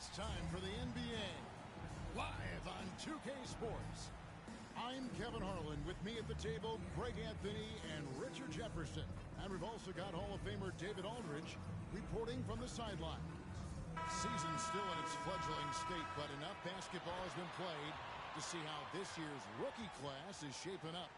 It's time for the NBA, live on 2K Sports. I'm Kevin Harlan. With me at the table, Greg Anthony and Richard Jefferson. And we've also got Hall of Famer David Aldridge reporting from the sideline. Season's still in its fledgling state, but enough basketball has been played to see how this year's rookie class is shaping up.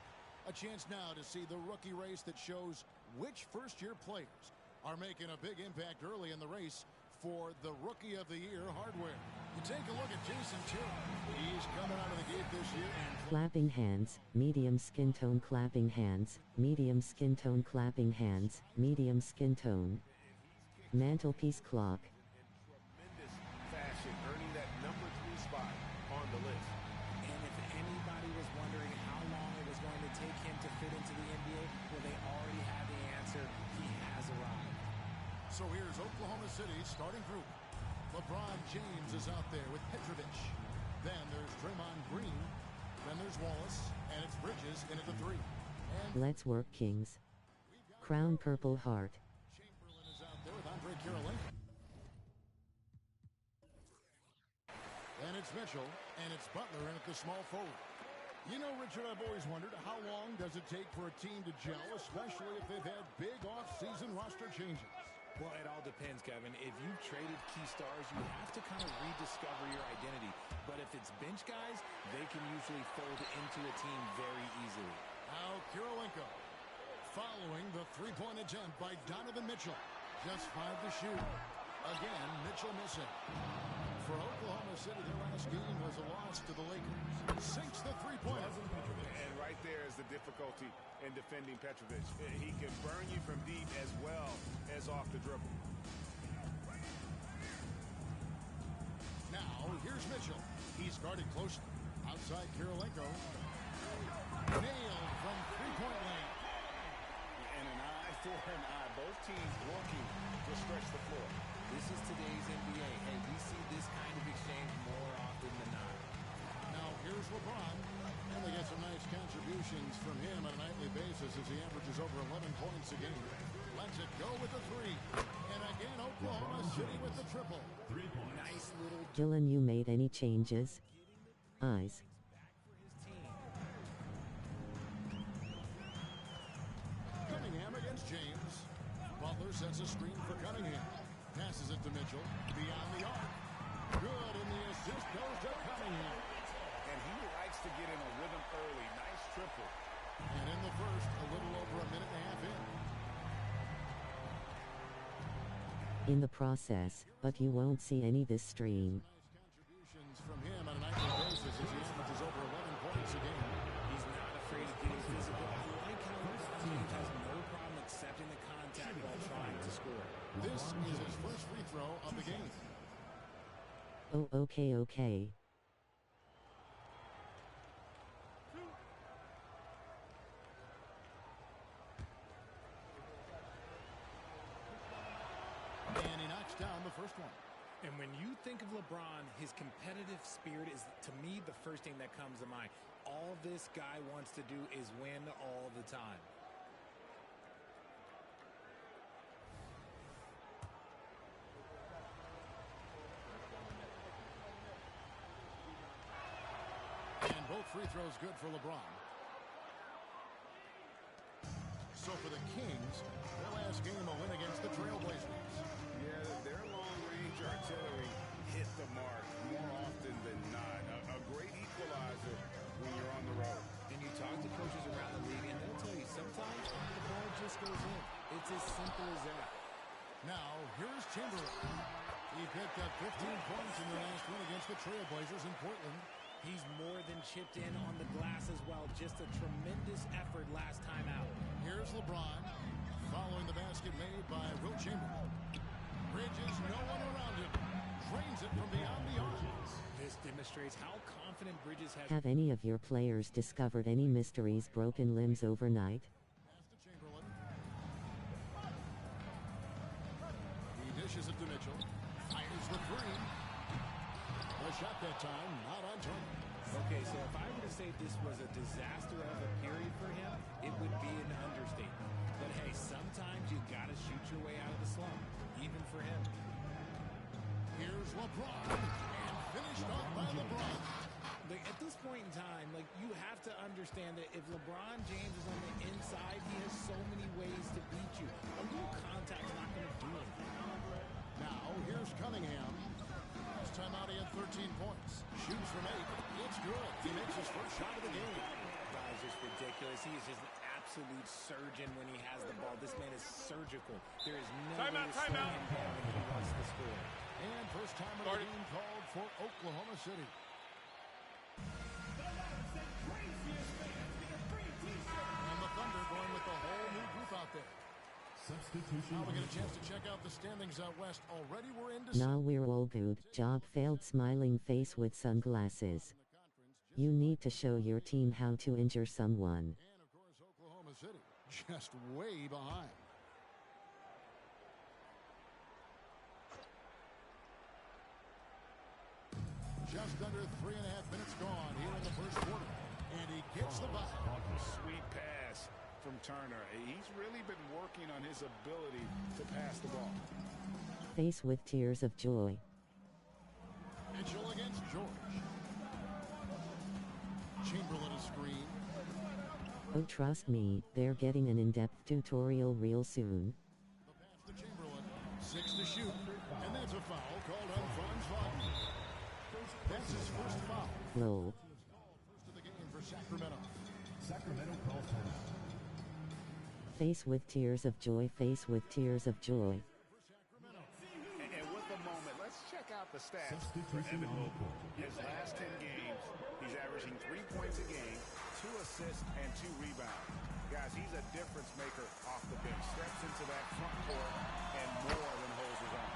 A chance now to see the rookie race that shows which first-year players are making a big impact early in the race for the Rookie of the Year hardware. You take a look at Jason Terry. He's coming out of the gate this year and clapping hands, medium skin tone, clapping hands, medium skin tone, clapping hands, medium skin tone. Mantelpiece clock. Tremendous fashion, earning that number 3 spot on the list. And if anybody was wondering how long it was going to take him to fit into the NBA, well, they already have the answer. He has arrived. So here's Oklahoma City's starting group. LeBron James is out there with Petrovic. Then there's Draymond Green. Then there's Wallace. And it's Bridges in at the 3. And Let's work, Kings. Crown Purple Heart. Chamberlain is out there with Andre Kirilenko. And it's Mitchell. And it's Butler in at the small forward. You know, Richard, I've always wondered, how long does it take for a team to gel, especially if they've had big off-season roster changes? Well, it all depends, Kevin. If you've traded key stars, you have to kind of rediscover your identity. But if it's bench guys, they can usually fold into a team very easily. Now Kirilenko following the three-point attempt by Donovan Mitchell. Just 5 to shoot. Again, Mitchell missing. For Oklahoma City, their last game was a loss to the Lakers. Sinks the three-pointer. And right there is the difficulty in defending Petrovic. He can burn you from deep as well as off the dribble. Now, here's Mitchell. He's guarded closely. Outside Kirilenko. Nailed from three-point land. And an eye for an eye. Both teams working to stretch the floor. This is today's NBA. Hey, we see this kind of exchange more often than not. Now, here's LeBron. And they get some nice contributions from him on a nightly basis as he averages over 11 points a game. Lets it go with the 3. And again, Oklahoma City with the triple. 3 points. Nice little Dylan, you made any changes? Eyes. back for his team. Cunningham against James. Butler sets a screen for Cunningham. Passes it to Mitchell. Beyond the arc. Good, and the assist goes to Cunningham. And he likes to get in a rhythm early. Nice triple. And in the first, a little over a minute and a half in. In the process, but you won't see any this stream. Nice contributions from him on a nightly basis as he averages over 11 points a game. He's not afraid of getting physical. I like how LeBron James has no problem accepting the contact while trying to score. This is his first free throw of the game. Oh, okay. And he knocks down the first one. And when you think of LeBron, his competitive spirit is, to me, the first thing that comes to mind. All this guy wants to do is win all the time. And both free throws good for LeBron. So for the Kings, their last game a win against the Trailblazers. Yeah, their long-range artillery hit the mark more often than not. A great equalizer when you're on the road. And you talk to coaches around the league, and they'll tell you sometimes the ball just goes in. It's as simple as that. Now, here's Chamberlain. He picked up 15 points in the last win against the Trailblazers in Portland. He's more than chipped in on the glass as well. Just a tremendous effort last time out. Here's LeBron following the basket made by Will Chamberlain. Bridges, no one around him. Drains it from beyond the arc. This demonstrates how confident Bridges has. Have any of your players discovered any mysteries, broken limbs overnight? Pass to Chamberlain. He dishes it to Mitchell. Fires the 3. The shot that time, not on target. Okay, so if I were to say this was a disaster of a period for him, it would be an understatement. But hey, sometimes you got to shoot your way out of the slump, even for him. Here's Here's LeBron, and finished off by LeBron. Like, at this point in time, like, you have to understand that if LeBron James is on the inside, he has so many ways to beat you. A little contact's not going to do anything. Now, here's Cunningham. Last time out, he had 13 points. Shoots from 8. It's good. He makes his first shot of the game. Guy's just ridiculous. He is just an absolute surgeon when he has the ball. This man is surgical. There is no way to slow him down when he wants to score. And first time of the game called for Oklahoma City. And the Thunder going with the whole new group out there. Substitution. Now we get a chance to check out the standings out west. Already we're into... Now we're all good. Job failed. Smiling face with sunglasses. You need to show your team how to injure someone. And of course, Oklahoma City just way behind. Just under 3.5 minutes gone here in the first quarter. And he gets the bucket. Sweet pass from Turner. He's really been working on his ability to pass the ball. Face with tears of joy. Mitchell against George. Chamberlain a screen. Oh, trust me, they're getting an in-depth tutorial real soon. The pass to Chamberlain. 6 to shoot. And that's a foul called on Franz Wagner. That's his first foul. Lol. First of the game for Sacramento. Sacramento calls timeout. Face with tears of joy. Face with tears of joy. And with the moment, let's check out the stats for Substitution Evan on the Mobley. court. His last 10 games, he's averaging 3 points a game, 2 assists, and 2 rebounds. Guys, he's a difference maker off the bench. Steps into that front court and more than holds his own.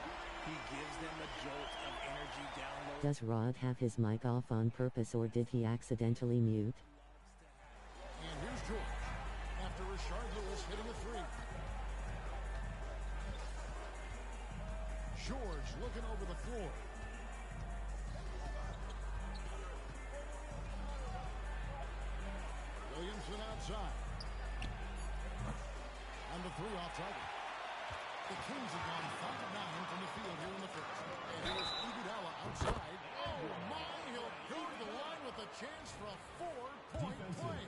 He gives them a jolt of energy down low. Does Rod have his mic off on purpose or did he accidentally mute? And here's George. After Rashard Lewis hitting a 3. George looking over the floor. Williamson outside. And the 3 off target. The Kings have gone 5 of 9 from the field here in the first. And here's Iguodala outside. Oh my, he'll go to the line with a chance for a 4-point play.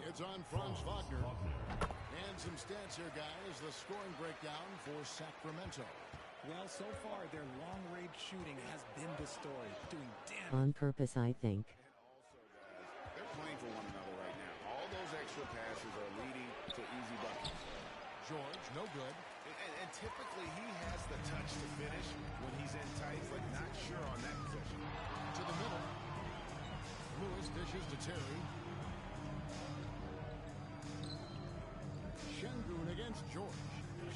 It's on Franz Wagner. And some stats here, guys. The scoring breakdown for Sacramento. Well, so far, their long-range shooting has been the story. Doing damn On purpose, I think. They're playing for one another right now. All those extra passes are leading to easy buckets. George, no good. And typically he has the touch to finish when he's in tight, but not sure on that possession. To the middle. Lewis dishes to Terry. Şengün against George.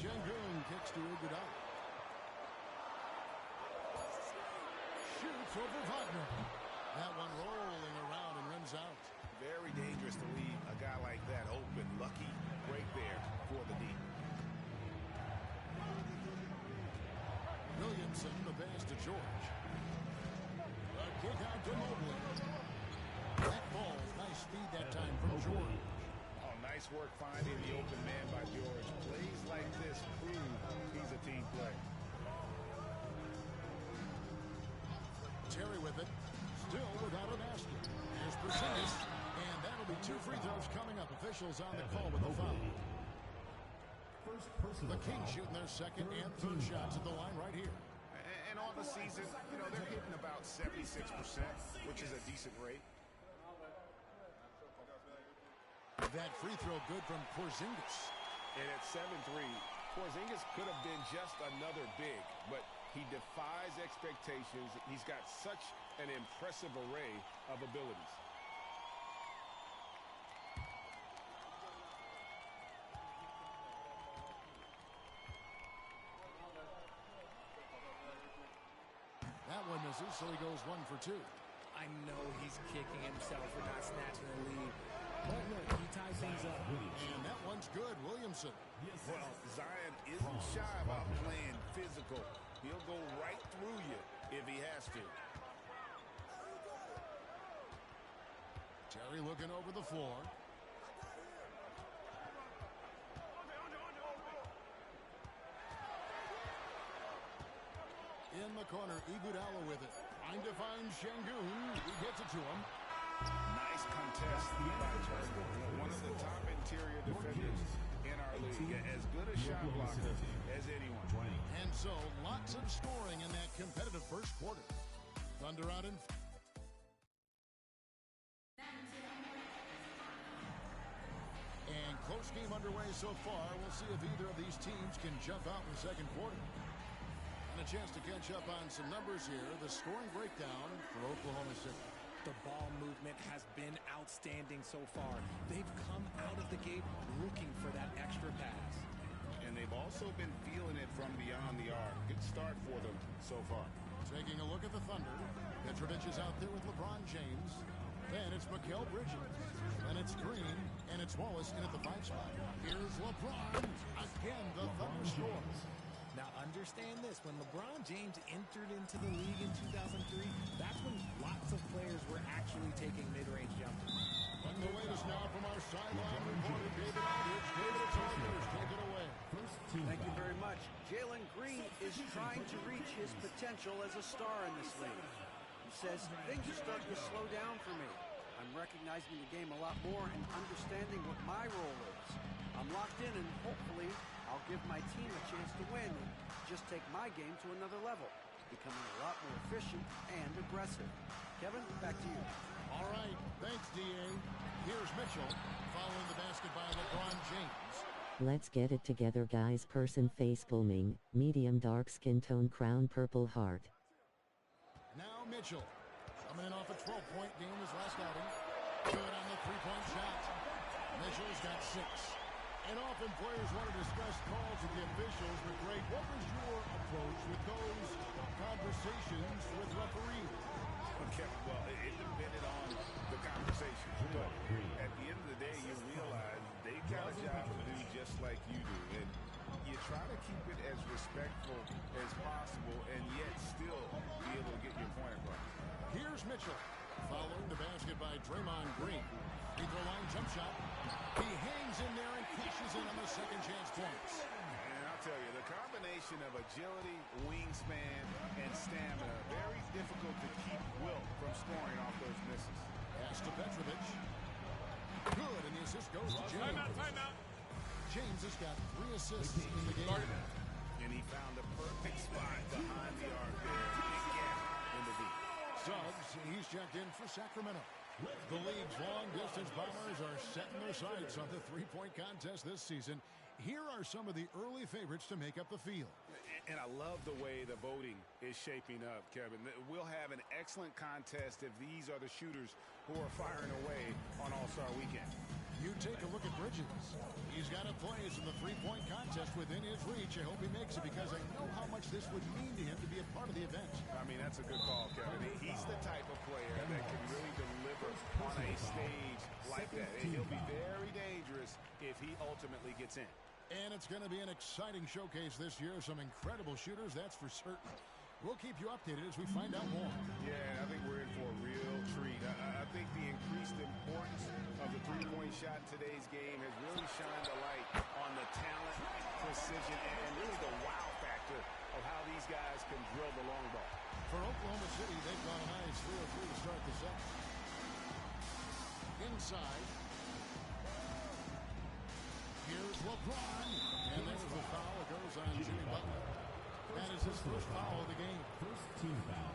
Şengün kicks to Iguodala. Shoots over Wagner. That one rolling around and rims out. Very dangerous to leave a guy like that open. Lucky break there for the D. Williamson, the pass to George. A kick out to Mobley. That ball, nice speed that time from George. Oh, nice work finding the open man by George. Plays like this prove he's a team player. Terry with it. Still without a basket. Here's Porzingis. And that'll be 2 free throws coming up. Officials on the call with the foul. The Kings shooting their second and third shots at the line right here. And on the season, you know, they're hitting about 76%, which is a decent rate. That free throw good from Porzingis. And at 7-3, Porzingis could have been just another big, but he defies expectations. He's got such an impressive array of abilities. That one misses, so he goes 1 for 2. I know he's kicking himself for not snatching the lead. But look, he ties things up. And that one's good, Williamson. Well, Zion isn't shy about playing physical. He'll go right through you if he has to. Terry looking over the floor. In the corner. Iguodala with it. Trying to find Şengün. He gets it to him. Nice contest by Turner. One of the top interior defenders in our league. As good a shot blocker as anyone. And so, lots of scoring in that competitive first quarter. Thunder out in... And close game underway so far. We'll see if either of these teams can jump out in the second quarter. And a chance to catch up on some numbers here. The scoring breakdown for Oklahoma City. The ball movement has been outstanding so far. They've come out of the gate looking for that extra pass. And they've also been feeling it from beyond the arc. Good start for them so far. Taking a look at the Thunder. Petrovic is out there with LeBron James. Then it's Mikal Bridges. Then it's Green. And it's Wallace in at the 5 spot. Here's LeBron. Again, the Thunder scores. Now understand this, when LeBron James entered into the league in 2003, that's when lots of players were actually taking mid-range jumpers. And the latest now from our sideline reporter, David Aldridge. David, it's all yours. Take it away. Thank you very much. Jalen Green is trying to reach his potential as a star in this league. He says, things are starting to slow down for me. I'm recognizing the game a lot more and understanding what my role is. I'm locked in and hopefully I'll give my team a chance to win and just take my game to another level, becoming a lot more efficient and aggressive. Kevin, back to you. All right. Thanks, D.A. Here's Mitchell following the basket by LeBron James. Let's get it together, guys. Person face booming, medium dark skin tone, crown purple heart. Now Mitchell coming in off a 12-point game his last outing. Good on the three-point shot. Mitchell's got 6. And often players want to discuss calls with the officials, but Greg, what was your approach with those conversations with referees? Okay, well, it depended on the conversation. But at the end of the day, you realize they got a job to do just like you do. And you try to keep it as respectful as possible and yet still be able to get your point across. Here's Mitchell following the basket by Draymond Green. Free throw line jump shot. He hangs in there and cashes in on the second chance points. And I'll tell you, the combination of agility, wingspan, and stamina, very difficult to keep Wilt from scoring off those misses. Pass to Petrovic. Good, and the assist goes to James. Timeout. James has got 3 assists in the game. And he found the perfect spot behind the arc there. Big gap in the deep. Suggs, he's checked in for Sacramento. The league's long-distance bombers are setting their sights on the three-point contest this season. Here are some of the early favorites to make up the field. And I love the way the voting is shaping up, Kevin. We'll have an excellent contest if these are the shooters who are firing away on All-Star Weekend. You take a look at Bridges. He's got a place in the three-point contest within his reach. I hope he makes it because I know how much this would mean to him to be a part of the event. I mean, that's a good call, Kevin. He's the type of player that can really deliver on a stage like that. And he'll be very dangerous if he ultimately gets in. And it's going to be an exciting showcase this year. Some incredible shooters, that's for certain. We'll keep you updated as we find out more. Yeah, I think we're in for a real treat. I think the increased importance of the three-point shot in today's game has really shined a light on the talent, precision, and really the wow factor of how these guys can drill the long ball. For Oklahoma City, they've got a nice 3-3 to start the set. Inside. Here's LeBron. And there's the foul. It goes on Jimmy Butler. That is his first foul of the game. First team foul.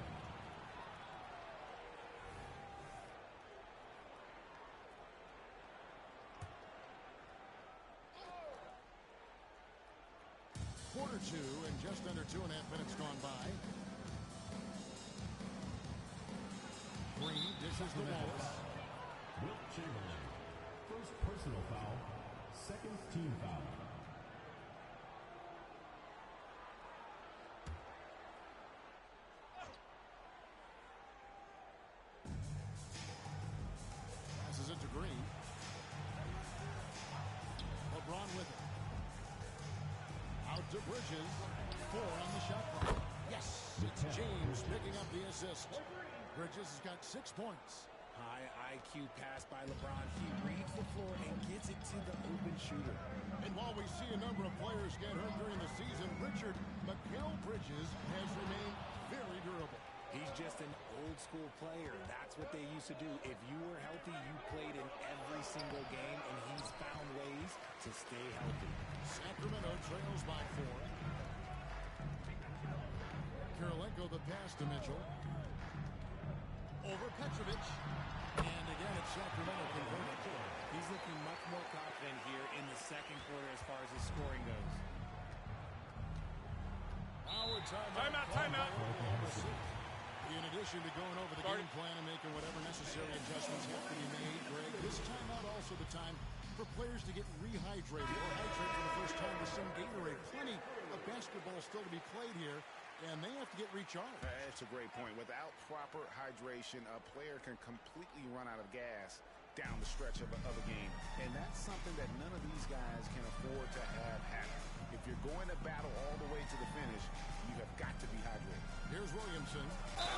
Quarter 2 and just under 2.5 minutes gone by. Green dishes the Wallace. Wilt Chamberlain. First personal foul. Second team foul. Passes it to Green. LeBron with it. Out to Bridges. 4 on the shot clock. Yes! James picking up the assist. Bridges has got 6 points. High IQ pass by LeBron. He reads the floor and gets it to the open shooter. And while we see a number of players get hurt during the season, Mikal Bridges has remained very durable. He's just an old-school player. That's what they used to do. If you were healthy, you played in every single game, and he's found ways to stay healthy. Sacramento trails by 4. Kirilenko the pass to Mitchell. Over Petrovic. And again, it's Sacramento converted. He's looking much more confident here in the second quarter as far as his scoring goes. Our timeout. In addition to going over the game plan and making whatever necessary adjustments have to be made, Greg, this timeout also the time for players to get rehydrated or hydrate for the first time with some Gatorade. Plenty of basketball still to be played here, and they have to get recharged. That's a great point. Without proper hydration, a player can completely run out of gas down the stretch of a game. And that's something that none of these guys can afford to have happen. If you're going to battle all the way to the finish, you have got to be hydrated. Here's Williamson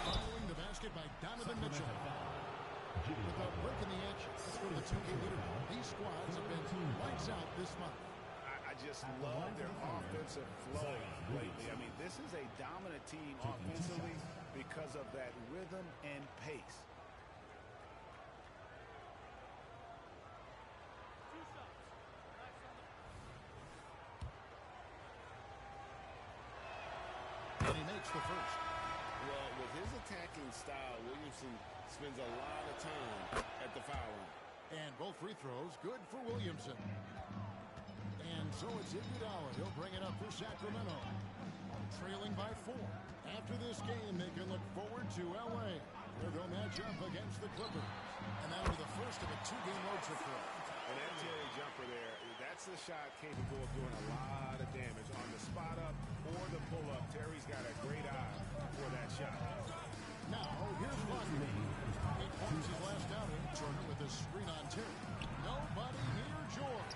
following the basket by Donovan Mitchell. With a break in the action, let's go to the 2-game leader. These squads have been lights out this month. I just love their offensive flow lately. I mean, this is a dominant team offensively because of that rhythm and pace. And he makes the first. Well, with his attacking style, Williamson spends a lot of time at the foul line. And both free throws good for Williamson. And so it's Iguodala. He'll bring it up for Sacramento. Trailing by 4. After this game, they can look forward to L.A., where they'll match up against the Clippers. And that'll be the first of a 2-game road trip for them. And that Terry jumper there, that's the shot capable of doing a lot of damage. On the spot up or the pull up, Terry's got a great eye for that shot. Now, here's Wagner. 8 points his last outing. Turner with a screen on Terry. Nobody near George.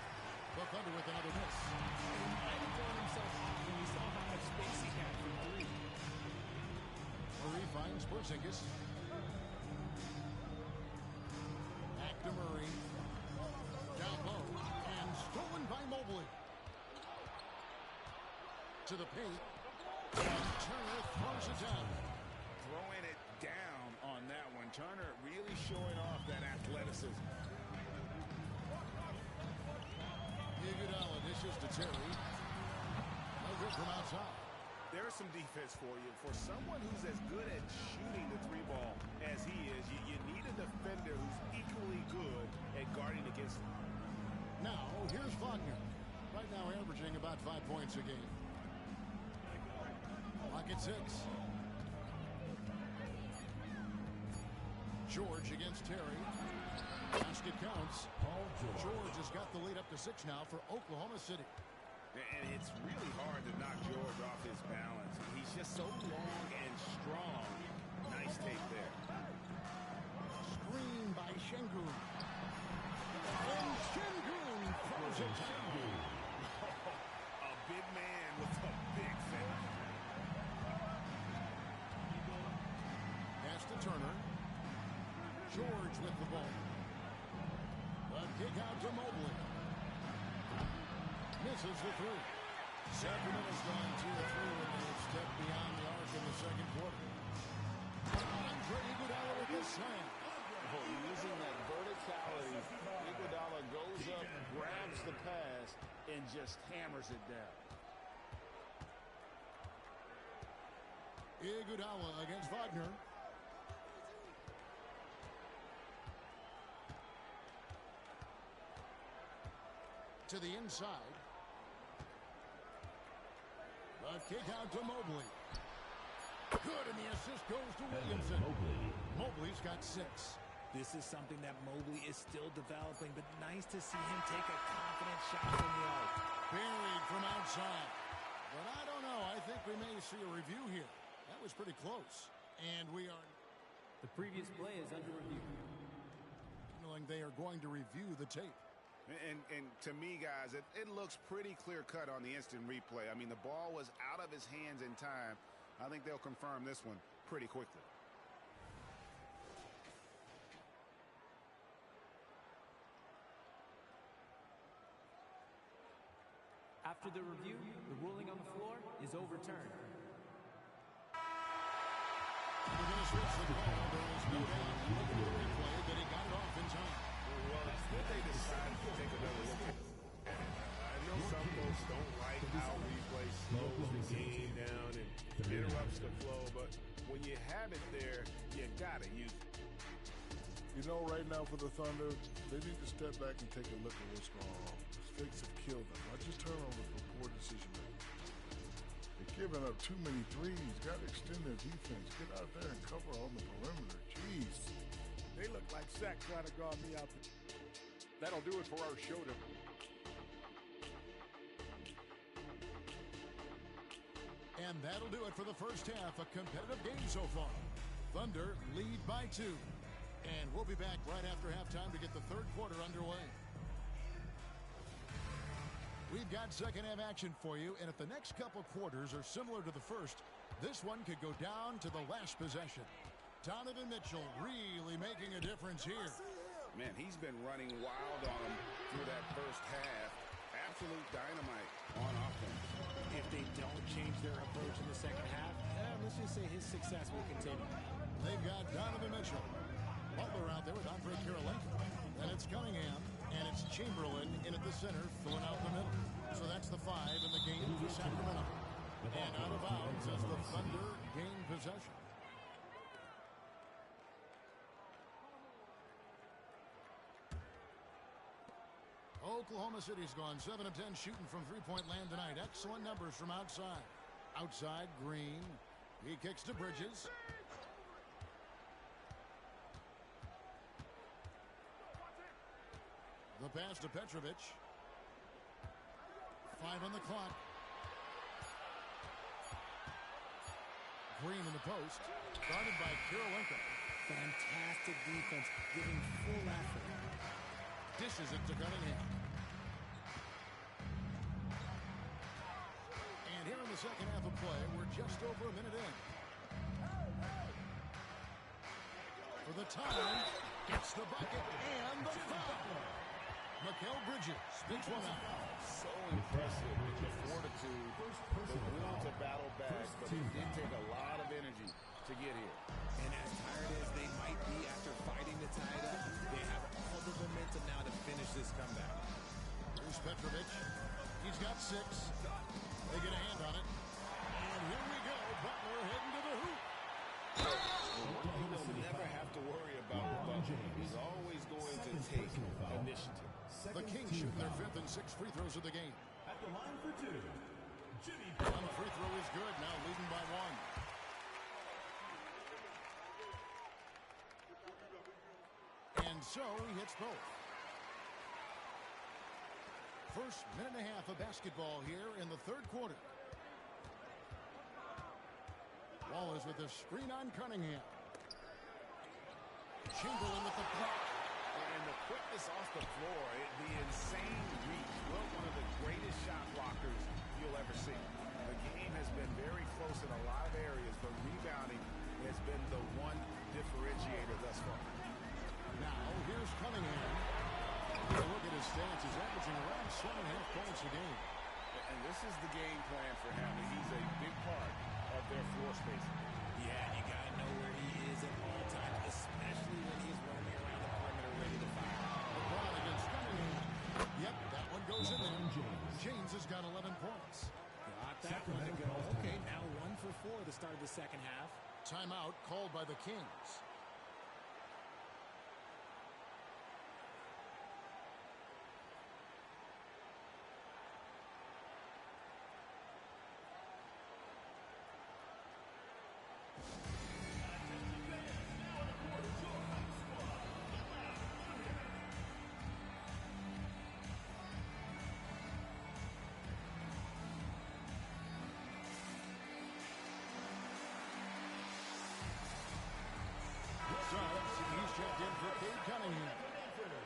The Thunder with another miss. He throwing himself off when he saw how much space he had from 3. Murray finds Porzingis. Back to Murray. Down low. And stolen by Mobley. To the paint. And Turner throws it down. Throwing it down on that one. Turner really showing off that athleticism. Iguodala dishes to Terry. No good from outside. There's some defense for you. For someone who's as good at shooting the 3-ball as he is, you need a defender who's equally good at guarding against him. Now, here's Wagner. Right now averaging about 5 points a game. Clock at 6. George against Terry. Basket counts. George has got the lead up to 6 now for Oklahoma City. And it's really hard to knock George off his balance. He's just so long and strong. Nice take there. Screen by Şengün. And Şengün throws it down. A big man with a big finish. Pass to Turner. George with the ball. A kick out to Mobley. Misses the 3. Sacramento's gone 2 of 3 when they have stepped beyond the arc in the second quarter. Andre Iguodala with the slam. Oh, using that verticality, Iguodala goes up, grabs the pass, and just hammers it down. Iguodala against Wagner. To the inside. The kick out to Mobley. Good, and the assist goes to Williamson. Mobley's got 6. This is something that Mobley is still developing, but nice to see him take a confident shot from the arc. Buried from outside. But I don't know. I think we may see a review here. That was pretty close. And we are... The previous play is under review. Signaling they are going to review the tape. And to me, guys, it looks pretty clear-cut on the instant replay. I mean, the ball was out of his hands in time. I think they'll confirm this one pretty quickly. After the review, the ruling on the floor is overturned. we're going to switch the call. There is no doubt looking at the replay that he got it off in time. Well, that's what they decided to take another look at. I know some folks don't like how replay slows the game down and interrupts the flow, but when you have it there, you got to use it. You know, right now for the Thunder, they need to step back and take a look at what's going on. Mistakes have killed them. Not just turnovers, but poor decision-making. They're giving up too many threes. Got to extend their defense. Get out there and cover on the perimeter. Jeez. They look like Shaq trying to guard me out there. That'll do it for our show tonight. And that'll do it for the first half. A competitive game so far. Thunder lead by 2. And we'll be back right after halftime to get the third quarter underway. We've got second half action for you, and if the next couple quarters are similar to the first, this one could go down to the last possession. Donovan Mitchell really making a difference here. Man, he's been running wild on him through that first half. Absolute dynamite on offense. If they don't change their approach in the second half, let's just say his success will continue. They've got Donovan Mitchell. Butler out there with Andre Kirilenko. And it's Cunningham, and it's Chamberlain in at the center, filling out the middle. So that's the 5 in the game for Sacramento. And out of bounds as the Thunder gain possession. Oklahoma City's gone 7 of 10 shooting from three-point land tonight. Excellent numbers from outside. Outside, Green. He kicks to Bridges. The pass to Petrovic. 5 on the clock. Green in the post. Guarded by Kirilenko. Fantastic defense, giving full effort. Dishes it to Cunningham. And here in the second half of play, we're just over a minute in. For the time, gets the bucket and the foul. Mikal Bridges picks one out. So impressive with the fortitude, the will to battle back, but it did take a lot of energy to get here. And as tired as they might be after fighting to tie it up, they have all the momentum now to finish this comeback. Here's Petrovic. He's got 6. They get a hand on it. And here we go. Butler heading to the hoop. One thing they'll never have to worry about with Butler is always going to take initiative. The Kings shooting their 5th and 6th free throws of the game. At the line for 2, Jimmy. One free throw is good. Now leading by 1. And so he hits both. First minute and a half of basketball here in the third quarter. Wallace with the screen on Cunningham. Chamberlain with the block. And the quickness off the floor, the insane reach. Well, one of the greatest shot blockers you'll ever see. The game has been very close in a lot of areas, but rebounding has been the one differentiator thus far. Now, here's Cunningham. Look at his stats. He's averaging around 7.5 points a game. And this is the game plan for him. He's a big part of their floor spacing. Yeah, you got to know where he is at all times, especially when he's roaming around the perimeter ready to fire. LeBron against Cunningham. Yep, that one goes in there. James has got 11 points. Got that one to go. Okay, now 1 for 4 to start the second half. Timeout called by the Kings. He's checked in for Cade Cunningham.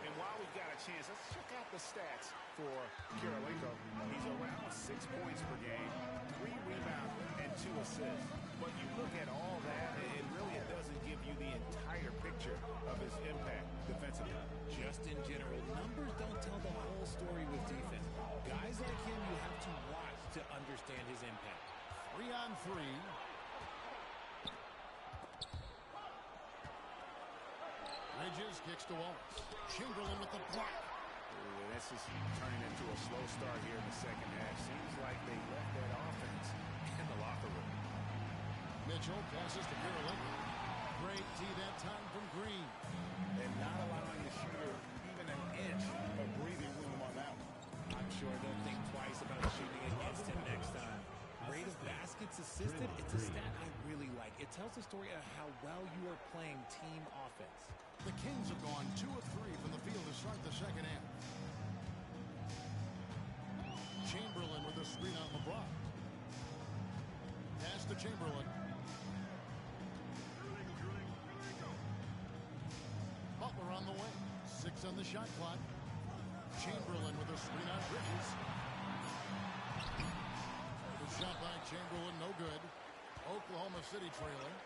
And while we've got a chance, let's check out the stats for Kirilenko. He's around 6 points per game, 3 rebounds, and 2 assists. But you look at all that, and really it doesn't give you the entire picture of his impact defensively. Just in general, numbers don't tell the whole story with defense. Guys like him, you have to watch to understand his impact. 3 on 3. Bridges kicks to Wallace. Chamberlain with the block. Ooh, this is turning into a slow start here in the second half. Seems like they left that offense in the locker room. Mitchell passes to Karolinko. Great D that time from Green. And not allowing the shooter even an inch of breathing room on that one. I'm sure they'll think twice about shooting against him next time. Rate of baskets assisted, it's a stat I really like. It tells the story of how well you are playing team offense. The Kings have gone 2 of 3 from the field to start the second half. Chamberlain with a screen on LeBron. Pass to Chamberlain. Butler on the way. 6 on the shot clock. Chamberlain with a screen on Bridges. The shot by Chamberlain, no good. Oklahoma City trailing.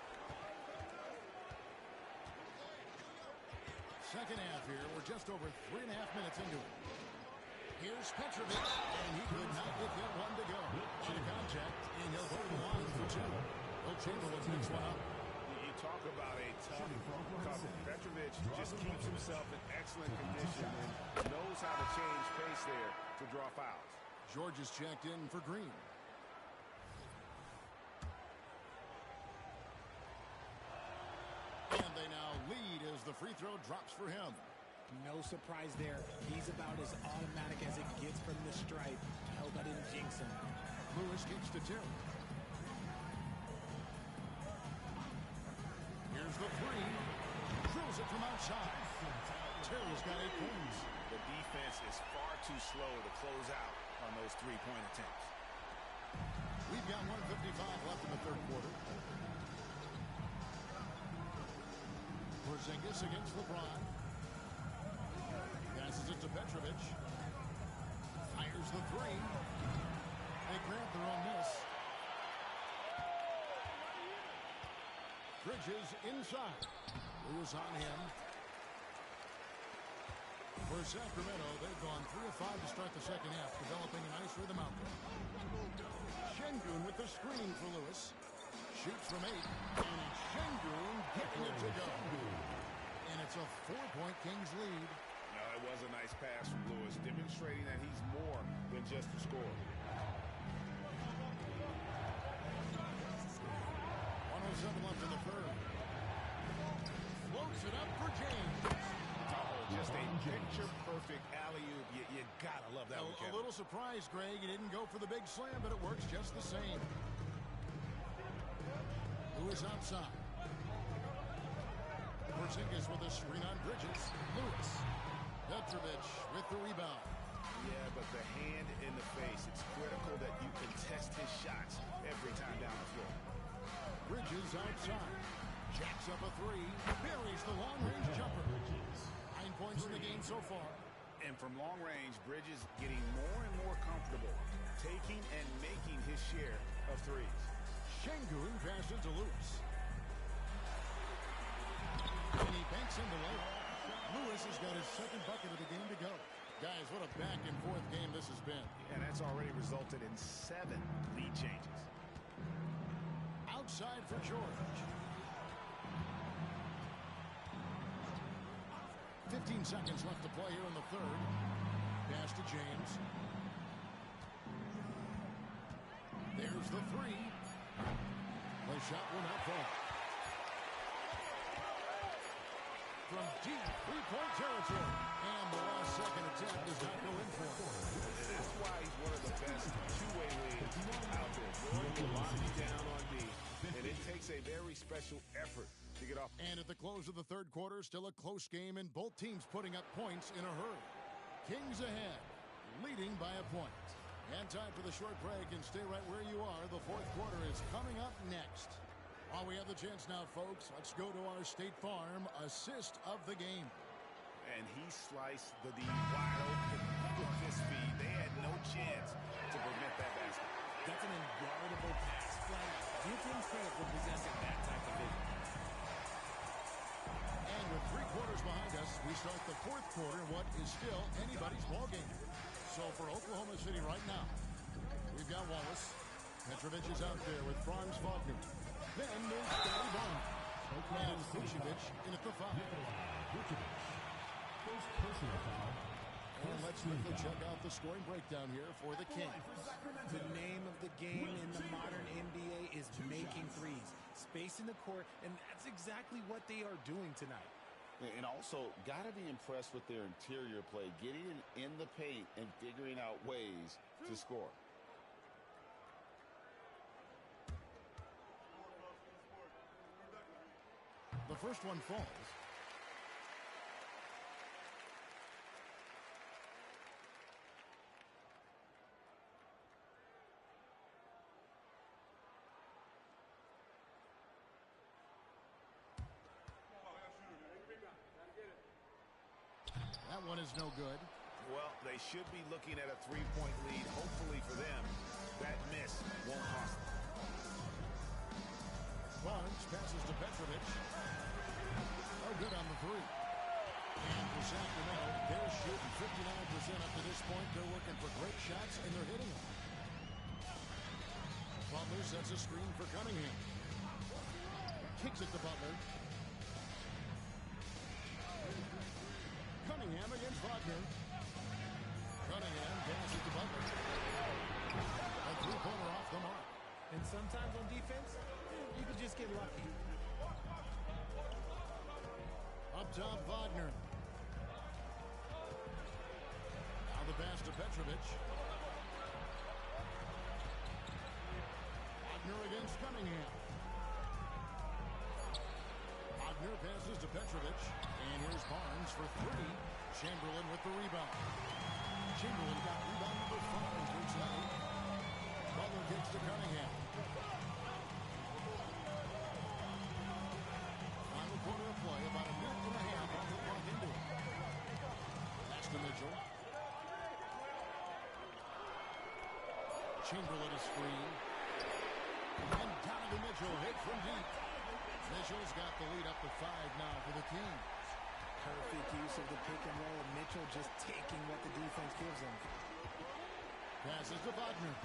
Second half here. We're just over 3.5 minutes into it. Here's Petrovic, and he could not get that one to go. To the contact, and he'll go to the line for 2. Will Chamberlain picks one up. You talk about a tough cover. Petrovic just keeps himself in excellent condition and knows how to change pace there to draw fouls. George is checked in for Green. And they now lead as the free throw drops for him. No surprise there. He's about as automatic as it gets from the stripe. Hope I didn't jinx him. Lewis kicks to Terry. Here's the 3. Drills it from outside. Terry's got 8 points. The defense is far too slow to close out on those 3-point attempts. We've got 1:55 left in the third quarter. Porzingis against LeBron. Passes it to Petrovic. Fires the 3. They grab their own miss. Bridges inside. Lewis on him. For Sacramento, they've gone 3 of 5 to start the second half, developing a nice rhythm out there. Şengün with the screen for Lewis. Shoots from 8. And it's Şengün getting it to go. And it's a 4-point Kings lead. No, it was a nice pass from Lewis, demonstrating that he's more than just a scorer. 107 left in the third. Floats it up for James. Oh, just a picture-perfect alley-oop. You gotta love that one, A little surprised, Greg. He didn't go for the big slam, but it works just the same. Lewis outside. Porzingis with a screen on Bridges. Lewis. Petrovic with the rebound. Yeah, but the hand in the face. It's critical that you contest his shots every time down the floor. Bridges outside. Jacks up a 3. Buries the long-range jumper. 9 points in the game so far. And from long range, Bridges getting more and more comfortable, taking and making his share of threes. Şengün passes to Lewis. And he banks in the layup. Lewis has got his second bucket of the game to go. Guys, what a back-and-forth game this has been. And that's already resulted in 7 lead changes. Outside for George. 15 seconds left to play here in the third. Pass to James. There's the 3. The shot will not fall. From deep 3-point territory. And the last second attempt does not go in for him. That's why he's one of the best two-way wings out there. Going to lock you down on D. And it takes a very special effort to get off. And at the close of the third quarter, still a close game, and both teams putting up points in a hurry. Kings ahead, leading by a point. And time for the short break, and stay right where you are. The fourth quarter is coming up next. While we have the chance now, folks, let's go to our State Farm assist of the game. And he sliced the D wide open with his feet. They had no chance to prevent that basket. That's an unguardable pass. Flag. Give him credit for possessing that type of vision. And with 3 quarters behind us, we start the fourth quarter, what is still anybody's ballgame. So for Oklahoma City right now, we've got Wallace. Petrovic is out there with Franz Wagner. Then there's Scotty Barnes. And it's Vucevic in at the foul. Vucevic. First personal foul. And let's quickly check out the scoring breakdown here for the Kings. The name of the game in the modern NBA is making threes. Space in the court, and that's exactly what they are doing tonight. And also, got to be impressed with their interior play, getting in the paint and figuring out ways to score. The first one falls. That one is no good. Well, they should be looking at a three-point lead. Hopefully for them, that miss won't cost them. Barnes passes to Petrovic. Oh, good on the three. And for Sacramento, they're shooting 59% up to this point. They're looking for great shots, and they're hitting them. Butler sets a screen for Cunningham. Kicks it to Butler. Cunningham against Wagner. Cunningham passes to Butler. A three-pointer off the mark. And sometimes on defense, you can just get lucky. Up top, Wagner. Now the pass to Petrovic. Wagner against Cunningham. Wagner passes to Petrovic. And here's Barnes for three. Chamberlain with the rebound. Chamberlain got rebound number 5 for tonight. Butler kicks to Cunningham. Final quarter of play, about a minute and a half on the clock into it. Pass to Mitchell. Chamberlain is free. And Donovan Mitchell hit from deep. Mitchell's got the lead up to 5 now for the Kings. Perfect use of the pick and roll. Mitchell just taking what the defense gives him. Passes to Wagner.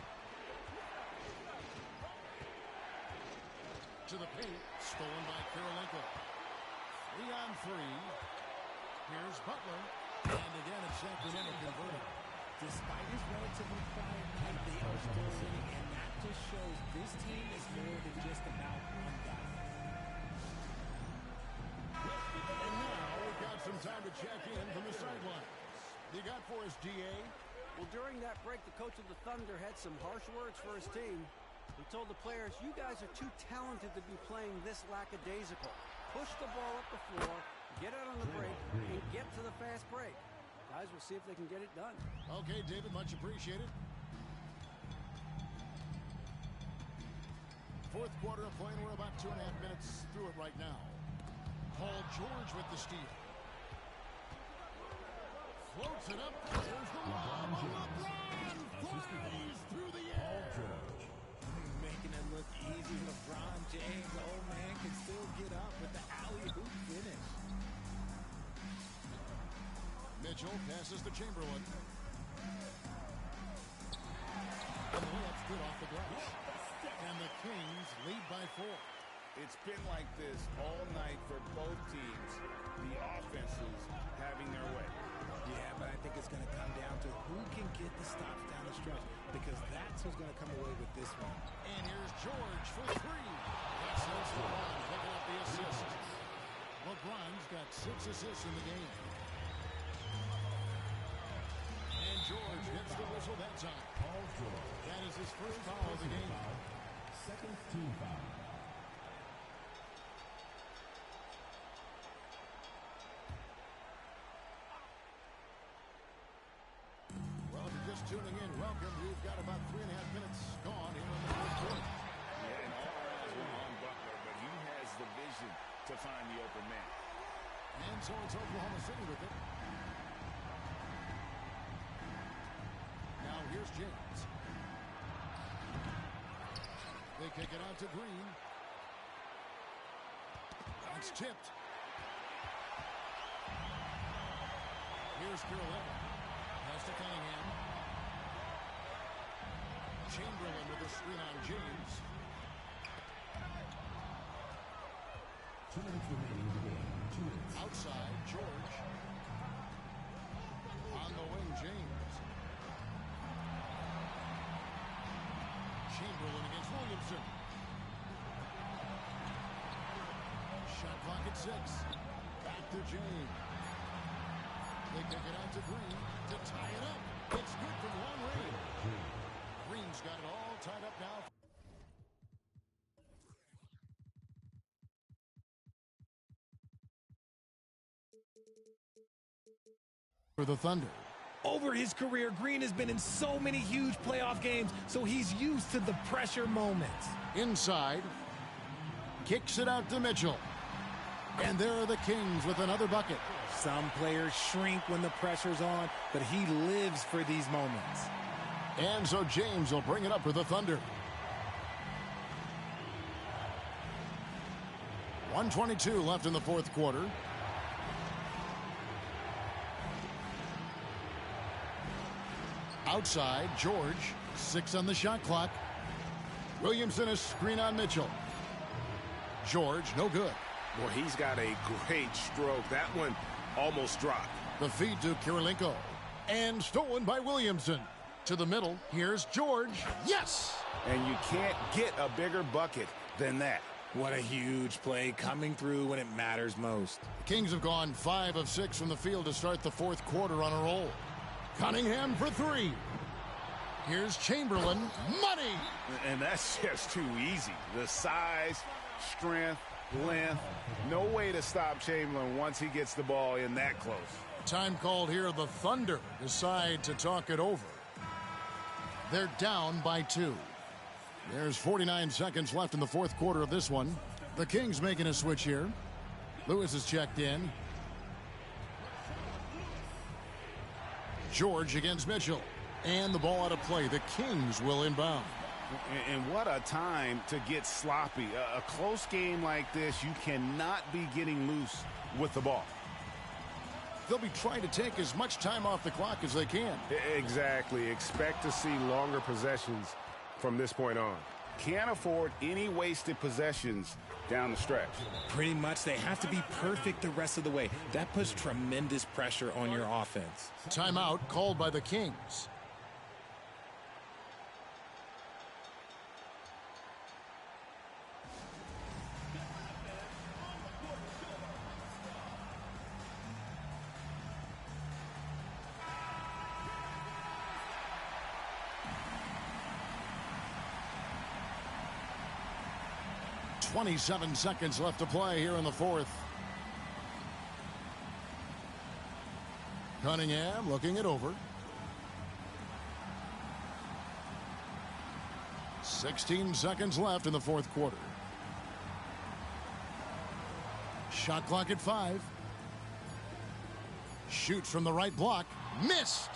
To the paint. Stolen by Kirilenko. 3-on-3. Here's Butler. And again, it's Sacramento converted. Despite his relatively quiet play, they are still winning, and that just shows this team is more than just about one guy. And now we've got some time to check in from the sideline. You got for us, D.A.? Well, during that break, the coach of the Thunder had some harsh words for his team. He told the players, you guys are too talented to be playing this lackadaisical. Push the ball up the floor, get out on the break, and get to the fast break. Guys, we'll see if they can get it done. Okay, David, much appreciated. Fourth quarter of play, and we're about 2.5 minutes through it right now. Paul George with the steal. Floats it up. There's the lob. LeBron flies through the air. Making it look easy. LeBron James, old man, can still get up with the alley-oop finish. Mitchell passes to Chamberlain. And the layup's good off the glass. And the Kings lead by 4. It's been like this all night for both teams. The offenses having their way. Yeah, but I think it's going to come down to who can get the stops down the stretch, because that's who's going to come away with this one. And here's George for 3. That's LeBron picking up the assist. LeBron's got 6 assists in the game. And George hits the whistle that time. Paul George. That is his first foul of the game. Second team foul. Well, if you're just tuning in, welcome. We've got about 3.5 minutes gone here in the fourth quarter. Yeah, and all eyes were on Butler, but he has the vision to find the open man. And so it's Oklahoma City with it. Now here's James. They kick it out to Green. It's tipped. Here's Kirilenko. Pass to Cunningham. Chamberlain with a screen on James. 2 minutes remaining in the game. 2 minutes. Outside, George. On the wing, James. Chamberlain against Williamson. Shot clock at 6. Back to James. They kick it out to Green to tie it up. It's good from long range. Green's got it all tied up now. For the Thunder. Over his career, Green has been in so many huge playoff games, so he's used to the pressure moments. Inside. Kicks it out to Mitchell. And there are the Kings with another bucket. Some players shrink when the pressure's on, but he lives for these moments. And so James will bring it up for the Thunder. 1:22 left in the fourth quarter. Outside, George. 6 on the shot clock. Williamson a screen on Mitchell. George, no good. Boy, he's got a great stroke. That one almost dropped. The feed to Kirilenko. And stolen by Williamson. To the middle, here's George. Yes! And you can't get a bigger bucket than that. What a huge play coming through when it matters most. The Kings have gone 5 of 6 from the field to start the fourth quarter on a roll. Cunningham for 3. Here's Chamberlain. Money! And that's just too easy. The size, strength, length. No way to stop Chamberlain once he gets the ball in that close. Time called here. The Thunder decide to talk it over. They're down by 2. There's 49 seconds left in the fourth quarter of this one. The Kings making a switch here. Lewis is checked in. George against Mitchell. And the ball out of play. The Kings will inbound. And what a time to get sloppy. A close game like this, you cannot be getting loose with the ball. They'll be trying to take as much time off the clock as they can. Exactly. Expect to see longer possessions from this point on. Can't afford any wasted possessions down the stretch. Pretty much they have to be perfect the rest of the way. That puts tremendous pressure on your offense. Timeout called by the Kings. .27 seconds left to play here in the fourth. Cunningham looking it over. 16 seconds left in the fourth quarter. Shot clock at 5. Shoots from the right block. Missed.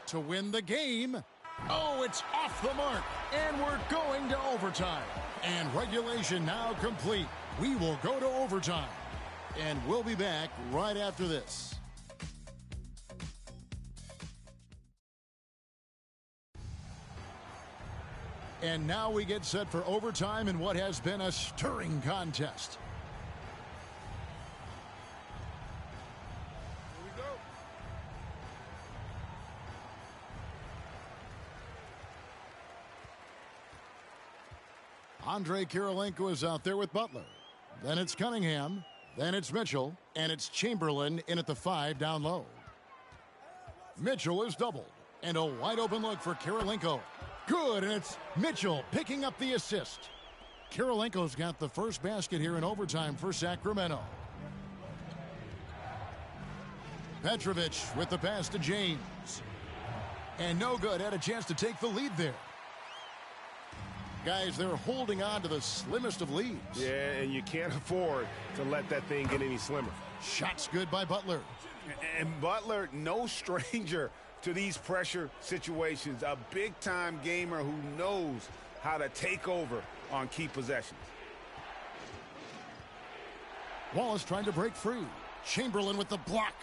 To win the game. Oh, it's off the mark. And we're going to overtime. And regulation now complete. We will go to overtime. And we'll be back right after this. And now we get set for overtime in what has been a stirring contest. Andre Kirilenko is out there with Butler. Then it's Cunningham. Then it's Mitchell. And it's Chamberlain in at the 5 down low. Mitchell is doubled. And a wide open look for Kirilenko. Good, and it's Mitchell picking up the assist. Kirilenko's got the first basket here in overtime for Sacramento. Petrovic with the pass to James. And no good. Had a chance to take the lead there. Guys, they're holding on to the slimmest of leads. Yeah, and you can't afford to let that thing get any slimmer. Shots good by Butler. And Butler, no stranger to these pressure situations. A big-time gamer who knows how to take over on key possessions. Wallace trying to break free. Chamberlain with the block.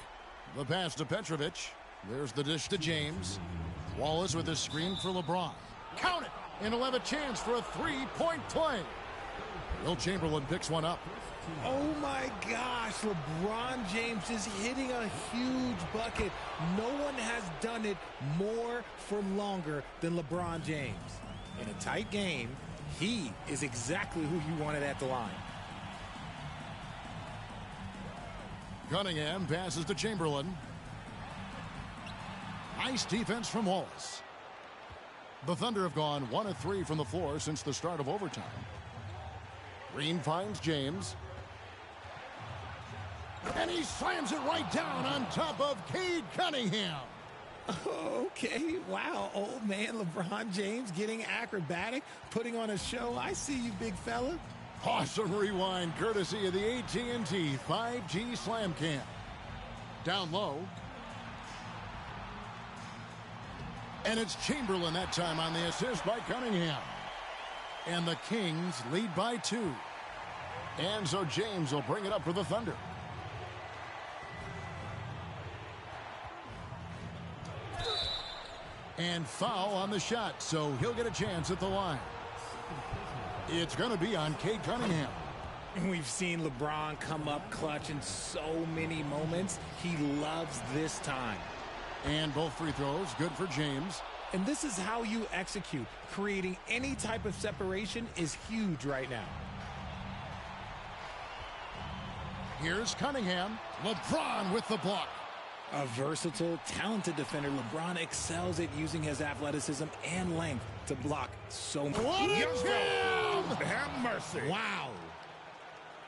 The pass to Petrovic. There's the dish to James. Wallace with a screen for LeBron. Count it! And he'll have a chance for a three-point play. Will Chamberlain picks one up. Oh my gosh, LeBron James is hitting a huge bucket. No one has done it more for longer than LeBron James. In a tight game, he is exactly who you wanted at the line. Cunningham passes to Chamberlain. Nice defense from Wallace. The Thunder have gone 1 of 3 from the floor since the start of overtime. Green finds James. And he slams it right down on top of Cade Cunningham. Okay, wow, old man LeBron James getting acrobatic, putting on a show. I see you, big fella. Awesome rewind courtesy of the AT&T 5G Slam Cam. Down low. And it's Chamberlain that time on the assist by Cunningham. And the Kings lead by 2. And so James will bring it up for the Thunder. And foul on the shot, so he'll get a chance at the line. It's going to be on Cade Cunningham. We've seen LeBron come up clutch in so many moments. He loves this time. And both free throws, good for James. And this is how you execute. Creating any type of separation is huge right now. Here's Cunningham. LeBron with the block. A versatile, talented defender, LeBron excels at using his athleticism and length to block so much. What a jam! Have mercy. Wow.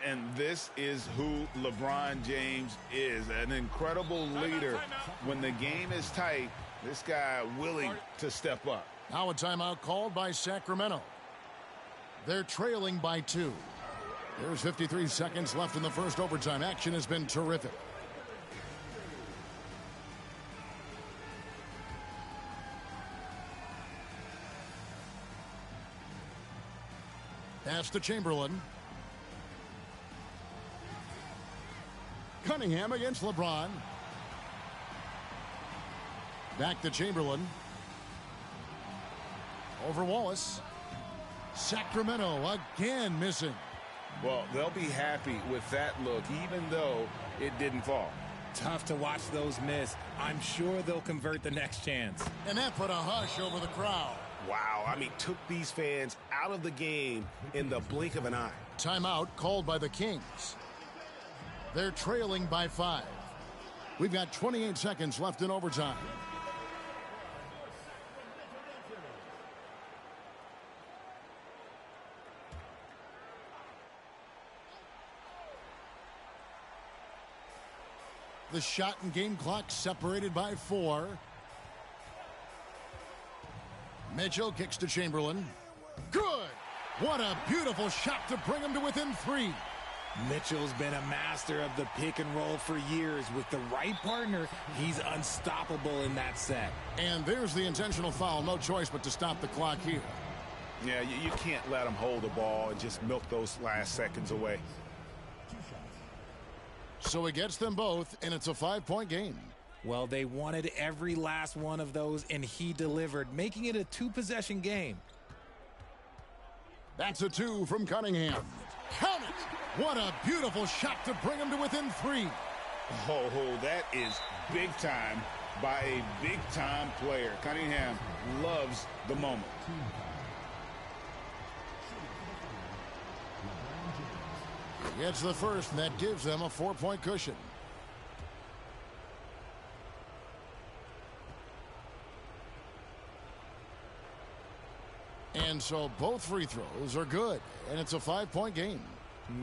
And this is who LeBron James is, an incredible leader. When the game is tight, this guy willing to step up. Now a timeout called by Sacramento. They're trailing by 2. There's 53 seconds left in the first overtime. Action has been terrific. Pass to Chamberlain. Cunningham against LeBron. Back to Chamberlain. Over Wallace. Sacramento again missing. Well, they'll be happy with that look, even though it didn't fall. Tough to watch those miss. I'm sure they'll convert the next chance. And that put a hush over the crowd. Wow, I mean, took these fans out of the game in the blink of an eye. Timeout called by the Kings. They're trailing by 5. We've got 28 seconds left in overtime. The shot and game clock separated by 4. Mitchell kicks to Chamberlain. Good! What a beautiful shot to bring him to within 3. Mitchell's been a master of the pick and roll for years. With the right partner, he's unstoppable in that set. And there's the intentional foul. No choice but to stop the clock here. Yeah, you can't let him hold the ball and just milk those last seconds away. So he gets them both, and it's a 5-point game. Well, they wanted every last one of those, and he delivered, making it a 2-possession game. That's a 2 from Cunningham. Count it! What a beautiful shot to bring him to within 3. Oh, that is big time by a big-time player. Cunningham loves the moment. Gets the first, and that gives them a 4-point cushion. And so both free throws are good, and it's a 5-point game.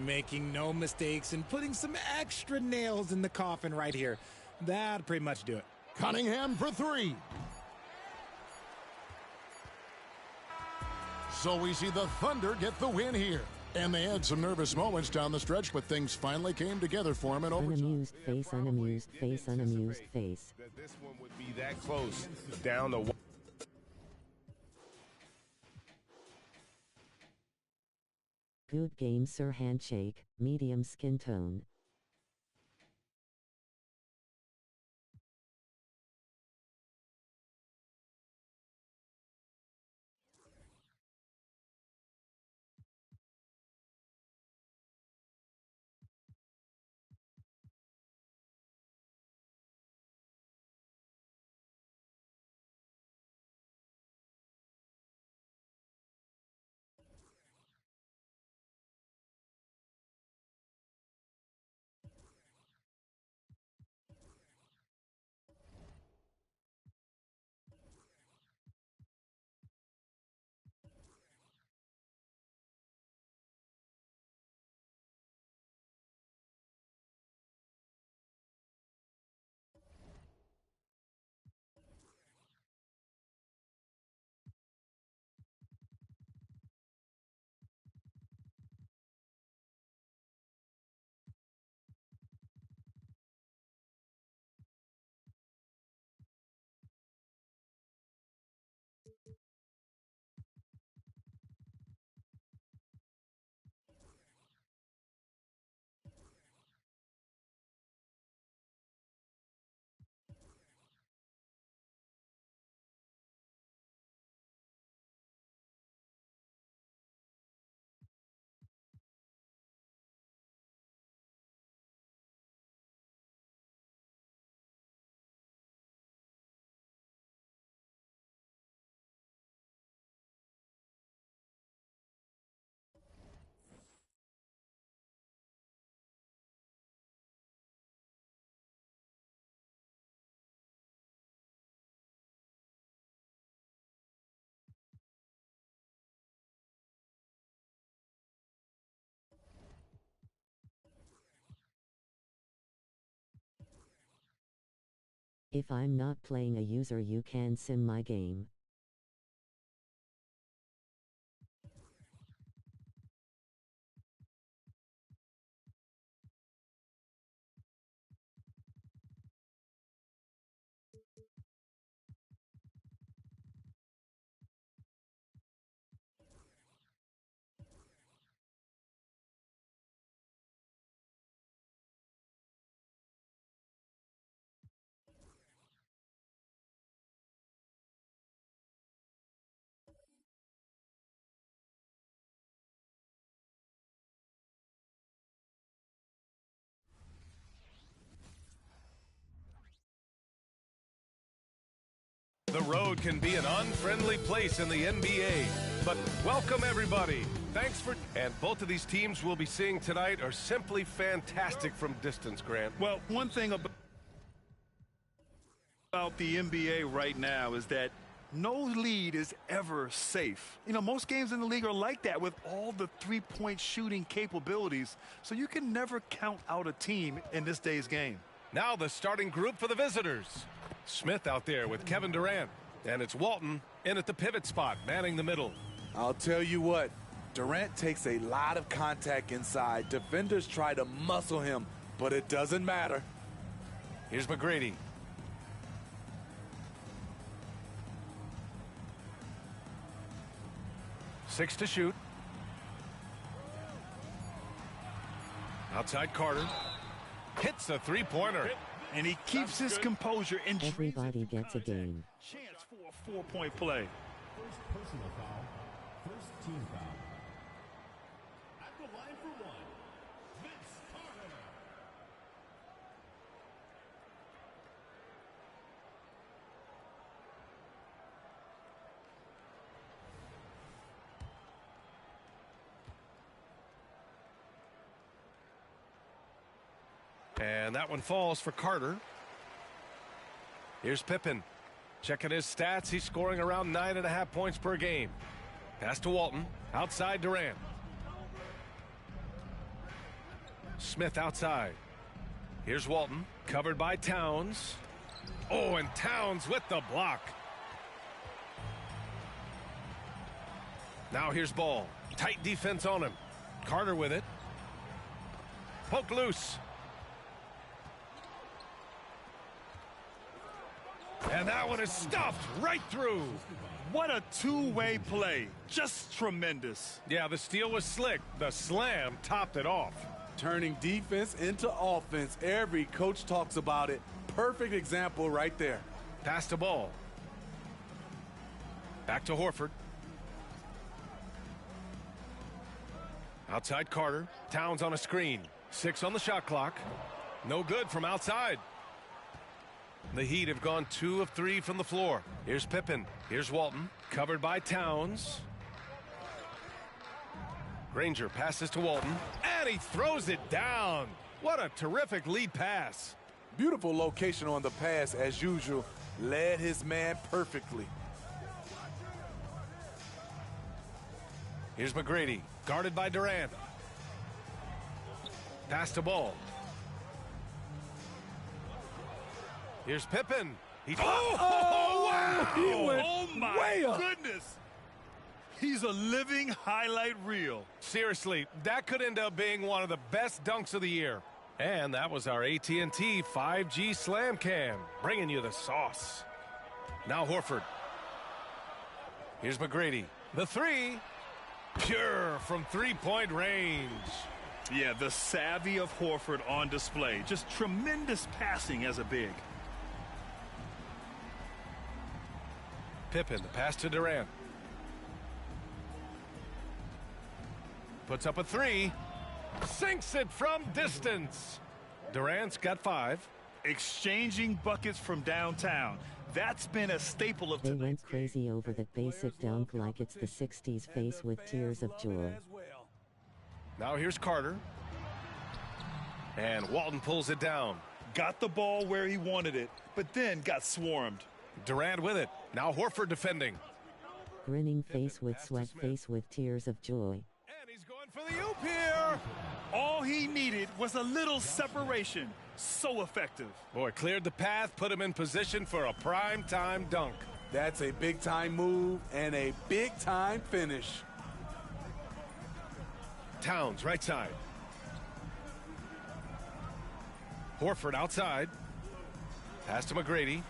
Making no mistakes and putting some extra nails in the coffin right here. That'd pretty much do it. Cunningham for 3. So we see the Thunder get the win here. And they had some nervous moments down the stretch, but things finally came together for him in overtime. Unamused face, unamused face, unamused face. This one would be that close down the Good game, sir. Handshake, medium skin tone. If I'm not playing a user, you can sim my game. The road can be an unfriendly place in the NBA, but welcome everybody. Thanks for... And both of these teams we'll be seeing tonight are simply fantastic from distance, Grant. Well, one thing about the NBA right now is that no lead is ever safe. You know, most games in the league are like that with all the three-point shooting capabilities, so you can never count out a team in this day's game. Now the starting group for the visitors. Smith out there with Kevin Durant. And it's Walton in at the pivot spot, manning the middle. I'll tell you what, Durant takes a lot of contact inside. Defenders try to muscle him, but it doesn't matter. Here's McGrady. Six to shoot. Outside Carter. Hits a three-pointer. And he keeps his composure. Everybody gets a game. Chance for a four-point play. First personal foul. First team foul. At the line for one, Vince Carter. And that one falls for Carter. Here's Pippen. Checking his stats. He's scoring around 9.5 points per game. Pass to Walton. Outside Durant. Smith outside. Here's Walton. Covered by Towns. Oh, and Towns with the block. Now here's Ball. Tight defense on him. Carter with it. Poke loose. And that one is stuffed right through. What a two-way play. Just tremendous. Yeah, the steal was slick. The slam topped it off. Turning defense into offense. Every coach talks about it. Perfect example right there. Pass the ball. Back to Horford. Outside Carter. Towns on a screen. 6 on the shot clock. No good from outside. The Heat have gone 2 of 3 from the floor. Here's Pippen. Here's Walton. Covered by Towns. Granger passes to Walton. And he throws it down. What a terrific lead pass. Beautiful location on the pass as usual. Led his man perfectly. Here's McGrady. Guarded by Durant. Pass to Ball. Here's Pippen. Wow! He went oh my way up. goodness! He's a living highlight reel. Seriously, that could end up being one of the best dunks of the year. And that was our AT&T 5G Slam Cam, bringing you the sauce. Now Horford. Here's McGrady. The three. Pure from three-point range. Yeah, the savvy of Horford on display. Just tremendous passing as a big. Pippen, the pass to Durant. Puts up a three. Sinks it from distance. Durant's got 5. Exchanging buckets from downtown. That's been a staple of They went crazy over that basic dunk like it's the 60s face with tears of joy. Now here's Carter. And Walton pulls it down. Got the ball where he wanted it, but then got swarmed. Durant with it. Now Horford defending. Grinning face with sweat, face with tears of joy. And he's going for the oop here. All he needed was a little separation. So effective. Boy, cleared the path, put him in position for a prime-time dunk. That's a big-time move and a big-time finish. Towns, right side. Horford outside. Pass to McGrady.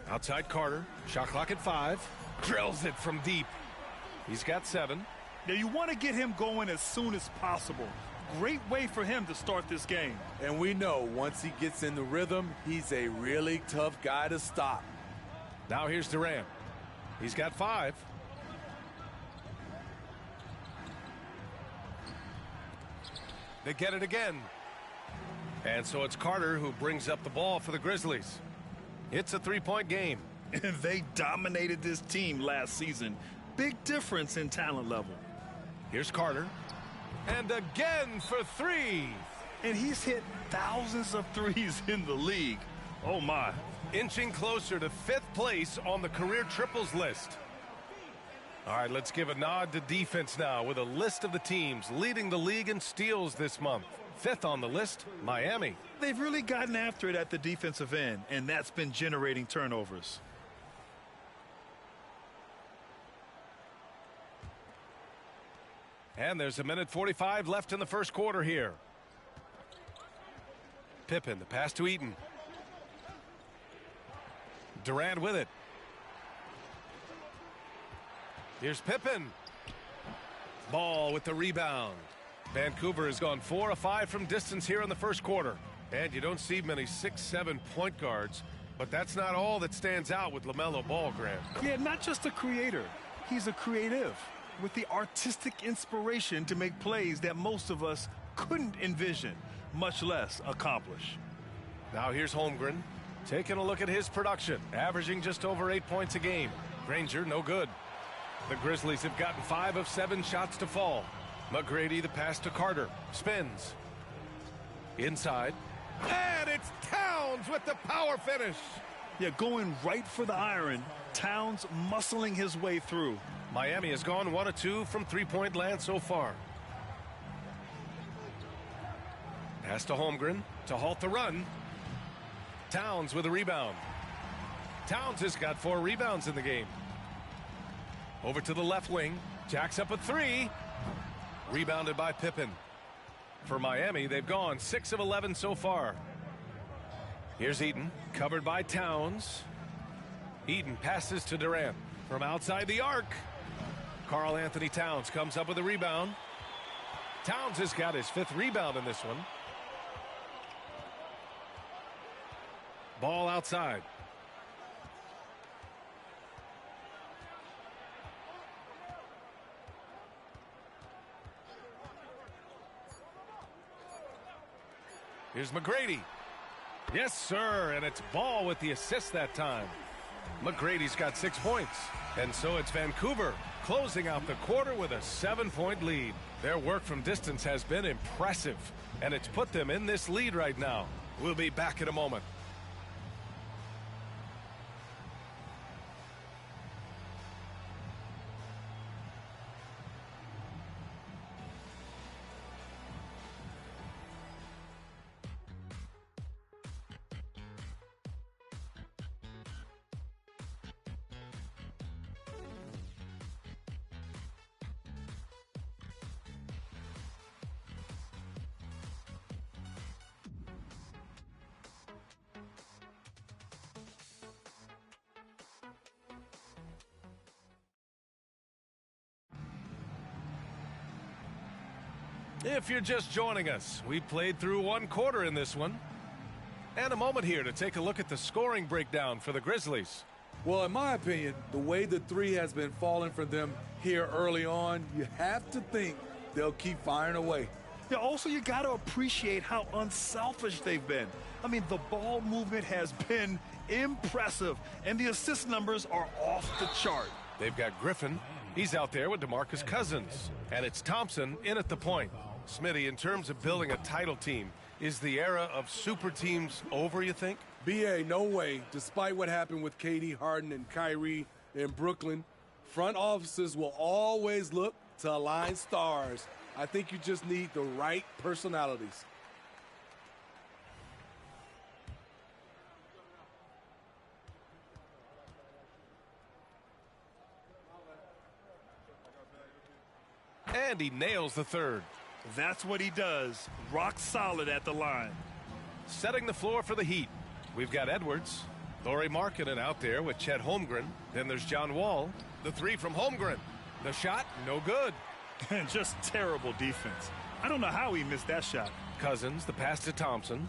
Outside Carter. Shot clock at 5. Drills it from deep. He's got 7. Now you want to get him going as soon as possible. Great way for him to start this game. And we know once he gets in the rhythm, he's a really tough guy to stop. Now here's Durant. He's got 5. They get it again. And so it's Carter who brings up the ball for the Grizzlies. It's a 3-point game. And they dominated this team last season. Big difference in talent level. Here's Carter. And again for 3. And he's hit thousands of threes in the league. Oh, my. Inching closer to 5th place on the career triples list. All right, let's give a nod to defense now with a list of the teams leading the league in steals this month. 5th on the list, Miami. They've really gotten after it at the defensive end, and that's been generating turnovers. And there's 1:45 left in the first quarter here. Pippen, the pass to Eaton. Durant with it. Here's Pippen. Ball with the rebound. Vancouver has gone 4 of 5 from distance here in the first quarter. And you don't see many 6-7 point guards, but that's not all that stands out with LaMelo Ball, Grant. Yeah, not just a creator. He's a creative with the artistic inspiration to make plays that most of us couldn't envision, much less accomplish. Now here's Holmgren. Taking a look at his production, averaging just over 8 points a game. Granger, no good. The Grizzlies have gotten 5 of 7 shots to fall. McGrady, the pass to Carter. Spins. Inside. And it's Towns with the power finish. Yeah, going right for the iron. Towns muscling his way through. Miami has gone 1 of 2 from three-point land so far. Pass to Holmgren to halt the run. Towns with a rebound. Towns has got 4 rebounds in the game. Over to the left wing. Jacks up a 3. Rebounded by Pippen. For Miami, they've gone 6 of 11 so far. Here's Eaton, covered by Towns. Eaton passes to Durant from outside the arc. Karl Anthony Towns comes up with a rebound. Towns has got his 5th rebound in this one. Ball outside. Here's McGrady. Yes, sir, and it's Ball with the assist that time. McGrady's got 6 points, and so it's Vancouver closing out the quarter with a 7-point lead. Their work from distance has been impressive, and it's put them in this lead right now. We'll be back in a moment. If you're just joining us, we played through 1 quarter in this one. And a moment here to take a look at the scoring breakdown for the Grizzlies. Well, in my opinion, the way the 3 has been falling for them here early on, you have to think they'll keep firing away. Yeah, also, you got to appreciate how unselfish they've been. I mean, the ball movement has been impressive, and the assist numbers are off the chart. They've got Griffin. He's out there with DeMarcus Cousins. And it's Thompson in at the point. Smitty, in terms of building a title team, is the era of super teams over, you think? B.A., no way. Despite what happened with KD, Harden, and Kyrie in Brooklyn, front offices will always look to align stars. I think you just need the right personalities. And he nails the third. That's what he does. Rock solid at the line. Setting the floor for the Heat. We've got Edwards. Lauri Markkanen out there with Chet Holmgren. Then there's John Wall. The three from Holmgren. The shot, no good. And just terrible defense. I don't know how he missed that shot. Cousins, the pass to Thompson.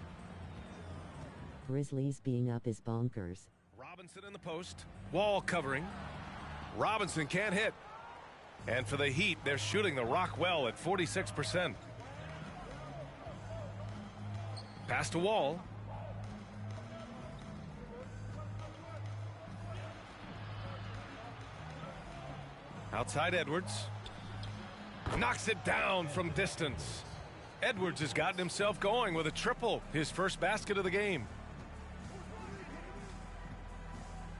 Grizzlies being up is bonkers. Robinson in the post. Wall covering. Robinson can't hit. And for the Heat, they're shooting the rock well at 46%. Pass to Wall. Outside Edwards. Knocks it down from distance. Edwards has gotten himself going with a triple, his first basket of the game.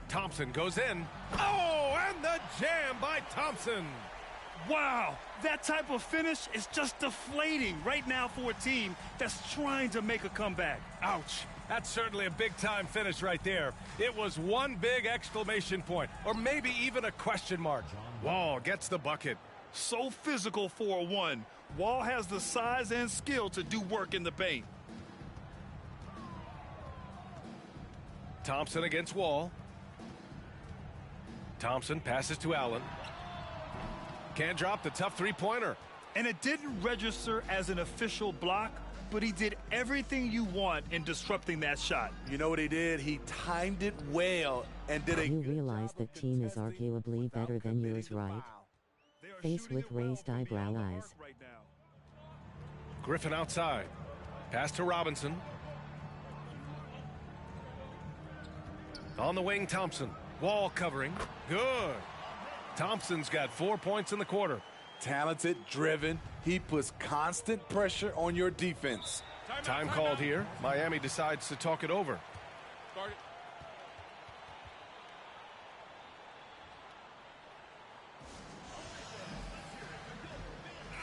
Thompson goes in. Oh, and the jam by Thompson. Wow, that type of finish is just deflating right now for a team that's trying to make a comeback. Ouch. That's certainly a big-time finish right there. It was one big exclamation point, or maybe even a question mark. Wall gets the bucket. So physical for a one. Wall has the size and skill to do work in the paint. Thompson against Wall. Thompson passes to Allen. Can't drop the tough three-pointer. And it didn't register as an official block, but he did everything you want in disrupting that shot. You know what he did? He timed it well and did a... You realize that team is arguably better than yours, right? Face with raised eyebrow eyes. Griffin outside. Pass to Robinson. On the wing, Thompson. Wall covering. Good. Thompson's got 4 points in the quarter. Talented, driven. He puts constant pressure on your defense. Time called here. Miami decides to talk it over.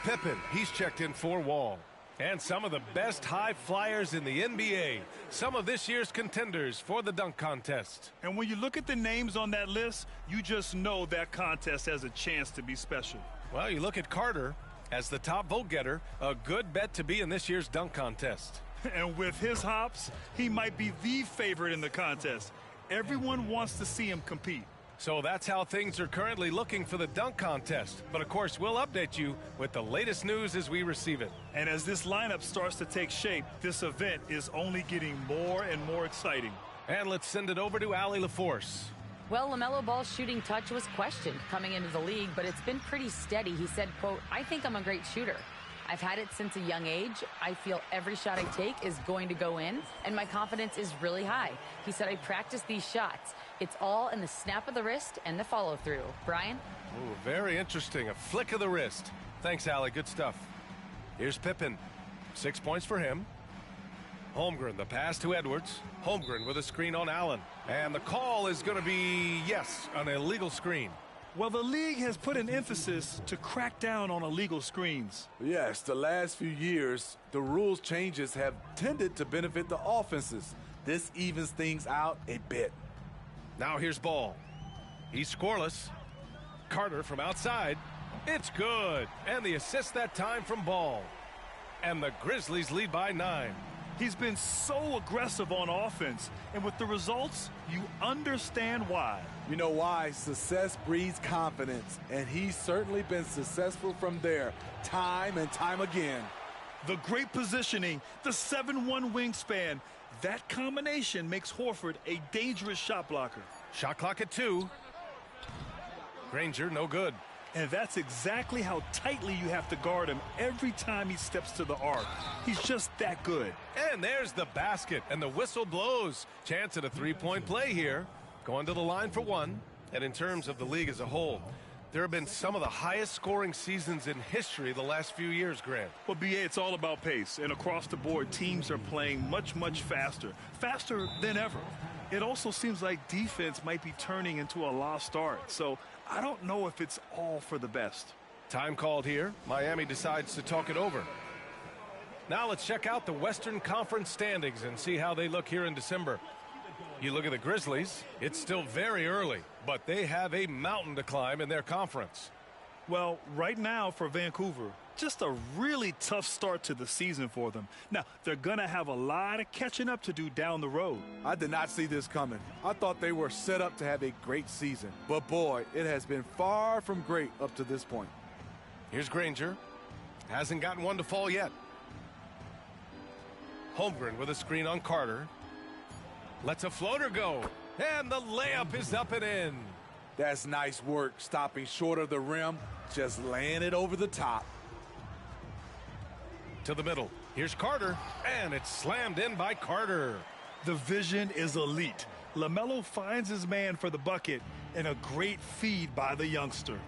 Pippen, he's checked in for Wall. And some of the best high flyers in the NBA. Some of this year's contenders for the dunk contest. And when you look at the names on that list, you just know that contest has a chance to be special. Well, you look at Carter as the top vote getter, a good bet to be in this year's dunk contest. And with his hops, he might be the favorite in the contest. Everyone wants to see him compete. So that's how things are currently looking for the dunk contest. But of course, we'll update you with the latest news as we receive it. And as this lineup starts to take shape, this event is only getting more and more exciting. And let's send it over to Allie LaForce. Well, LaMelo Ball's shooting touch was questioned coming into the league, but it's been pretty steady. He said, quote, "I think I'm a great shooter. I've had it since a young age. I feel every shot I take is going to go in, and my confidence is really high." He said, "I practice these shots. It's all in the snap of the wrist and the follow-through." Brian? Ooh, very interesting. A flick of the wrist. Thanks, Allie. Good stuff. Here's Pippen. 6 points for him. Holmgren, the pass to Edwards. Holmgren with a screen on Allen. And the call is going to be, yes, an illegal screen. Well, the league has put an emphasis to crack down on illegal screens. Yes, the last few years, the rules changes have tended to benefit the offenses. This evens things out a bit. Now here's Ball. He's scoreless. Carter from outside. It's good. And the assist that time from Ball. And the Grizzlies lead by 9. He's been so aggressive on offense, and with the results, you understand why. You know why? Success breeds confidence, and he's certainly been successful from there, time and time again. The great positioning, the 7'1" wingspan, that combination makes Horford a dangerous shot blocker. Shot clock at 2. Granger, no good. And that's exactly how tightly you have to guard him every time he steps to the arc. He's just that good. And there's the basket, and the whistle blows. Chance at a three-point play here. Going to the line for one. And in terms of the league as a whole, there have been some of the highest scoring seasons in history the last few years, Grant. Well, BA, it's all about pace. And across the board, teams are playing much, much faster. Faster than ever. It also seems like defense might be turning into a lost art. So I don't know if it's all for the best. Time called here. Miami decides to talk it over. Now let's check out the Western Conference standings and see how they look here in December. You look at the Grizzlies, it's still very early, but they have a mountain to climb in their conference. Well, right now for Vancouver, just a really tough start to the season for them. Now, they're going to have a lot of catching up to do down the road. I did not see this coming. I thought they were set up to have a great season. But boy, it has been far from great up to this point. Here's Granger. Hasn't gotten one to fall yet. Holmgren with a screen on Carter. Lets a floater go. And the layup is up and in. That's nice work, stopping short of the rim, just laying it over the top. To the middle. Here's Carter, and it's slammed in by Carter. The vision is elite. LaMelo finds his man for the bucket, and a great feed by the youngster.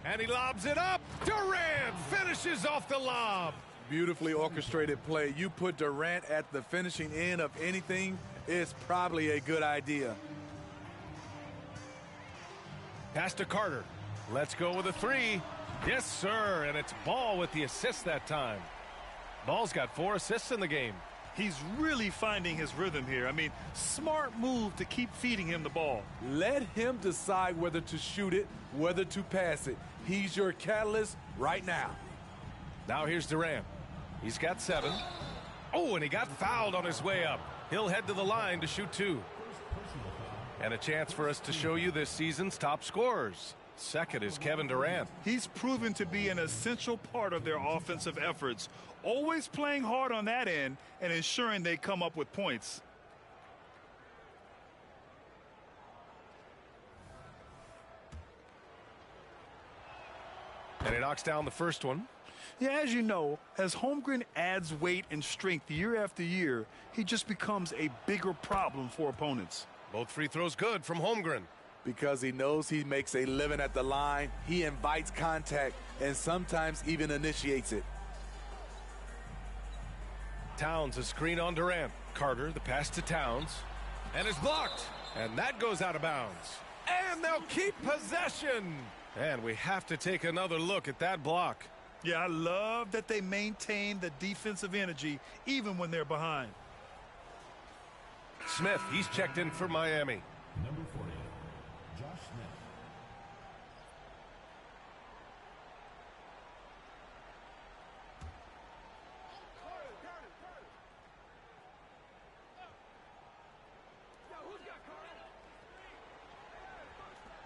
And he lobs it up. Durant finishes off the lob. Beautifully orchestrated play. You put Durant at the finishing end of anything, it's probably a good idea. Pass to Carter. Let's go with a three. Yes, sir, and it's Ball with the assist that time. Ball's got 4 assists in the game. He's really finding his rhythm here. I mean, smart move to keep feeding him the ball. Let him decide whether to shoot it, whether to pass it. He's your catalyst right now. Now here's Durant. He's got 7. Oh, and he got fouled on his way up. He'll head to the line to shoot 2. And a chance for us to show you this season's top scorers. Second is Kevin Durant. He's proven to be an essential part of their offensive efforts, always playing hard on that end and ensuring they come up with points. And he knocks down the first one. Yeah, as you know, as Holmgren adds weight and strength year after year, he just becomes a bigger problem for opponents. Both free throws good from Holmgren. Because he knows he makes a living at the line, he invites contact and sometimes even initiates it. Towns a screen on Durant. Carter, the pass to Towns. And it's blocked. And that goes out of bounds. And they'll keep possession. And we have to take another look at that block. Yeah, I love that they maintain the defensive energy even when they're behind. Smith, he's checked in for Miami. Number 40, Josh Smith.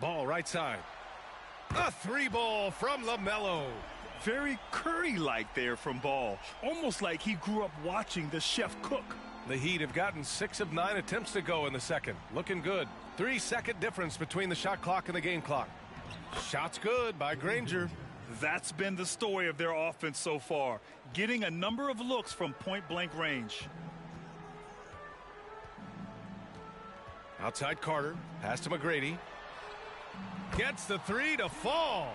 Ball right side. A 3-ball from LaMelo. Very Curry-like there from Ball. Almost like he grew up watching the chef cook. The Heat have gotten 6 of 9 attempts to go in the second. Looking good. 3-second difference between the shot clock and the game clock. Shot's good by Granger. That's been the story of their offense so far. Getting a number of looks from point-blank range. Outside Carter. Pass to McGrady. Gets the 3 to fall.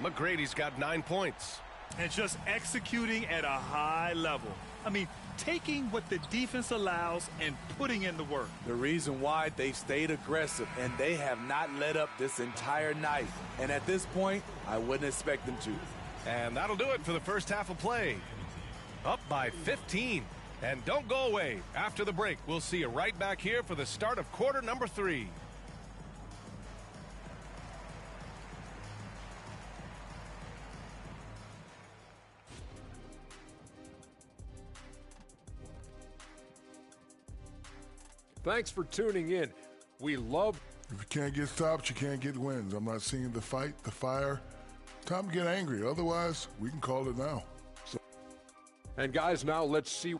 McGrady's got 9 points. And just executing at a high level. I mean, taking what the defense allows and putting in the work. The reason why they stayed aggressive, and they have not let up this entire night. And at this point, I wouldn't expect them to. And that'll do it for the first half of play. Up by 15. And don't go away. After the break, we'll see you right back here for the start of quarter number 3. Thanks for tuning in. We love... If you can't get stops, you can't get wins. I'm not seeing the fight, the fire. Time to get angry. Otherwise, we can call it now. And guys, now let's see.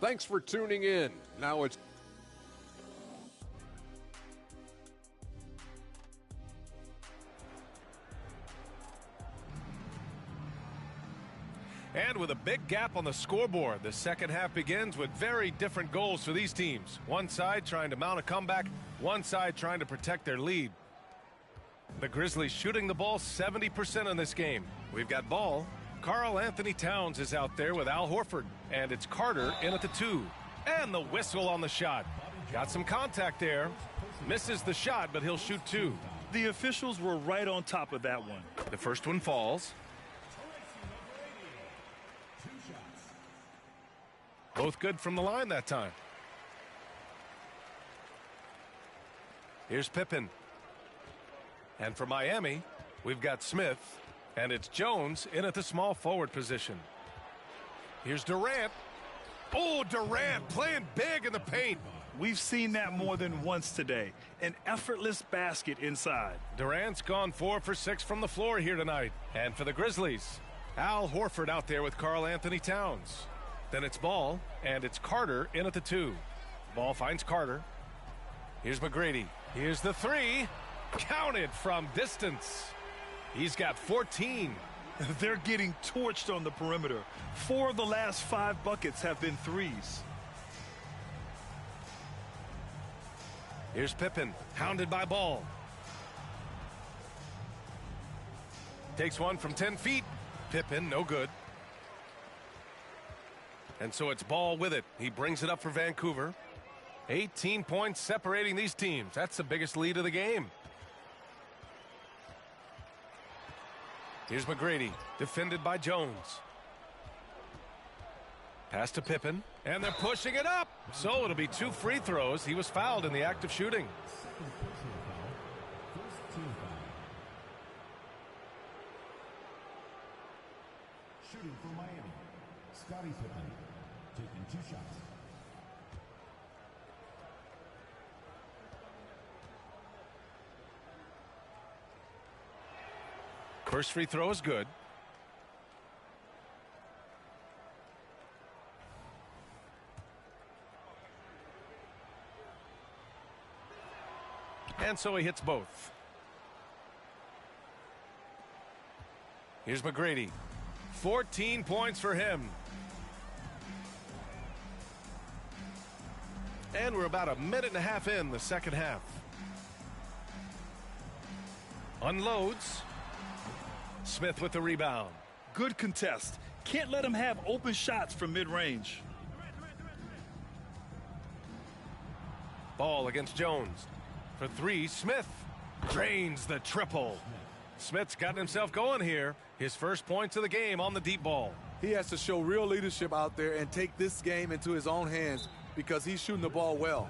Thanks for tuning in. Now it's... And with a big gap on the scoreboard, the second half begins with very different goals for these teams. One side trying to mount a comeback, one side trying to protect their lead. The Grizzlies shooting the ball 70% in this game. We've got ball. Karl Anthony Towns is out there with Al Horford. And it's Carter in at the 2. And the whistle on the shot. Got some contact there. Misses the shot, but he'll shoot 2. The officials were right on top of that one. The first one falls. Both good from the line that time. Here's Pippen. And for Miami, we've got Smith. And it's Jones in at the small forward position. Here's Durant. Oh, Durant playing big in the paint. We've seen that more than once today. An effortless basket inside. Durant's gone 4 for 6 from the floor here tonight. And for the Grizzlies, Al Horford out there with Karl Anthony Towns. Then it's Ball, and it's Carter in at the 2. Ball finds Carter. Here's McGrady. Here's the 3. Counted from distance. He's got 14. They're getting torched on the perimeter. 4 of the last 5 buckets have been threes. Here's Pippen, hounded by Ball. Takes one from 10 feet. Pippen, no good. And so it's Ball with it. He brings it up for Vancouver. 18 points separating these teams. That's the biggest lead of the game. Here's McGrady, defended by Jones. Pass to Pippen, and they're pushing it up. So it'll be 2 free throws. He was fouled in the act of shooting. Shooting for Miami, Scottie Pippen, taking 2 shots. First free throw is good. And so he hits both. Here's McGrady. 14 points for him. And we're about a minute and a half in the second half. Unloads. Smith with the rebound. Good contest. Can't let him have open shots from mid-range. Ball against Jones. For 3, Smith drains the triple. Smith's gotten himself going here. His first points of the game on the deep ball. He has to show real leadership out there and take this game into his own hands because he's shooting the ball well.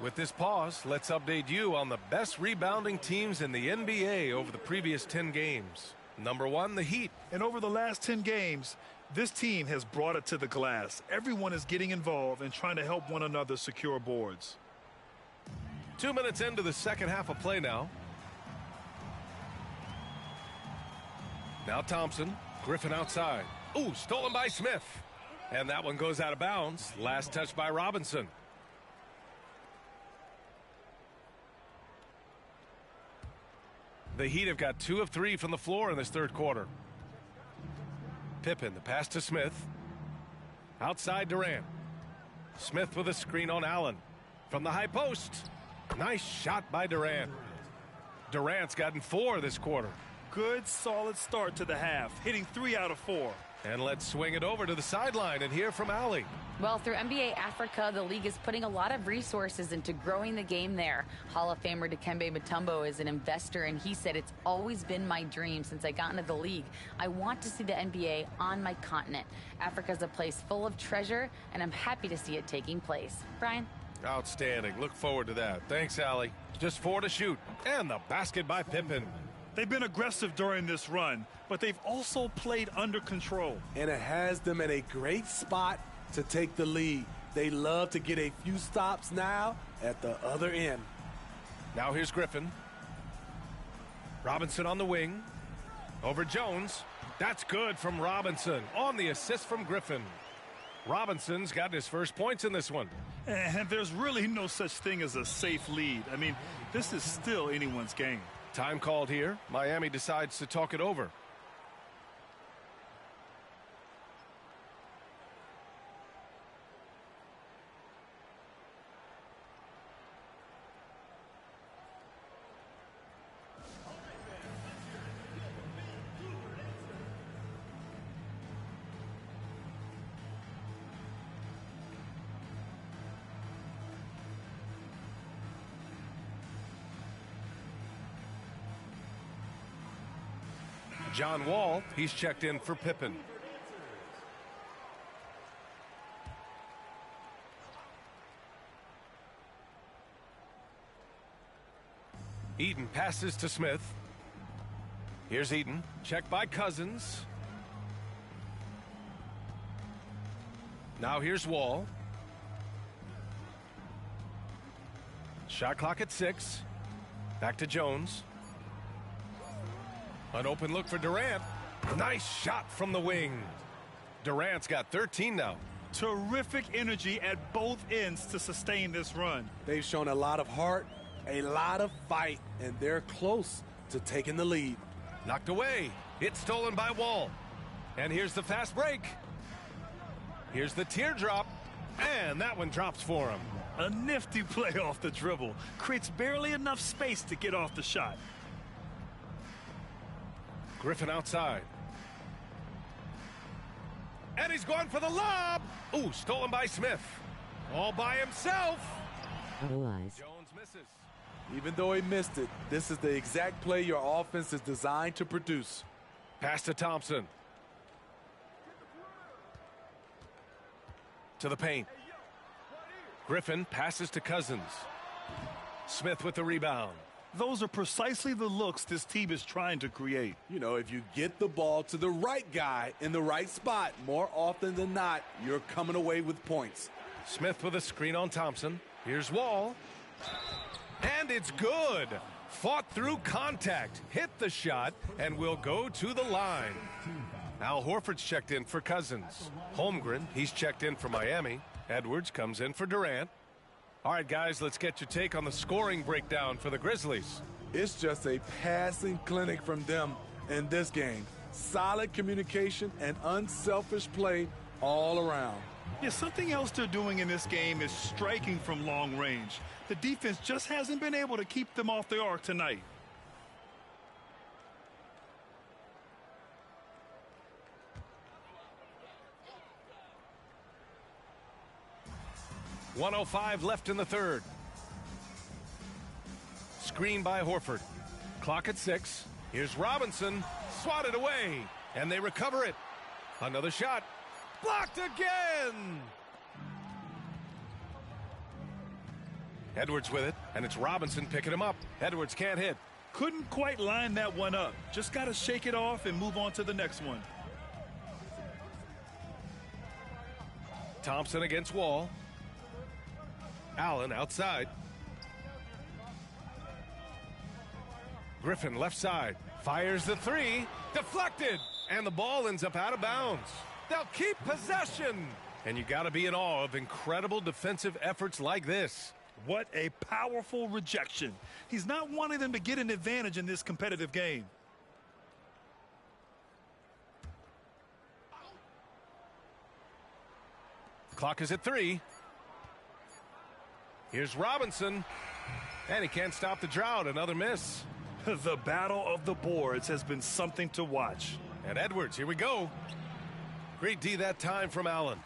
With this pause, let's update you on the best rebounding teams in the NBA over the previous 10 games. Number 1, the Heat. And over the last 10 games, this team has brought it to the glass. Everyone is getting involved and trying to help one another secure boards. 2 minutes into the second half of play now. Now Thompson. Griffin outside. Ooh, stolen by Smith. And that one goes out of bounds. Last touch by Robinson. The Heat have got 2 of 3 from the floor in this third quarter. Pippen, the pass to Smith. Outside Durant. Smith with a screen on Allen. From the high post. Nice shot by Durant. Durant's gotten 4 this quarter. Good, solid start to the half, hitting 3 out of 4. And let's swing it over to the sideline and hear from Ali. Well, through NBA Africa, the league is putting a lot of resources into growing the game there. Hall of Famer Dikembe Mutombo is an investor, and he said, "It's always been my dream since I got into the league. I want to see the NBA on my continent. Africa's a place full of treasure, and I'm happy to see it taking place." Brian? Outstanding. Look forward to that. Thanks, Ali. Just 4 to shoot. And the basket by Pippen. They've been aggressive during this run, but they've also played under control. And it has them in a great spot to take the lead. They love to get a few stops now at the other end. Now here's Griffin. Robinson on the wing. Over Jones. That's good from Robinson on the assist from Griffin. Robinson's gotten his first points in this one. And there's really no such thing as a safe lead. I mean, this is still anyone's game. Time called here. Miami decides to talk it over. John Wall, he's checked in for Pippen. Eaton passes to Smith. Here's Eaton, checked by Cousins. Now here's Wall. Shot clock at 6. Back to Jones. An open look for Durant. Nice shot from the wing. Durant's got 13 now. Terrific energy at both ends to sustain this run. They've shown a lot of heart, a lot of fight, and they're close to taking the lead. Knocked away. It's stolen by Wall. And here's the fast break. Here's the teardrop. And that one drops for him. A nifty play off the dribble. Creates barely enough space to get off the shot. Griffin outside. And he's going for the lob. Ooh, stolen by Smith. All by himself. Otherwise. Jones misses. Even though he missed it, this is the exact play your offense is designed to produce. Pass to Thompson. To the paint. Griffin passes to Cousins. Smith with the rebound. Those are precisely the looks this team is trying to create. You know, if you get the ball to the right guy in the right spot, more often than not, you're coming away with points. Smith with a screen on Thompson. Here's Wall. And it's good. Fought through contact, hit the shot, and will go to the line. Al Horford's checked in for Cousins. Holmgren, he's checked in for Miami. Edwards comes in for Durant. All right, guys, let's get your take on the scoring breakdown for the Grizzlies. It's just a passing clinic from them in this game. Solid communication and unselfish play all around. Yeah, something else they're doing in this game is striking from long range. The defense just hasn't been able to keep them off the arc tonight. .105 left in the third. Screen by Horford. Clock at 6. Here's Robinson. Swatted away. And they recover it. Another shot. Blocked again. Edwards with it. And it's Robinson picking him up. Edwards can't hit. Couldn't quite line that one up. Just got to shake it off and move on to the next one. Thompson against Wall. Allen outside. Griffin left side. Fires the three. Deflected. And the ball ends up out of bounds. They'll keep possession. And you got to be in awe of incredible defensive efforts like this. What a powerful rejection. He's not wanting them to get an advantage in this competitive game. Clock is at 3. Here's Robinson. And he can't stop the drought. Another miss. The battle of the boards has been something to watch. And Edwards, here we go. Great D that time from Allen.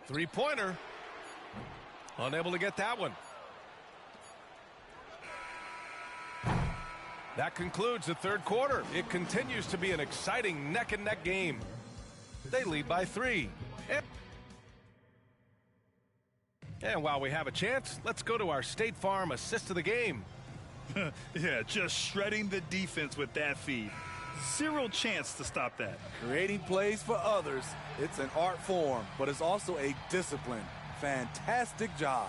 Three-pointer. Unable to get that one. That concludes the third quarter. It continues to be an exciting neck-and-neck game. They lead by 3. And while we have a chance, let's go to our State Farm assist of the game. Yeah, just shredding the defense with that feed. Zero chance to stop that. Creating plays for others, it's an art form, but it's also a discipline. Fantastic job.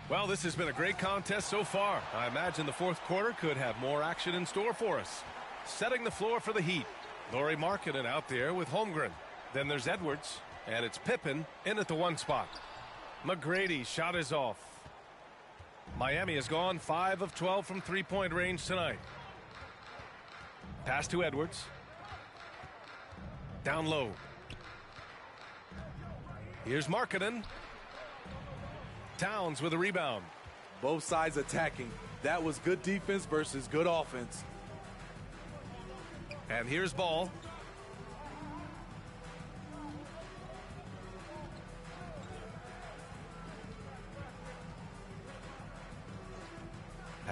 Well, this has been a great contest so far. I imagine the fourth quarter could have more action in store for us. Setting the floor for the Heat. Lauri Markkanen out there with Holmgren. Then there's Edwards, and it's Pippen in at the 1 spot. McGrady's shot is off. Miami has gone 5 of 12 from three-point range tonight. Pass to Edwards. Down low. Here's Markkanen. Towns with a rebound. Both sides attacking. That was good defense versus good offense. And here's Ball.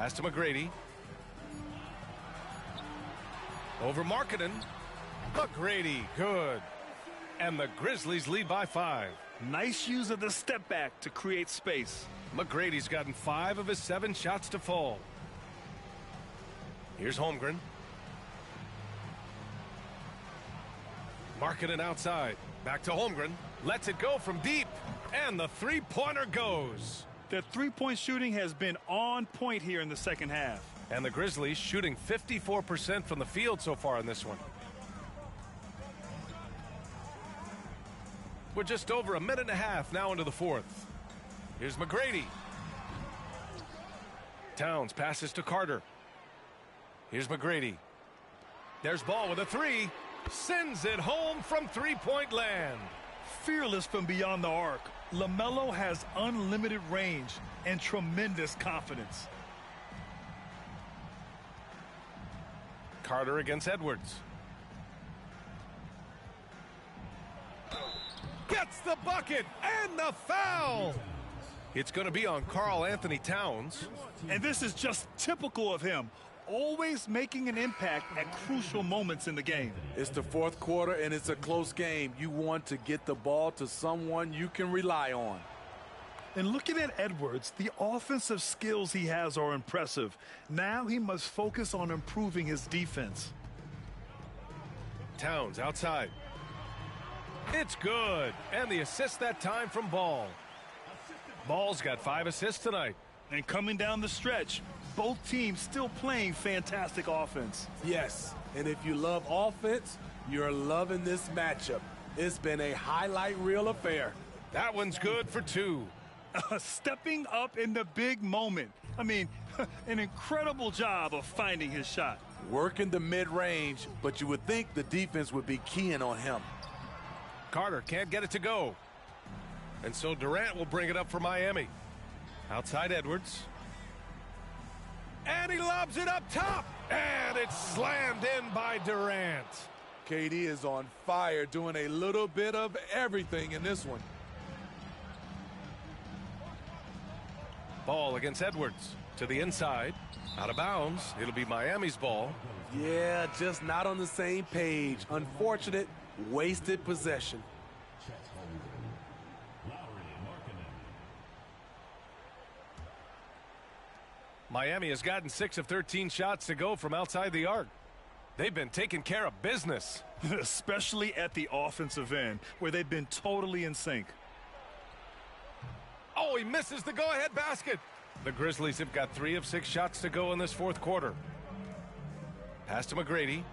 Pass to McGrady. Over Markkanen. McGrady, good. And the Grizzlies lead by 5. Nice use of the step back to create space. McGrady's gotten 5 of his 7 shots to fall. Here's Holmgren. Markkanen outside. Back to Holmgren. Lets it go from deep. And the three-pointer goes. Their three-point shooting has been on point here in the second half. And the Grizzlies shooting 54% from the field so far in this one. We're just over a minute and a half now into the fourth. Here's McGrady. Towns passes to Carter. Here's McGrady. There's Ball with a 3. Sends it home from three-point land. Fearless from beyond the arc, LaMelo has unlimited range and tremendous confidence. Carter against Edwards. Gets the bucket and the foul. It's going to be on Karl Anthony Towns. And this is just typical of him. Always making an impact at crucial moments in the game. It's the fourth quarter, and it's a close game. You want to get the ball to someone you can rely on. And looking at Edwards, the offensive skills he has are impressive. Now he must focus on improving his defense. Towns outside. It's good. And the assist that time from Ball. Ball's got 5 assists tonight. And coming down the stretch, both teams still playing fantastic offense. Yes, and if you love offense, you're loving this matchup. It's been a highlight reel affair. That one's good for 2. Stepping up in the big moment. I mean, an incredible job of finding his shot. Working the mid-range, but you would think the defense would be keying on him. Carter can't get it to go. And so Durant will bring it up for Miami. Outside Edwards. And he lobs it up top. And it's slammed in by Durant. KD is on fire, doing a little bit of everything in this one. Ball against Edwards. To the inside. Out of bounds. It'll be Miami's ball. Yeah, just not on the same page. Unfortunate, wasted possession. Miami has gotten 6 of 13 shots to go from outside the arc. They've been taking care of business. Especially at the offensive end, where they've been totally in sync. Oh, he misses the go-ahead basket. The Grizzlies have got 3 of 6 shots to go in this fourth quarter. Pass to McGrady.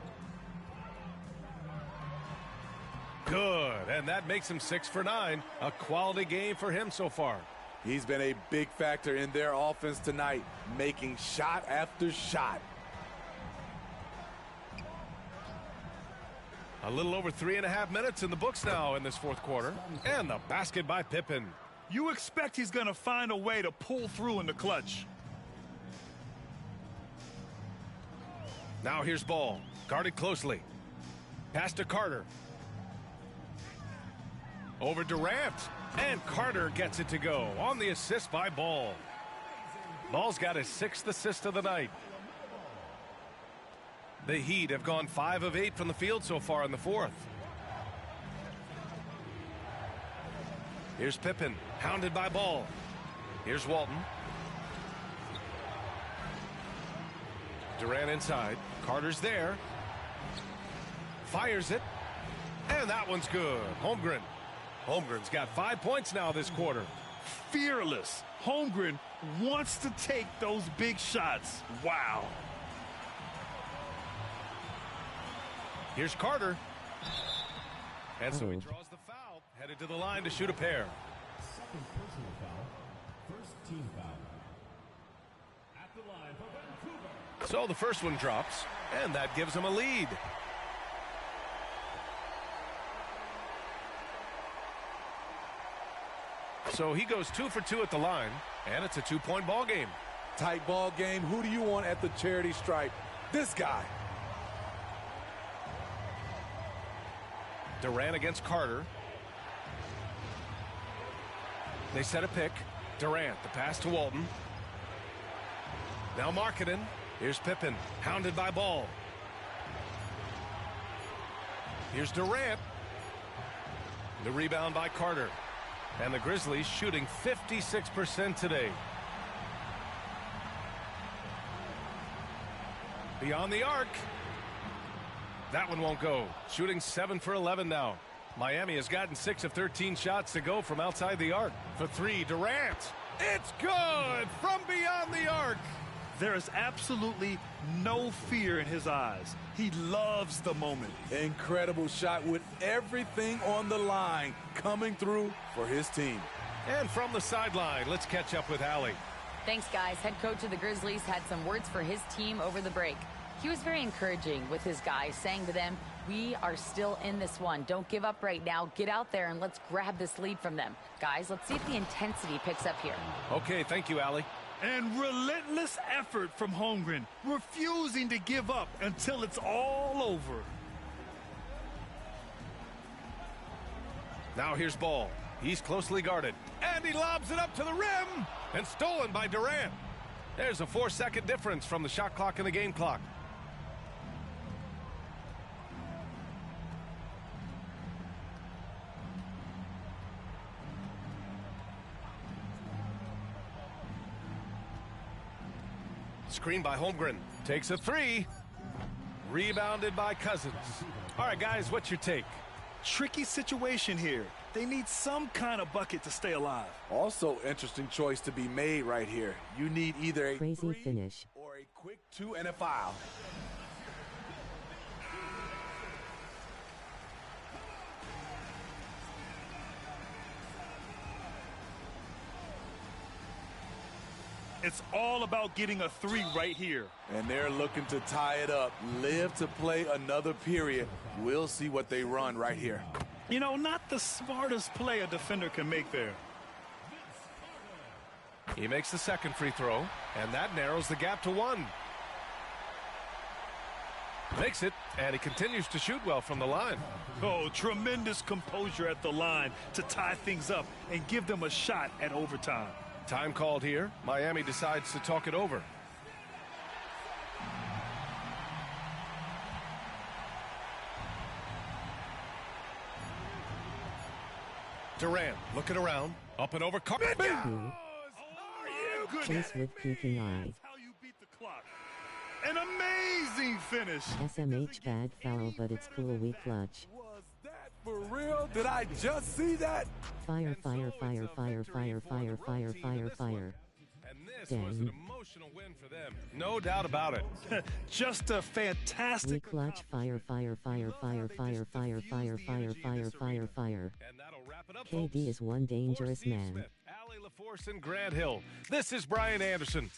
Good, and that makes him 6 for 9. A quality game for him so far. He's been a big factor in their offense tonight, making shot after shot. A little over 3.5 minutes in the books now in this fourth quarter. And the basket by Pippen. You expect he's going to find a way to pull through in the clutch. Now here's Ball. Guarded closely. Pass to Carter. Over Durant. And Carter gets it to go on the assist by Ball. Ball's got his 6th assist of the night. The Heat have gone 5 of 8 from the field so far in the fourth. Here's Pippen, hounded by Ball. Here's Walton. Durant inside. Carter's there. Fires it. And that one's good. Holmgren. Holmgren's got 5 points now this quarter. Fearless. Holmgren wants to take those big shots. Wow. Here's Carter. And so he draws the foul. Headed to the line to shoot a pair. Second personal foul. First team foul. At the line for Vancouver. So the first one drops, and that gives him a lead. So he goes 2 for 2 at the line, and it's a 2-point ball game. Tight ball game. Who do you want at the charity stripe? This guy. Durant against Carter. They set a pick. Durant, the pass to Walton. Now Markkanen. Here's Pippen, hounded by Ball. Here's Durant. The rebound by Carter. And the Grizzlies shooting 56% today. Beyond the arc. That one won't go. Shooting 7 for 11 now. Miami has gotten 6 of 13 shots to go from outside the arc. For 3, Durant. It's good from beyond the arc. There is absolutely no fear in his eyes. He loves the moment. Incredible shot with everything on the line coming through for his team. And from the sideline, let's catch up with Allie. Thanks, guys. Head coach of the Grizzlies had some words for his team over the break. He was very encouraging with his guys, saying to them, we are still in this one. Don't give up right now. Get out there and let's grab this lead from them. Guys, let's see if the intensity picks up here. Okay, thank you, Allie. And relentless effort from Holmgren, refusing to give up until it's all over. Now here's Ball. He's closely guarded. And he lobs it up to the rim. And stolen by Durant. There's a 4-second difference from the shot clock and the game clock. Screen by Holmgren. Takes a 3. Rebounded by Cousins. All right, guys, what's your take? Tricky situation here. They need some kind of bucket to stay alive. Also, interesting choice to be made right here. You need either a crazy finish or a quick 2 and a foul. It's all about getting a 3 right here. And they're looking to tie it up. Live to play another period. We'll see what they run right here. You know, not the smartest play a defender can make there. He makes the second free throw, and that narrows the gap to 1. Makes it, and he continues to shoot well from the line. Oh, tremendous composure at the line to tie things up and give them a shot at overtime. Time called here. Miami decides to talk it over. Durant looking around. Up and over. Carter. Chase with peeking eye. An amazing finish. SMH bad foul, but it's cool we clutch. For real? Did I just see that? Fire, fire, fire, fire, fire, fire, fire, fire, fire. And this was an emotional win for them. No doubt about it. Just a fantastic. We clutch fire, fire, fire, fire, fire, fire, fire, fire, fire, fire, fire. And that'll wrap it up, KD folks. is one dangerous man. Smith, Allie LaForce, and Grant Hill. This is Brian Anderson.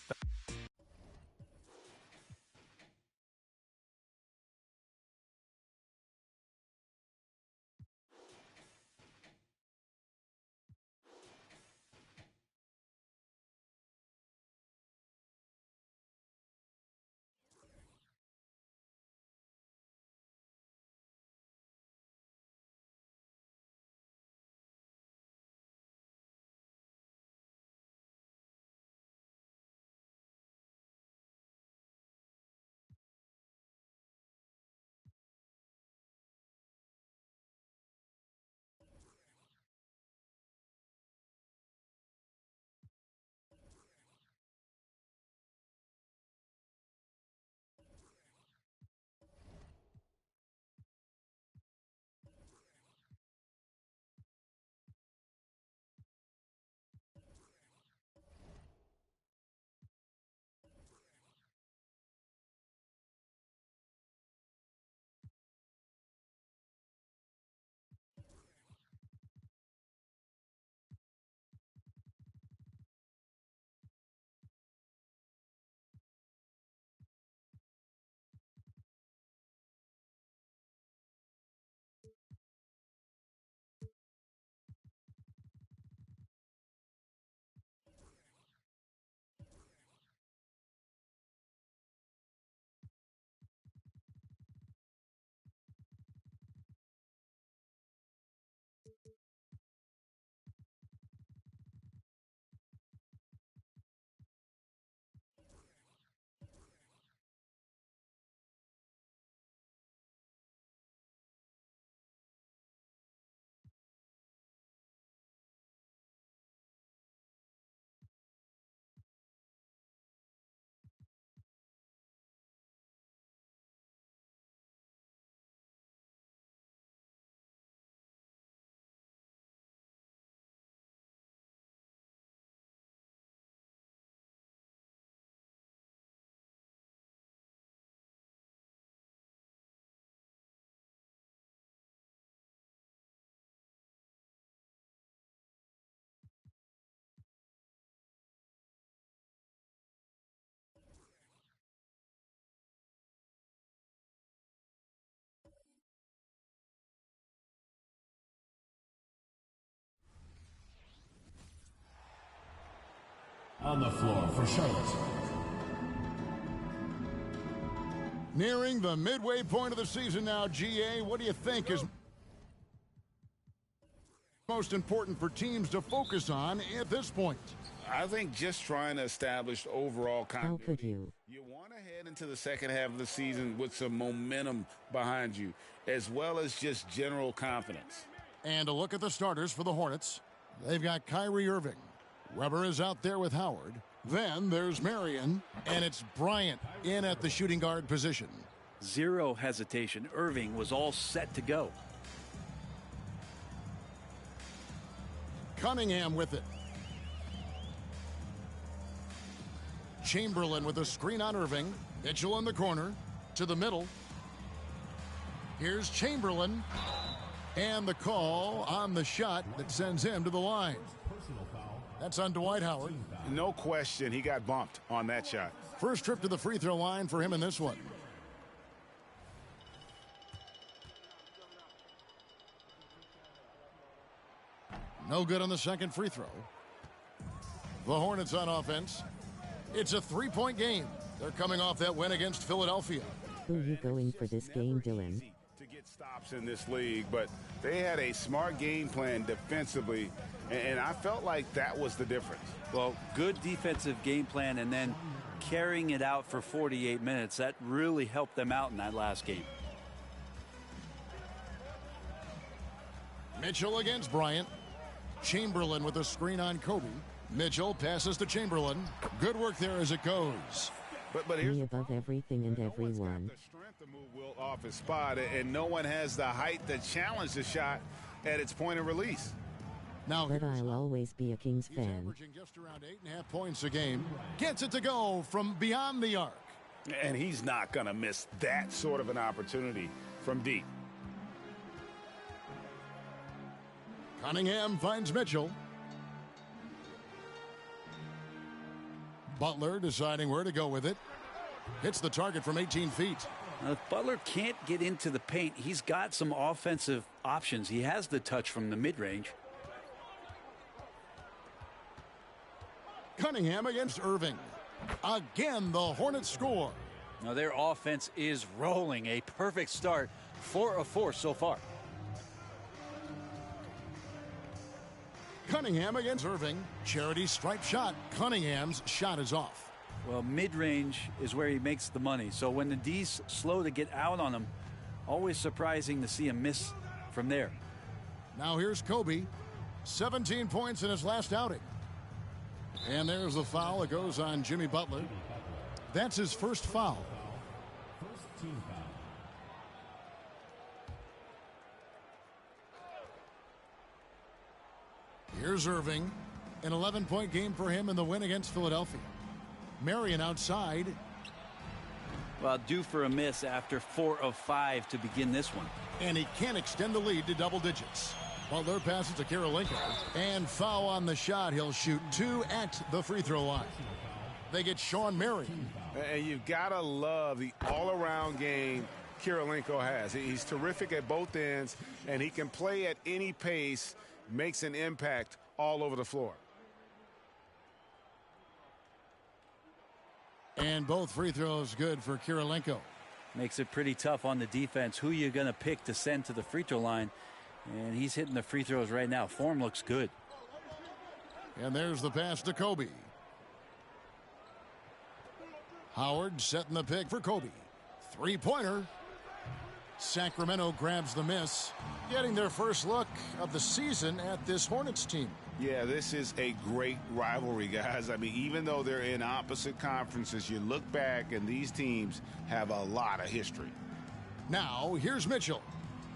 On the floor for Charlotte. Nearing the midway point of the season now, GA, what do you think is most important for teams to focus on at this point? I think just trying to establish overall continuity. How could you? You want to head into the second half of the season with some momentum behind you, as well as just general confidence. And a look at the starters for the Hornets. They've got Kyrie Irving. Weber is out there with Howard. Then there's Marion, and it's Bryant in at the shooting guard position. Zero hesitation. Irving was all set to go. Cunningham with it. Chamberlain with a screen on Irving. Mitchell in the corner. To the middle. Here's Chamberlain. And the call on the shot that sends him to the line. That's on Dwight Howard. No question, he got bumped on that shot. First trip to the free throw line for him in this one. No good on the second free throw. The Hornets on offense. It's a three-point game. They're coming off that win against Philadelphia. Who are you going for this game, Dylan? To get stops in this league, but they had a smart game plan defensively, and I felt like that was the difference. Well, good defensive game plan and then carrying it out for 48 minutes. That really helped them out in that last game. Mitchell against Bryant. Chamberlain with a screen on Kobe. Mitchell passes to Chamberlain. Good work there as it goes. But here's Me above everything and everyone. The strength to move Wilt off his spot, and no one has the height to challenge the shot at its point of release. Now, but I'll always be a Kings fan. He's averaging just around 8.5 points a game. Gets it to go from beyond the arc. And he's not going to miss that sort of an opportunity from deep. Cunningham finds Mitchell. Butler deciding where to go with it. Hits the target from 18 feet. Now, if Butler can't get into the paint, he's got some offensive options. He has the touch from the mid-range. Cunningham against Irving. Again, the Hornets score. Now, their offense is rolling. A perfect start. 4 of 4 so far. Cunningham against Irving. Charity stripe shot. Cunningham's shot is off. Well, mid-range is where he makes the money. So when the D's slow to get out on him, always surprising to see him miss from there. Now here's Kobe. 17 points in his last outing. And there's the foul. It goes on Jimmy Butler. That's his first foul. First team foul. Here's Irving. An 11-point game for him in the win against Philadelphia. Marion outside. Well, due for a miss after 4 of 5 to begin this one. And he can't extend the lead to double digits. Butler passes to Kirilenko. And foul on the shot. He'll shoot 2 at the free throw line. They get Sean Marion. And you've got to love the all-around game Kirilenko has. He's terrific at both ends, and he can play at any pace, makes an impact all over the floor. And both free throws good for Kirilenko. Makes it pretty tough on the defense. Who you going to pick to send to the free throw line? And he's hitting the free throws right now. Form looks good. And there's the pass to Kobe. Howard setting the pick for Kobe. Three-pointer. Sacramento grabs the miss, getting their first look of the season at this Hornets team. Yeah, this is a great rivalry, guys. I mean, even though they're in opposite conferences, you look back and these teams have a lot of history. Now, here's Mitchell.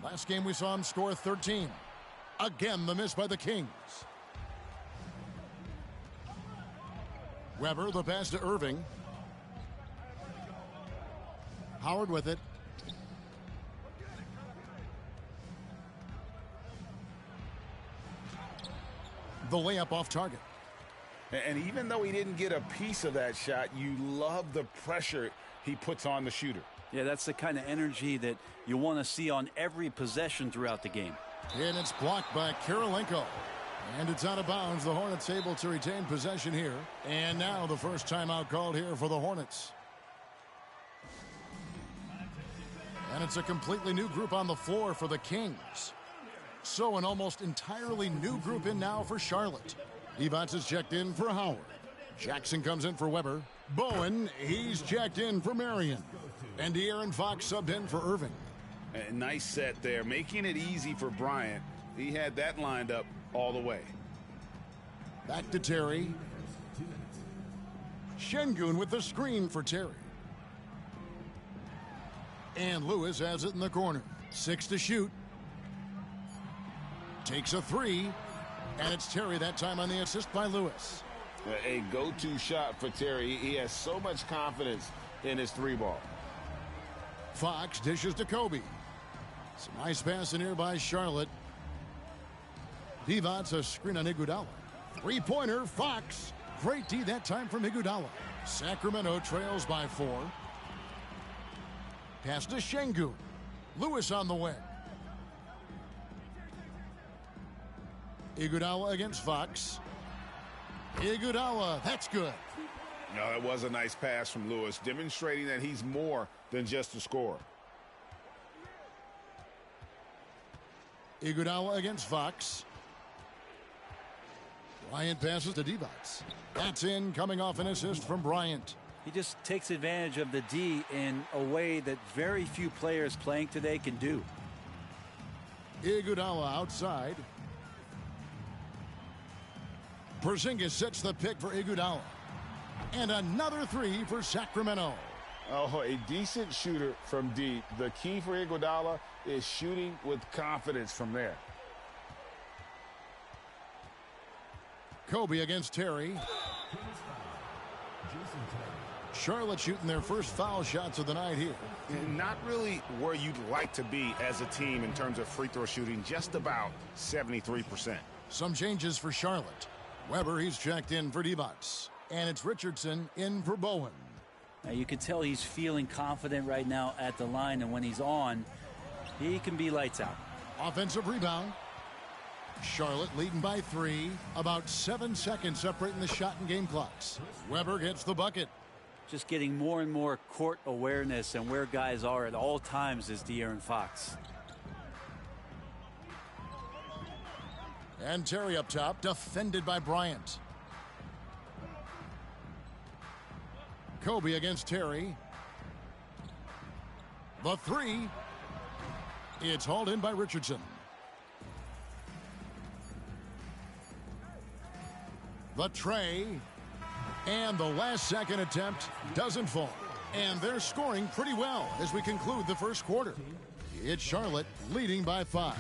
Last game we saw him score 13. Again, the miss by the Kings. Weber, the pass to Irving. Howard with it. The layup off target. And even though he didn't get a piece of that shot, you love the pressure he puts on the shooter. Yeah, that's the kind of energy that you want to see on every possession throughout the game. And it's blocked by Kirilenko. And it's out of bounds. The Hornets able to retain possession here. And now the first timeout called here for the Hornets. And it's a completely new group on the floor for the Kings. So an almost entirely new group in now for Charlotte. Divac is checked in for Howard. Jackson comes in for Weber. Bowen, he's checked in for Marion. And De'Aaron Fox subbed in for Irving. A nice set there, making it easy for Bryant. He had that lined up all the way. Back to Terry. Şengün with the screen for Terry. And Lewis has it in the corner. 6 to shoot. Takes a 3. And it's Terry that time on the assist by Lewis. A go-to shot for Terry. He has so much confidence in his 3-ball. Fox dishes to Kobe. Some nice pass in here by Charlotte. Divac a screen on Iguodala. 3-pointer, Fox. Great D that time from Iguodala. Sacramento trails by 4. Pass to Şengün. Lewis on the way. Iguodala against Fox. Iguodala, that's good. No, that was a nice pass from Lewis, demonstrating that he's more than just a scorer. Iguodala against Fox. Bryant passes to Divac. That's in, coming off an assist from Bryant. He just takes advantage of the D in a way that very few players playing today can do. Iguodala outside. Porzingis sets the pick for Iguodala. And another 3 for Sacramento. Oh, a decent shooter from deep. The key for Iguodala is shooting with confidence from there. Kobe against Terry. Charlotte shooting their first foul shots of the night here. Not really where you'd like to be as a team in terms of free throw shooting, just about 73%. Some changes for Charlotte. Weber, he's checked in for Divac. And it's Richardson in for Bowen. Now you can tell he's feeling confident right now at the line, and when he's on, he can be lights out. Offensive rebound. Charlotte leading by 3. About 7 seconds separating the shot and game clocks. Weber gets the bucket. Just getting more and more court awareness and where guys are at all times is De'Aaron Fox. And Terry up top, defended by Bryant. Kobe against Terry. The 3. It's hauled in by Richardson. The tray. And the last second attempt doesn't fall. And they're scoring pretty well as we conclude the first quarter. It's Charlotte leading by 5.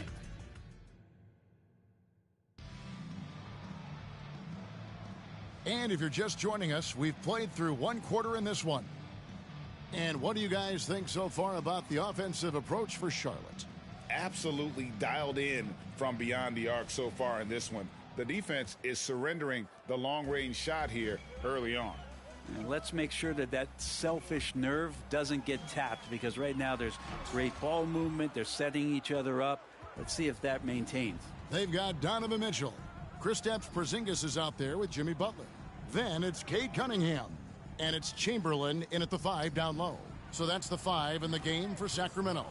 And if you're just joining us, we've played through 1 quarter in this one. And what do you guys think so far about the offensive approach for Charlotte? Absolutely dialed in from beyond the arc so far in this one. The defense is surrendering the long-range shot here early on. And let's make sure that that selfish nerve doesn't get tapped, because right now there's great ball movement. They're setting each other up. Let's see if that maintains. They've got Donovan Mitchell. Kristaps Porzingis is out there with Jimmy Butler. Then it's Cade Cunningham. And it's Chamberlain in at the 5 down low. So that's the 5 in the game for Sacramento.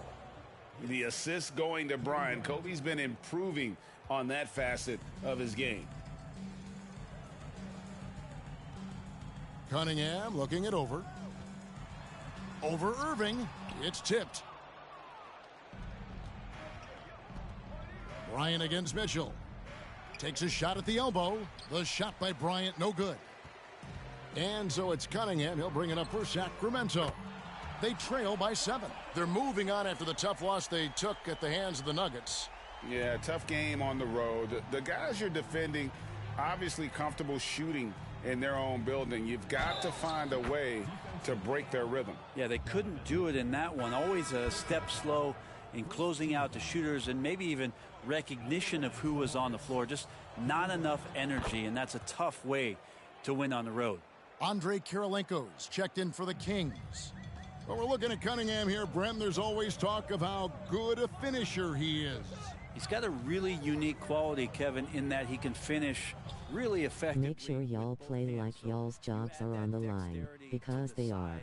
The assist going to Bryant. Kobe's been improving on that facet of his game. Cunningham looking it over. Over Irving. It's tipped. Bryant against Mitchell. Takes a shot at the elbow. The shot by Bryant, no good. And so it's Cunningham. He'll bring it up for Sacramento. They trail by 7. They're moving on after the tough loss they took at the hands of the Nuggets. Yeah, tough game on the road. The guys you're defending, obviously comfortable shooting in their own building. You've got to find a way to break their rhythm. Yeah, they couldn't do it in that one. Always a step slow in closing out the shooters, and maybe even recognition of who was on the floor. Just not enough energy, and that's a tough way to win on the road. Andre Kirilenko's checked in for the Kings. But we're looking at Cunningham here, Brent. There's always talk of how good a finisher he is. He's got a really unique quality, Kevin, in that he can finish really effectively. Make sure y'all play like y'all's jobs are on the line, because they are.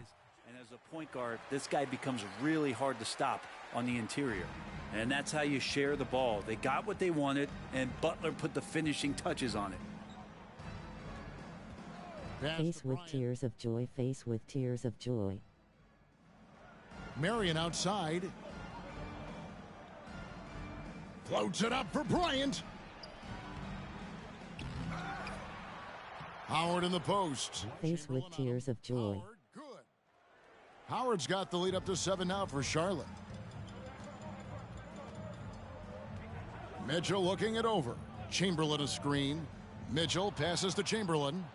And as a point guard, this guy becomes really hard to stop on the interior. And that's how you share the ball. They got what they wanted, and Butler put the finishing touches on it. Face with tears of joy, face with tears of joy. Marion outside. Floats it up for Bryant. Howard in the post. Face with tears of joy. Howard's got the lead up to 7 now for Charlotte. Mitchell looking it over. Chamberlain a screen. Mitchell passes to Chamberlain.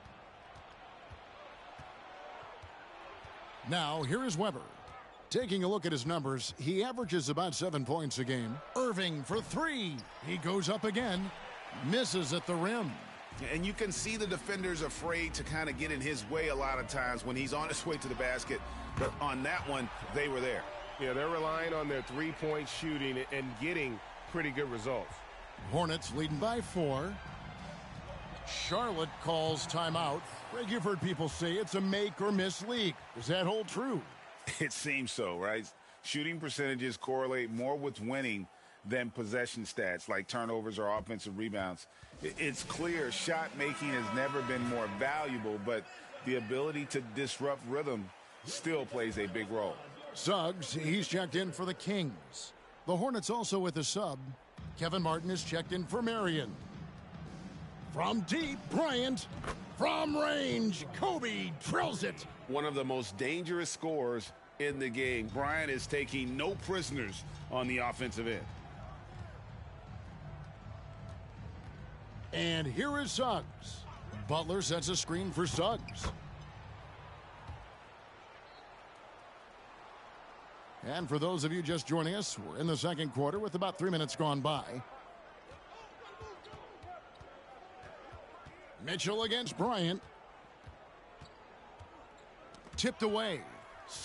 Now here is Weber. Taking a look at his numbers, he averages about 7 points a game. Irving for 3. He goes up again. Misses at the rim. And you can see the defenders afraid to kind of get in his way a lot of times when he's on his way to the basket. But on that one, they were there. Yeah, they're relying on their three-point shooting and getting pretty good results. Hornets leading by 4. Charlotte calls timeout. Greg, you've heard people say it's a make or miss league. Does that hold true? It seems so, right? Shooting percentages correlate more with winning than possession stats like turnovers or offensive rebounds. It's clear shot making has never been more valuable, but the ability to disrupt rhythm still plays a big role. Suggs, he's checked in for the Kings. The Hornets also with a sub. Kevin Martin is checked in for Marion. From deep, Bryant. From range, Kobe drills it. One of the most dangerous scorers in the game. Bryant is taking no prisoners on the offensive end. And here is Suggs. Butler sets a screen for Suggs. And for those of you just joining us, we're in the second quarter with about 3 minutes gone by. Mitchell against Bryant. Tipped away.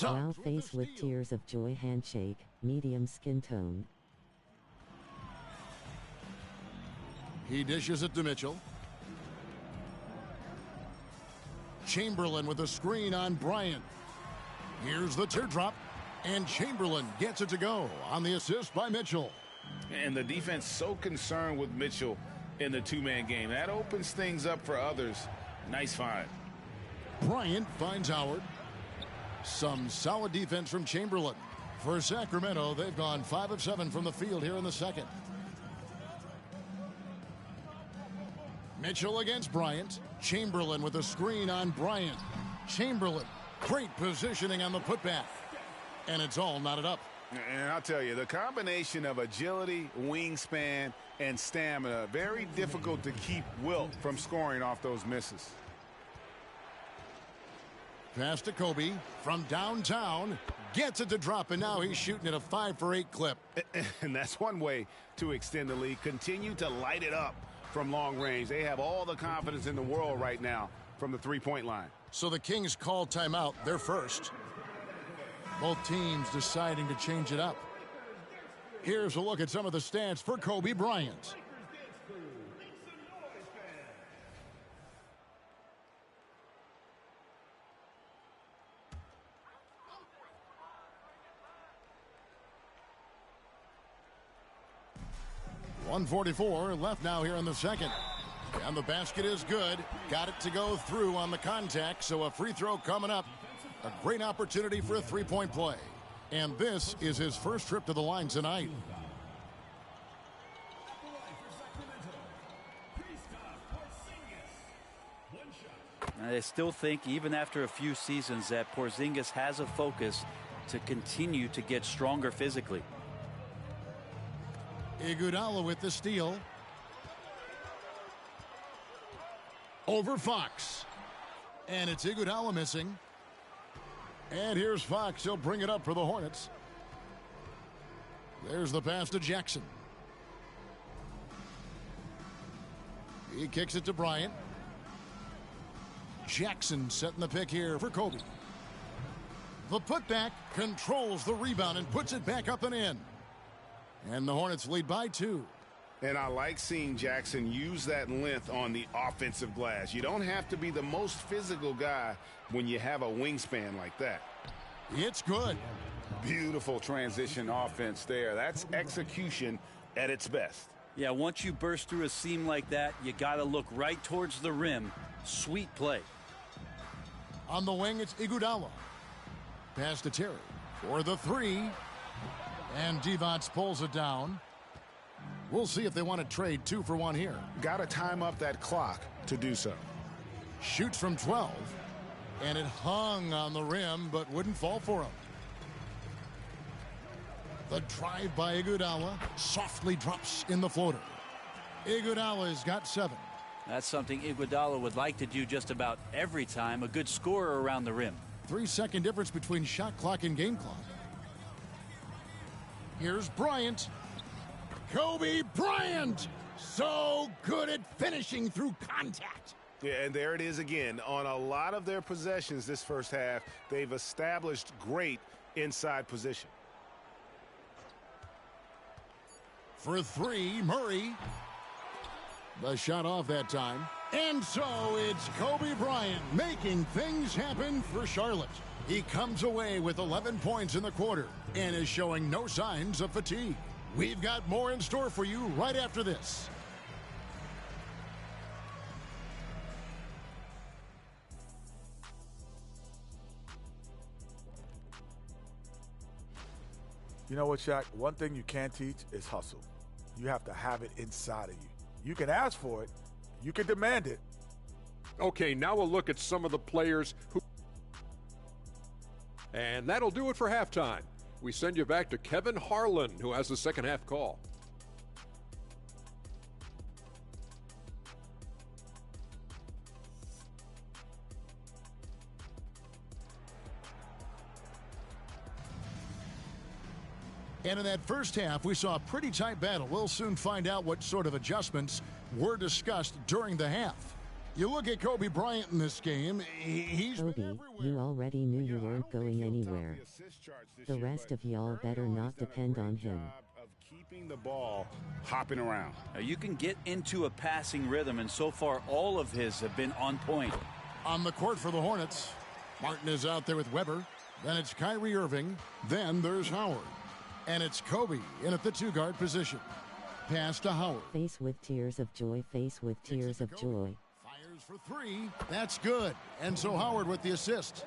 Wow, face with tears of joy handshake, medium skin tone. He dishes it to Mitchell. Chamberlain with a screen on Bryant. Here's the teardrop. And Chamberlain gets it to go on the assist by Mitchell. And the defense so concerned with Mitchell in the two-man game. That opens things up for others. Nice find. Bryant finds Howard. Some solid defense from Chamberlain. For Sacramento, they've gone 5 of 7 from the field here in the second. Mitchell against Bryant. Chamberlain with a screen on Bryant. Chamberlain, great positioning on the putback. And it's all knotted up. And I'll tell you, the combination of agility, wingspan, and stamina, very difficult to keep Wilt from scoring off those misses. Pass to Kobe from downtown. Gets it to drop, and now he's shooting at a 5 for 8 clip. And that's one way to extend the lead. Continue to light it up from long range. They have all the confidence in the world right now from the three-point line. So the Kings call timeout. They're first. Both teams deciding to change it up. Here's a look at some of the stats for Kobe Bryant. .144 left now here in the second. And the basket is good. Got it to go through on the contact, so a free throw coming up. A great opportunity for a three-point play. And this is his first trip to the line tonight. I still think, even after a few seasons, that Porzingis has a focus to continue to get stronger physically. Iguodala with the steal. Over Fox. And it's Iguodala missing. And here's Fox. He'll bring it up for the Hornets. There's the pass to Jackson. He kicks it to Bryant. Jackson setting the pick here for Kobe. The putback controls the rebound and puts it back up and in. And the Hornets lead by 2. And I like seeing Jackson use that length on the offensive glass. You don't have to be the most physical guy when you have a wingspan like that. It's good. Beautiful transition offense there. That's execution at its best. Yeah, once you burst through a seam like that, you got to look right towards the rim. Sweet play. On the wing, it's Iguodala. Pass to Terry for the three. And Divac pulls it down. We'll see if they want to trade 2 for 1 here. Got to time up that clock to do so. Shoots from 12. And it hung on the rim, but wouldn't fall for him. The drive by Iguodala softly drops in the floater. Iguodala's got 7. That's something Iguodala would like to do just about every time. A good scorer around the rim. 3-second difference between shot clock and game clock. Here's Bryant. Kobe Bryant, so good at finishing through contact. Yeah, and there it is again. On a lot of their possessions this first half, they've established great inside position. For 3, Murray. The shot off that time. And so it's Kobe Bryant making things happen for Charlotte. He comes away with 11 points in the quarter and is showing no signs of fatigue. We've got more in store for you right after this. You know what, Shaq? One thing you can't teach is hustle. You have to have it inside of you. You can ask for it. You can demand it. Okay, now we'll look at some of the players who... And that'll do it for halftime. We send you back to Kevin Harlan, who has the second half call. And in that first half, we saw a pretty tight battle. We'll soon find out what sort of adjustments were discussed during the half. You look at Kobe Bryant in this game, he's Kobe, you already knew you weren't going anywhere. The rest of y'all better not depend on him. Keeping the ball hopping around. Now you can get into a passing rhythm, and so far all of his have been on point. On the court for the Hornets, Martin is out there with Weber. Then it's Kyrie Irving. Then there's Howard. And it's Kobe in at the 2-guard position. Pass to Howard. Face with tears of joy, face with tears of joy. Fires for 3. That's good. And so Howard with the assist.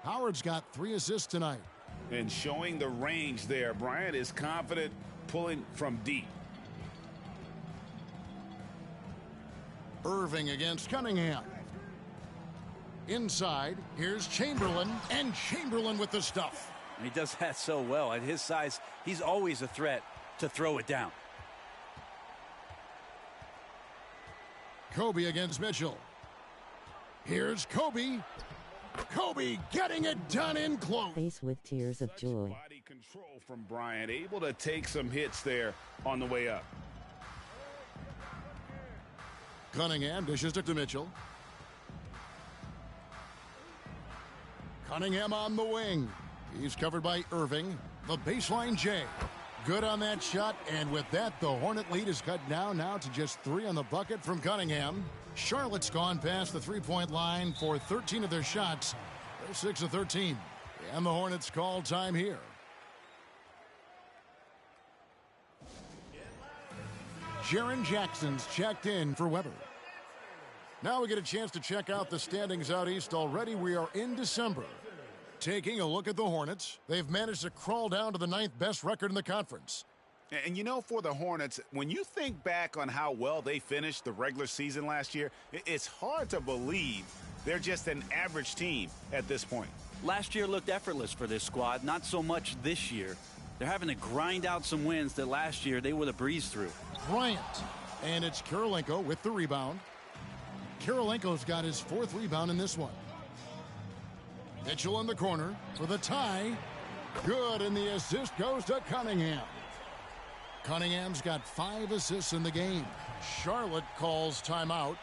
Howard's got 3 assists tonight. And showing the range there. Bryant is confident pulling from deep. Irving against Cunningham. Inside, here's Chamberlain. And Chamberlain with the stuff. He does that so well. At his size, he's always a threat to throw it down. Kobe against Mitchell. Here's Kobe. Kobe getting it done in close. Face with tears of joy. Body control from Bryant, able to take some hits there on the way up. Cunningham dishes it to Mitchell. Cunningham on the wing. He's covered by Irving. The baseline J. Good on that shot, and with that, the Hornet lead is cut down now to just 3 on the bucket from Cunningham. Charlotte's gone past the 3-point line for 13 of their shots. They're 6 of 13. And the Hornets call time here. Jaren Jackson's checked in for Weber. Now we get a chance to check out the standings out east. Already we are in December. Taking a look at the Hornets, they've managed to crawl down to the 9th best record in the conference. And you know, for the Hornets, when you think back on how well they finished the regular season last year, it's hard to believe they're just an average team at this point. Last year looked effortless for this squad, not so much this year. They're having to grind out some wins that last year they would have breezed through. Bryant, and it's Kirilenko with the rebound. Kirilenko's got his 4th rebound in this one. Mitchell in the corner for the tie. Good, and the assist goes to Cunningham. Cunningham's got 5 assists in the game. Charlotte calls timeout.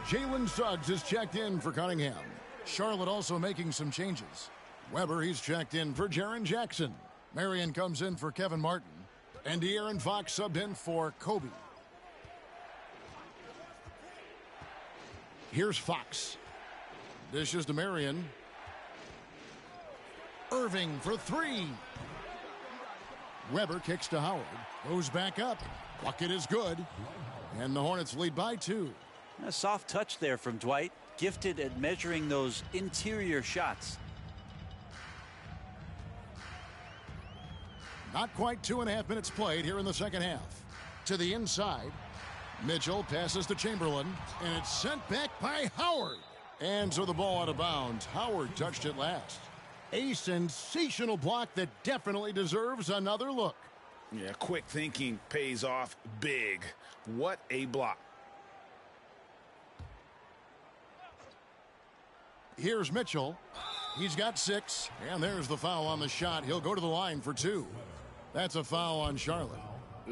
Jalen Suggs is checked in for Cunningham. Charlotte also making some changes. Weber, he's checked in for Jaren Jackson. Marion comes in for Kevin Martin. And De'Aaron Fox subbed in for Kobe. Here's Fox. Dishes to Marion. Irving for three. Weber kicks to Howard. Goes back up. Bucket is good. And the Hornets lead by 2. A soft touch there from Dwight. Gifted at measuring those interior shots. Not quite 2.5 minutes played here in the second half. To the inside. Mitchell passes to Chamberlain. And it's sent back by Howard. And so the ball out of bounds. Howard touched it last. A sensational block that definitely deserves another look. Yeah, quick thinking pays off big. What a block. Here's Mitchell. He's got 6. And there's the foul on the shot. He'll go to the line for 2. That's a foul on Charlotte.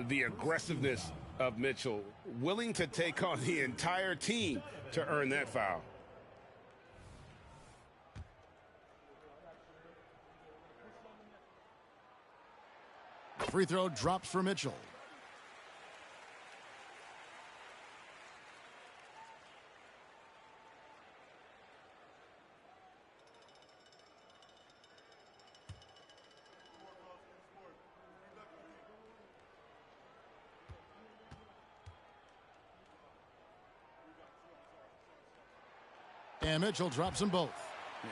The aggressiveness of Mitchell, willing to take on the entire team to earn that foul. Free throw drops for Mitchell. And Mitchell drops them both.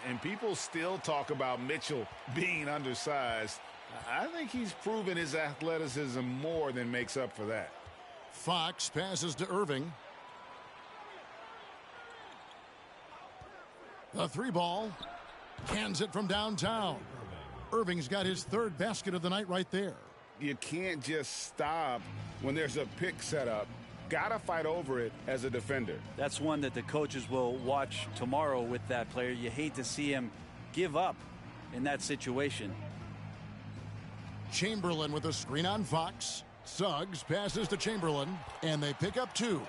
And people still talk about Mitchell being undersized. I think he's proven his athleticism more than makes up for that. Fox passes to Irving. The 3 ball. Cans it from downtown. Irving's got his 3rd basket of the night right there. You can't just stop when there's a pick set up. Gotta fight over it as a defender. That's one that the coaches will watch tomorrow with that player. You hate to see him give up in that situation. Chamberlain with a screen on Fox. Suggs passes to Chamberlain, and they pick up 2.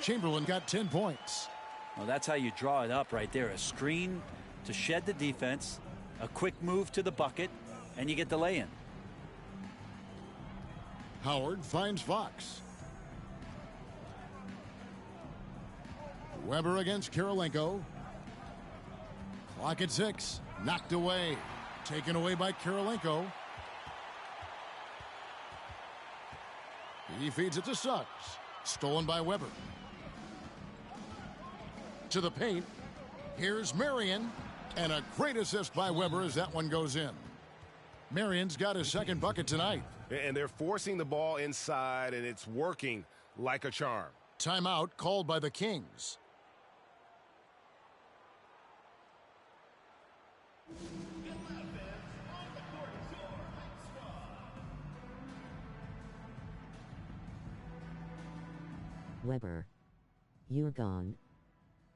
Chamberlain got 10 points. Well, that's how you draw it up right there. A screen to shed the defense, a quick move to the bucket, and you get the lay-in. Howard finds Fox. Weber against Kirilenko. Clock at 6. Knocked away. Taken away by Kirilenko. He feeds it to Suggs. Stolen by Weber. To the paint. Here's Marion. And a great assist by Weber as that one goes in. Marion's got his 2nd bucket tonight. And they're forcing the ball inside, and it's working like a charm. Timeout called by the Kings. Weber. You're gone.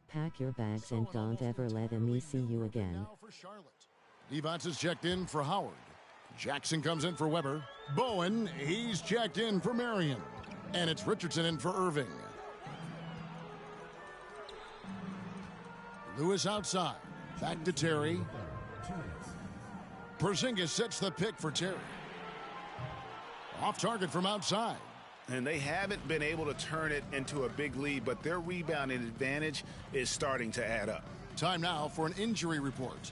Pack your bags and don't ever let me see you again. Devonts is checked in for Howard. Jackson comes in for Weber. Bowen, he's checked in for Marion. And it's Richardson in for Irving. Lewis outside. Back to Terry. Porzingis sets the pick for Terry. Off target from outside. And they haven't been able to turn it into a big lead, but their rebounding advantage is starting to add up. Time now for an injury report.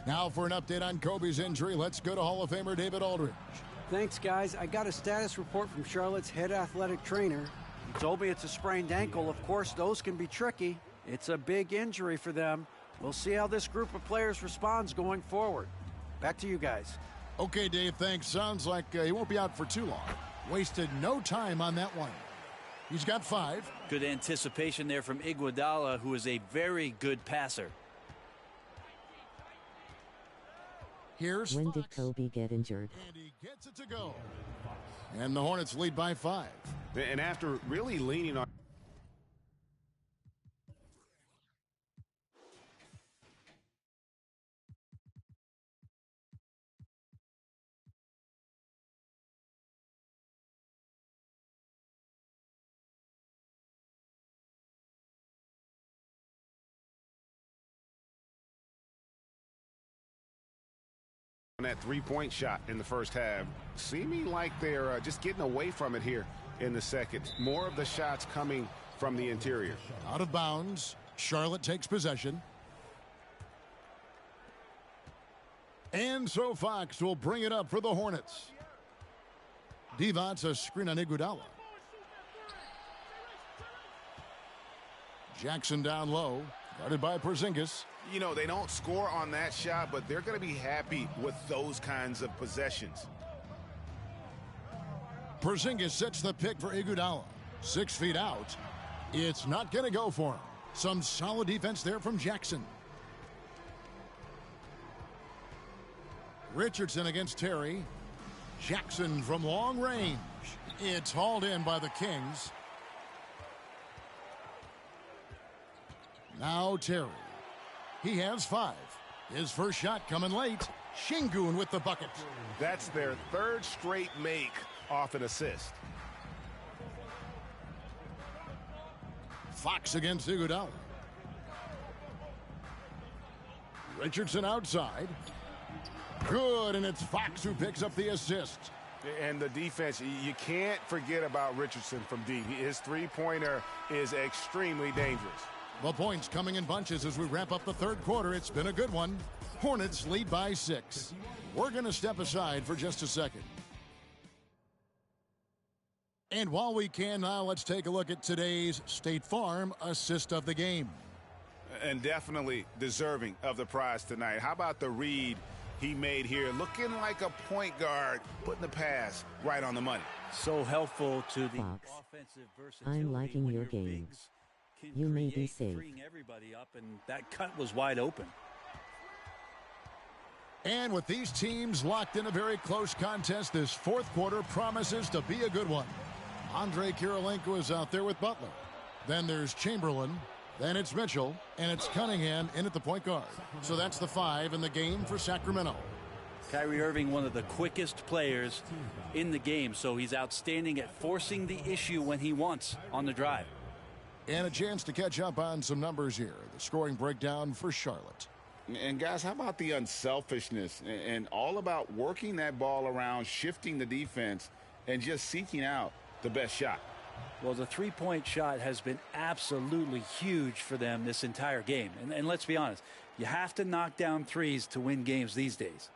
Now for an update on Kobe's injury, let's go to Hall of Famer David Aldridge. Thanks, guys. I got a status report from Charlotte's head athletic trainer. He told me it's a sprained ankle. Of course, those can be tricky. It's a big injury for them. We'll see how this group of players responds going forward. Back to you guys. Okay, Dave, thanks. Sounds like he won't be out for too long. Wasted no time on that one. He's got 5. Good anticipation there from Iguodala, who is a very good passer. Here's When did Kobe get injured? And he gets it to go. And the Hornets lead by 5. And after really leaning on on that three-point shot in the first half, seeming like they're just getting away from it here in the second. More of the shots coming from the interior. Out of bounds. Charlotte takes possession. And so Fox will bring it up for the Hornets. Divac, a screen on Iguodala. Jackson down low, guarded by Porzingis. You know, they don't score on that shot, but they're going to be happy with those kinds of possessions. Porzingis sets the pick for Iguodala. 6 feet out. It's not going to go for him. Some solid defense there from Jackson. Richardson against Terry. Jackson from long range. It's hauled in by the Kings. Now Terry. He has 5. His first shot coming late. Şengün with the bucket. That's their third straight make off an assist. Fox against Iguodala. Richardson outside. Good, and it's Fox who picks up the assist. And the defense, you can't forget about Richardson from deep. His three-pointer is extremely dangerous. The points coming in bunches as we wrap up the third quarter. It's been a good one. Hornets lead by 6. We're going to step aside for just a second. And while we can now, let's take a look at today's State Farm assist of the game. And definitely deserving of the prize tonight. How about the read he made here? Looking like a point guard, putting the pass right on the money. So helpful to the Fox, offensive versatility. I'm liking your game. You may be safe. Freeing everybody up, and that cut was wide open. And with these teams locked in a very close contest, this fourth quarter promises to be a good one. Andre Kirilenko is out there with Butler. Then there's Chamberlain. Then it's Mitchell. And it's Cunningham in at the point guard. So that's the 5 in the game for Sacramento. Kyrie Irving, one of the quickest players in the game, so he's outstanding at forcing the issue when he wants on the drive. And a chance to catch up on some numbers here. The scoring breakdown for Charlotte. And guys, how about the unselfishness and all about working that ball around, shifting the defense, and just seeking out the best shot? Well, the three-point shot has been absolutely huge for them this entire game. And let's be honest, you have to knock down threes to win games these days.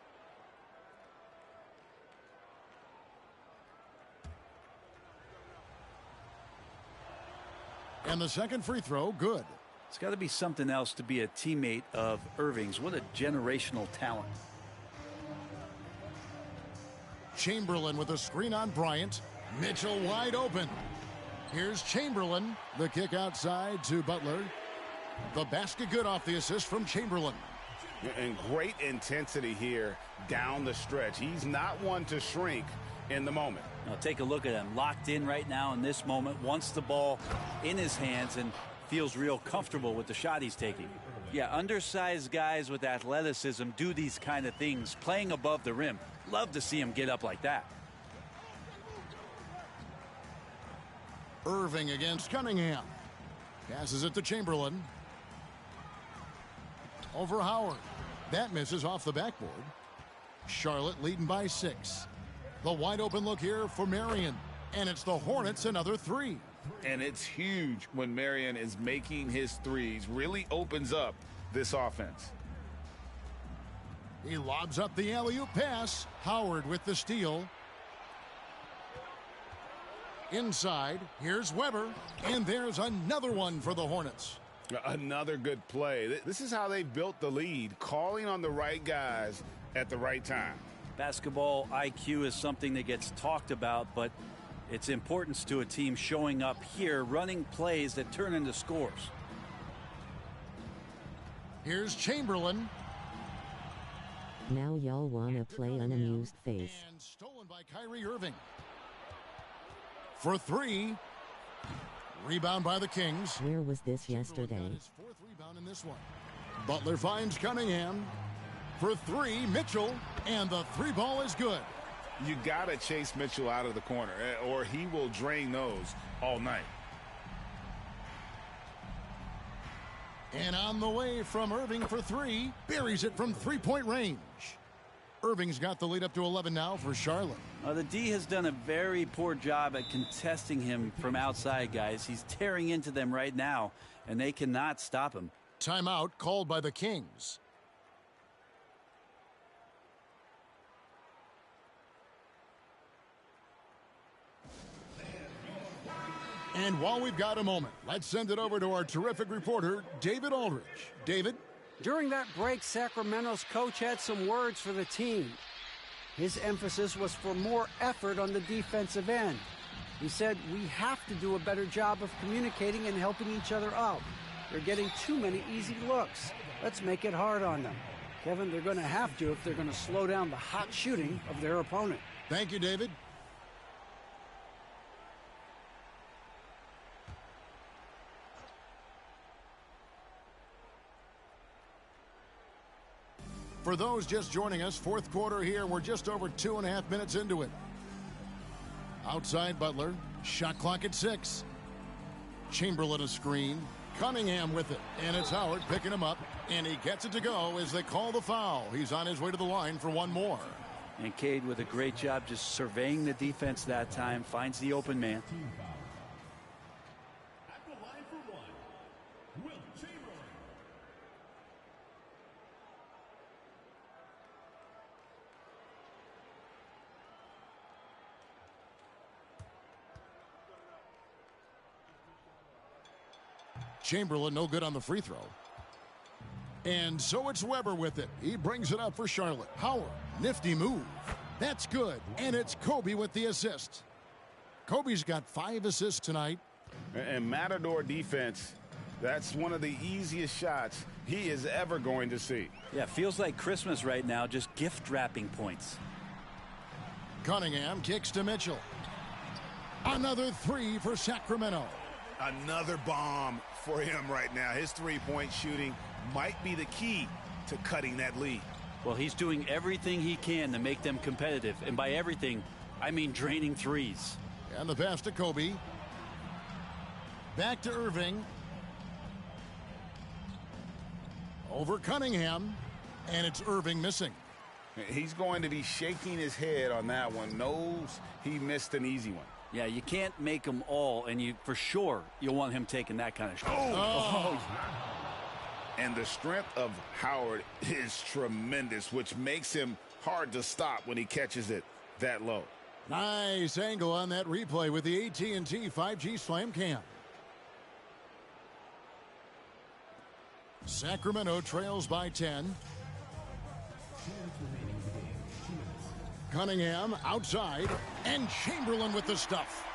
And the second free throw, good. It's got to be something else to be a teammate of Irving's. What a generational talent. Chamberlain with a screen on Bryant. Mitchell wide open. Here's Chamberlain. The kick outside to Butler. The basket good off the assist from Chamberlain. And great intensity here down the stretch. He's not one to shrink in the moment. Now take a look at him. Locked in right now in this moment. Wants the ball in his hands and feels real comfortable with the shot he's taking. Yeah, undersized guys with athleticism do these kind of things, playing above the rim. Love to see him get up like that. Irving against Cunningham. Passes it to Chamberlain. Over Howard. That misses off the backboard. Charlotte leading by 6. The wide open look here for Marion. And it's the Hornets another 3. And it's huge when Marion is making his threes. Really opens up this offense. He lobs up the alley-oop pass. Howard with the steal. Inside, here's Weber. And there's another one for the Hornets. Another good play. This is how they built the lead, calling on the right guys at the right time. Basketball IQ is something that gets talked about, but its importance to a team showing up here, running plays that turn into scores. Here's Chamberlain. Now y'all wanna play unamused face. And stolen by Kyrie Irving. For 3. Rebound by the Kings. Where was this yesterday? His 4th rebound in this one. Butler finds Cunningham. For 3, Mitchell. And the 3 ball is good. You got to chase Mitchell out of the corner, or he will drain those all night. And on the way from Irving for 3. Buries it from 3-point range. Irving's got the lead up to 11 now for Charlotte. The D has done a very poor job at contesting him from outside, guys. He's tearing into them right now, and they cannot stop him. Timeout called by the Kings. And while we've got a moment, let's send it over to our terrific reporter, David Aldridge. David? During that break, Sacramento's coach had some words for the team. His emphasis was for more effort on the defensive end. He said, we have to do a better job of communicating and helping each other out. They're getting too many easy looks. Let's make it hard on them. Kevin, they're going to have to if they're going to slow down the hot shooting of their opponent. Thank you, David. For those just joining us, fourth quarter here. We're just over 2.5 minutes into it. Outside Butler. Shot clock at 6. Chamberlain a screen. Cunningham with it. And it's Howard picking him up. And he gets it to go as they call the foul. He's on his way to the line for one more. And Cade with a great job just surveying the defense that time. Finds the open man. At the line for one, Wilt Chamberlain. Chamberlain no good on the free throw. And so it's Weber with it. He brings it up for Charlotte. Howard, nifty move. That's good. And it's Kobe with the assist. Kobe's got 5 assists tonight. And Matador defense, that's one of the easiest shots he is ever going to see. Yeah, feels like Christmas right now, just gift wrapping points. Cunningham kicks to Mitchell. Another 3 for Sacramento. Another bomb for him right now. His three-point shooting might be the key to cutting that lead. Well, he's doing everything he can to make them competitive. And by everything, I mean draining threes. And the pass to Kobe. Back to Irving. Over Cunningham. And it's Irving missing. He's going to be shaking his head on that one. Knows he missed an easy one. Yeah, you can't make them all, and you for sure you'll want him taking that kind of shot. Oh. And the strength of Howard is tremendous, which makes him hard to stop when he catches it that low. Nice angle on that replay with the AT&T 5G Slam Cam. Sacramento trails by 10. Cunningham outside, and Chamberlain with the stuff.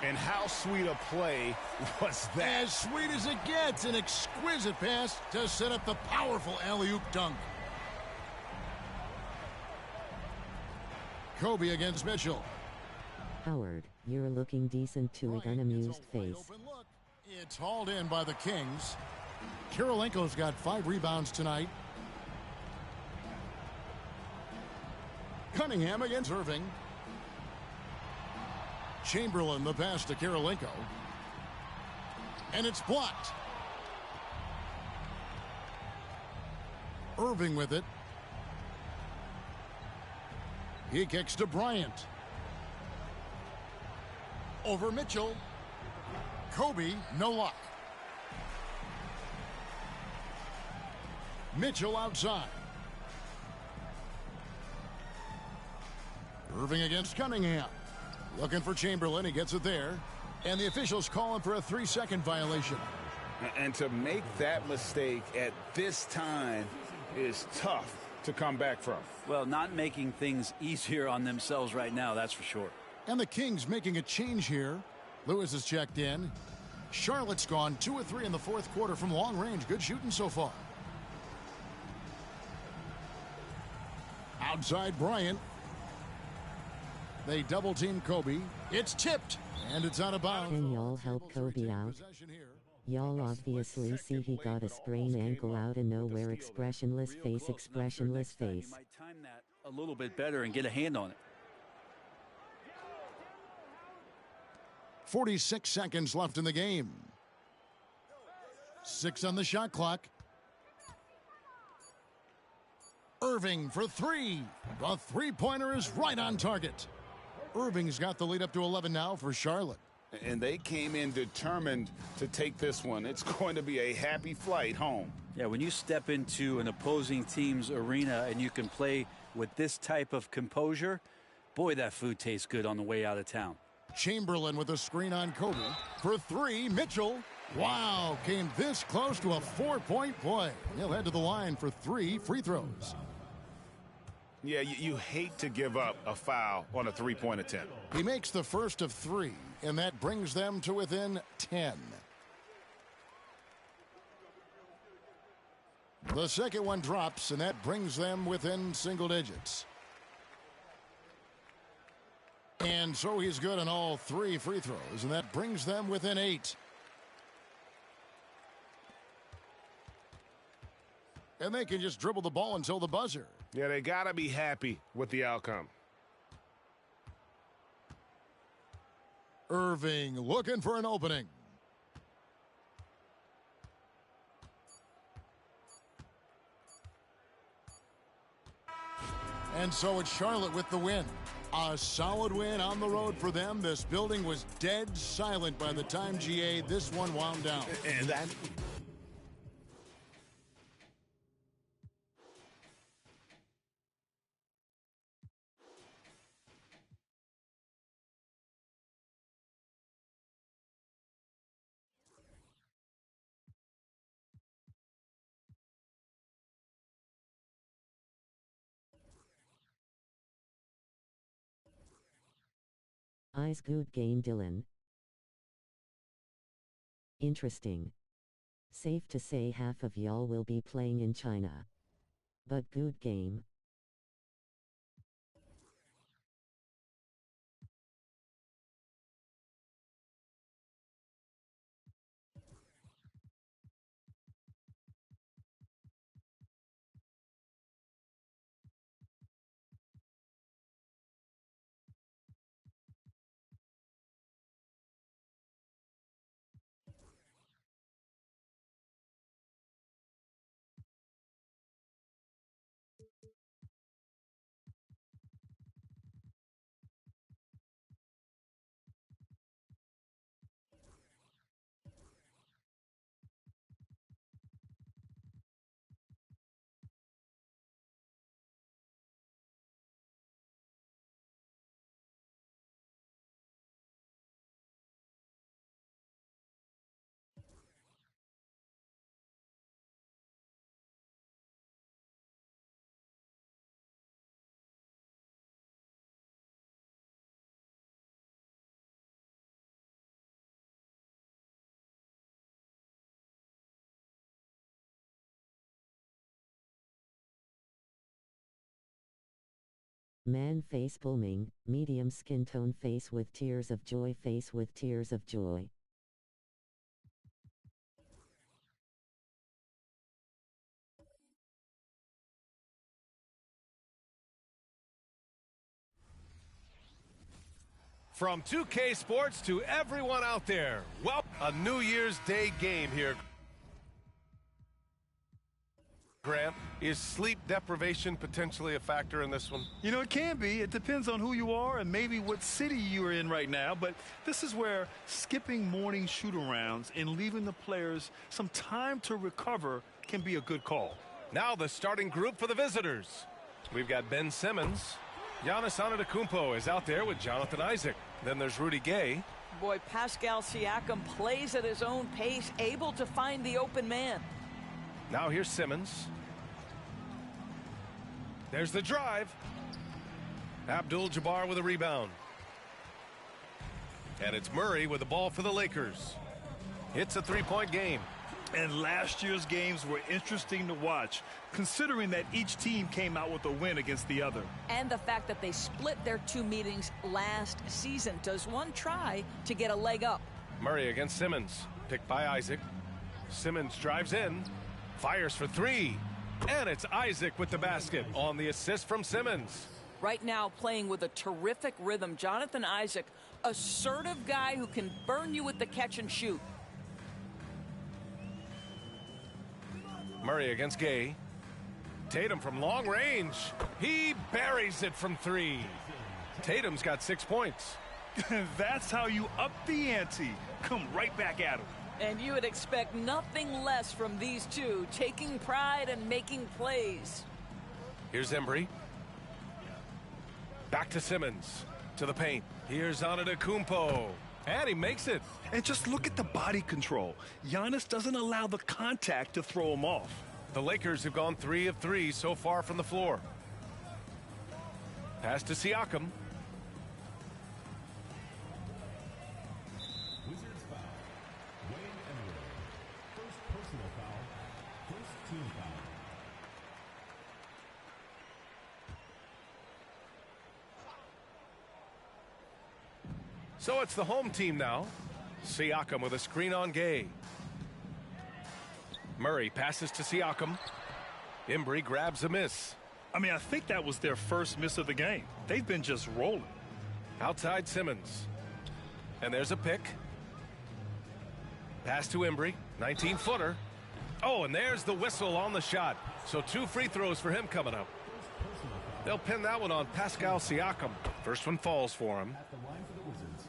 And how sweet a play was that? As sweet as it gets, an exquisite pass to set up the powerful alley-oop dunk. Kobe against Mitchell. Howard, you're looking decent to an unamused face. It's hauled in by the Kings. Kirilenko's got 5 rebounds tonight. Cunningham against Irving. Chamberlain the pass to Kirilenko. And it's blocked. Irving with it. He kicks to Bryant. Over Mitchell. Kobe, no luck. Mitchell outside. Irving against Cunningham. Looking for Chamberlain. He gets it there. And the officials calling for a 3-second violation. And to make that mistake at this time is tough to come back from. Well, not making things easier on themselves right now, that's for sure. And the Kings making a change here. Lewis has checked in. Charlotte's gone 2 of 3 in the fourth quarter from long range. Good shooting so far. Outside Bryant. They double team Kobe. It's tipped and it's out of bounds. Can y'all help Kobe out? Y'all obviously see he got a sprained ankle out of nowhere. Expressionless face, expressionless face. Might time that a little bit better and get a hand on it. 46 seconds left in the game. 6 on the shot clock. Irving for three. The three-pointer is right on target. Irving's got the lead up to 11 now for Charlotte. And they came in determined to take this one. It's going to be a happy flight home. Yeah, when you step into an opposing team's arena and you can play with this type of composure, boy, that food tastes good on the way out of town. Chamberlain with a screen on Kobe. For three, Mitchell. Wow, came this close to a 4-point play. He'll head to the line for 3 free throws. Yeah, you hate to give up a foul on a three-point attempt. He makes the first of 3, and that brings them to within 10. The second one drops, and that brings them within single digits. And so he's good on all 3 free throws, and that brings them within 8. And they can just dribble the ball until the buzzer. Yeah, they got to be happy with the outcome. Irving looking for an opening. And so it's Charlotte with the win. A solid win on the road for them. This building was dead silent by the time GA this one wound down. And that... Eyes good game, Dylan. Interesting. Safe to say half of y'all will be playing in China. But good game. Man face booming, medium skin tone face with tears of joy, face with tears of joy. From 2K Sports to everyone out there, well, a New Year's Day game here. Grant, is sleep deprivation potentially a factor in this one? You know, it can be. It depends on who you are and maybe what city you are in right now. But this is where skipping morning shoot-arounds and leaving the players some time to recover can be a good call. Now the starting group for the visitors. We've got Ben Simmons. Giannis Antetokounmpo is out there with Jonathan Isaac. Then there's Rudy Gay. Boy, Pascal Siakam plays at his own pace, able to find the open man. Now here's Simmons. There's the drive. Abdul-Jabbar with a rebound. And it's Murray with the ball for the Lakers. It's a three-point game. And last year's games were interesting to watch, considering that each team came out with a win against the other. And the fact that they split their 2 meetings last season. Does one try to get a leg up? Murray against Simmons. Picked by Isaac. Simmons drives in. Fires for 3. And it's Isaac with the basket on the assist from Simmons. Right now playing with a terrific rhythm. Jonathan Isaac, assertive guy who can burn you with the catch and shoot. Murray against Gay. Tatum from long range. He buries it from 3. Tatum's got 6 points. That's how you up the ante. Come right back at him. And you would expect nothing less from these two, taking pride and making plays. Here's Embry. Back to Simmons. To the paint. Here's Antetokounmpo. And he makes it. And just look at the body control. Giannis doesn't allow the contact to throw him off. The Lakers have gone 3 of 3 so far from the floor. Pass to Siakam. Wizards foul. Wayne Embry. First personal foul. First team foul. So it's the home team now. Siakam with a screen on Gay. Murray passes to Siakam. Embry grabs a miss. I mean, I think that was their first miss of the game. They've been just rolling. Outside Simmons. And there's a pick. Pass to Embry. 19-footer. Oh, and there's the whistle on the shot. So 2 free throws for him coming up. They'll pin that one on Pascal Siakam. First one falls for him. At the line for the Wizards,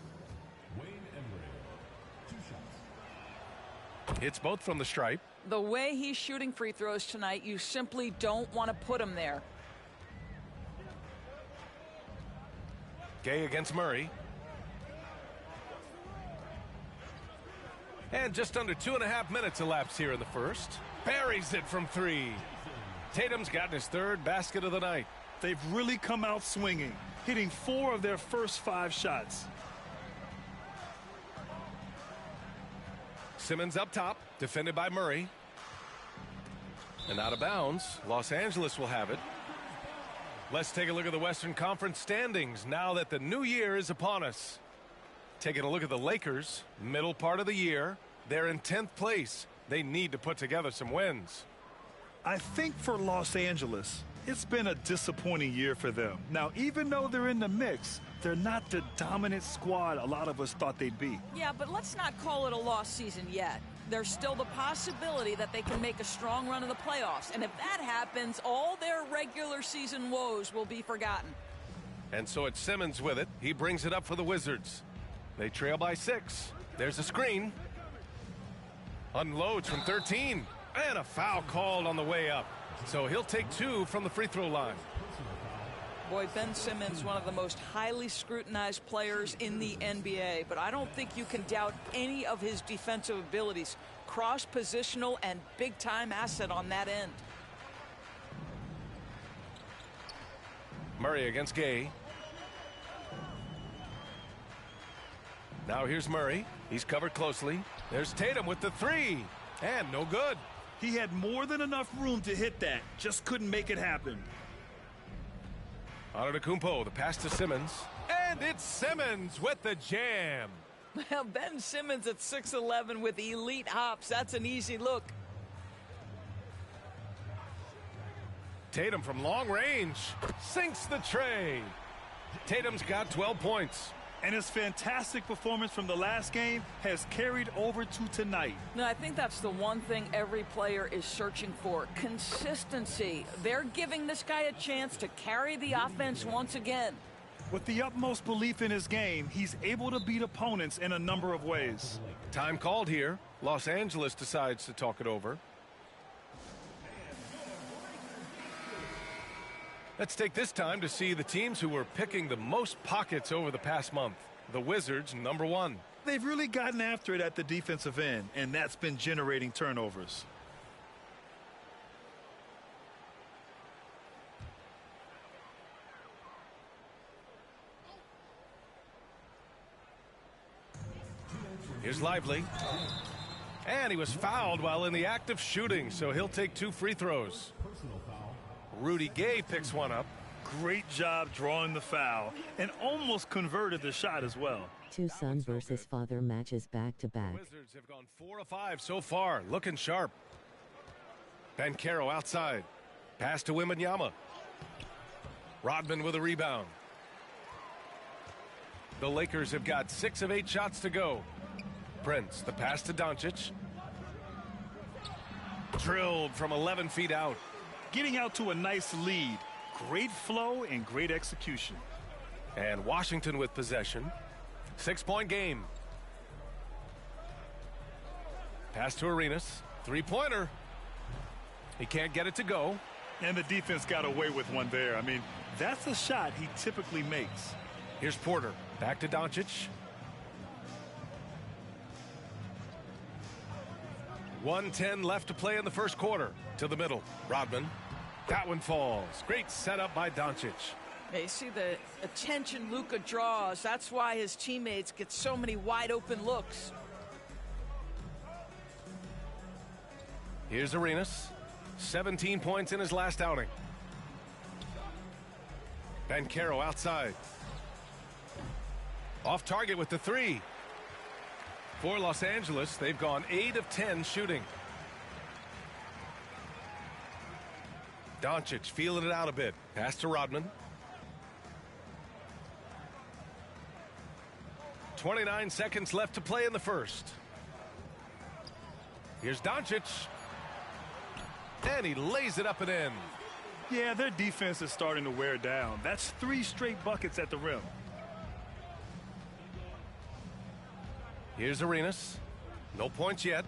Wayne Embry. 2 shots. It's both from the stripe. The way he's shooting free throws tonight, you simply don't want to put him there. Gay against Murray. And just under 2.5 minutes elapsed here in the first. Buries it from 3. Tatum's gotten his 3rd basket of the night. They've really come out swinging, hitting 4 of their first 5 shots. Simmons up top, defended by Murray. And out of bounds, Los Angeles will have it. Let's take a look at the Western Conference standings now that the new year is upon us. Taking a look at the Lakers, middle part of the year. They're in 10th place. They need to put together some wins. I think for Los Angeles, it's been a disappointing year for them. Now, even though they're in the mix, they're not the dominant squad a lot of us thought they'd be. Yeah, but let's not call it a lost season yet. There's still the possibility that they can make a strong run in the playoffs. And if that happens, all their regular season woes will be forgotten. And so it's Simmons with it. He brings it up for the Wizards. They trail by 6. There's a screen. Unloads from 13. And a foul called on the way up. So he'll take 2 from the free throw line. Boy, Ben Simmons, one of the most highly scrutinized players in the NBA, but I don't think you can doubt any of his defensive abilities. Cross-positional and big-time asset on that end. Murray against Gay. Now here's Murray. He's covered closely. There's Tatum with the 3. And no good. He had more than enough room to hit that. Just couldn't make it happen. Antetokounmpo, the pass to Simmons. And it's Simmons with the jam. Well, Ben Simmons at 6'11" with elite hops. That's an easy look. Tatum from long range sinks the tray. Tatum's got 12 points. And his fantastic performance from the last game has carried over to tonight. No, I think that's the one thing every player is searching for. Consistency. They're giving this guy a chance to carry the offense once again. With the utmost belief in his game, he's able to beat opponents in a number of ways. Time called here. Los Angeles decides to talk it over. Let's take this time to see the teams who were picking the most pockets over the past month. The Wizards, number 1. They've really gotten after it at the defensive end, and that's been generating turnovers. Here's Lively. And he was fouled while in the act of shooting, so he'll take 2 free throws. Rudy Gay picks one up. Great job drawing the foul and almost converted the shot as well. 2 son versus father matches back-to-back. Wizards have gone 4 of 5 so far, looking sharp. Banchero outside. Pass to Wembanyama. Rodman with a rebound. The Lakers have got 6 of 8 shots to go. Prince, the pass to Doncic. Drilled from 11 feet out. getting out to a nice lead. Great flow and great execution. And Washington with possession. 6-point game. Pass to Arenas. Three-pointer. He can't get it to go. And the defense got away with one there. I mean, that's a shot he typically makes. Here's Porter. Back to Doncic. 1:10 left to play in the first quarter. To the middle. Rodman. That one falls. Great setup by Doncic. You see the attention Luka draws. That's why his teammates get so many wide open looks. Here's Arenas. 17 points in his last outing. Banchero outside. Off target with the three. For Los Angeles, they've gone 8 of 10 shooting. Doncic feeling it out a bit. Pass to Rodman. 29 seconds left to play in the first. Here's Doncic. And he lays it up and in. Yeah, their defense is starting to wear down. That's 3 straight buckets at the rim. Here's Arenas. No points yet.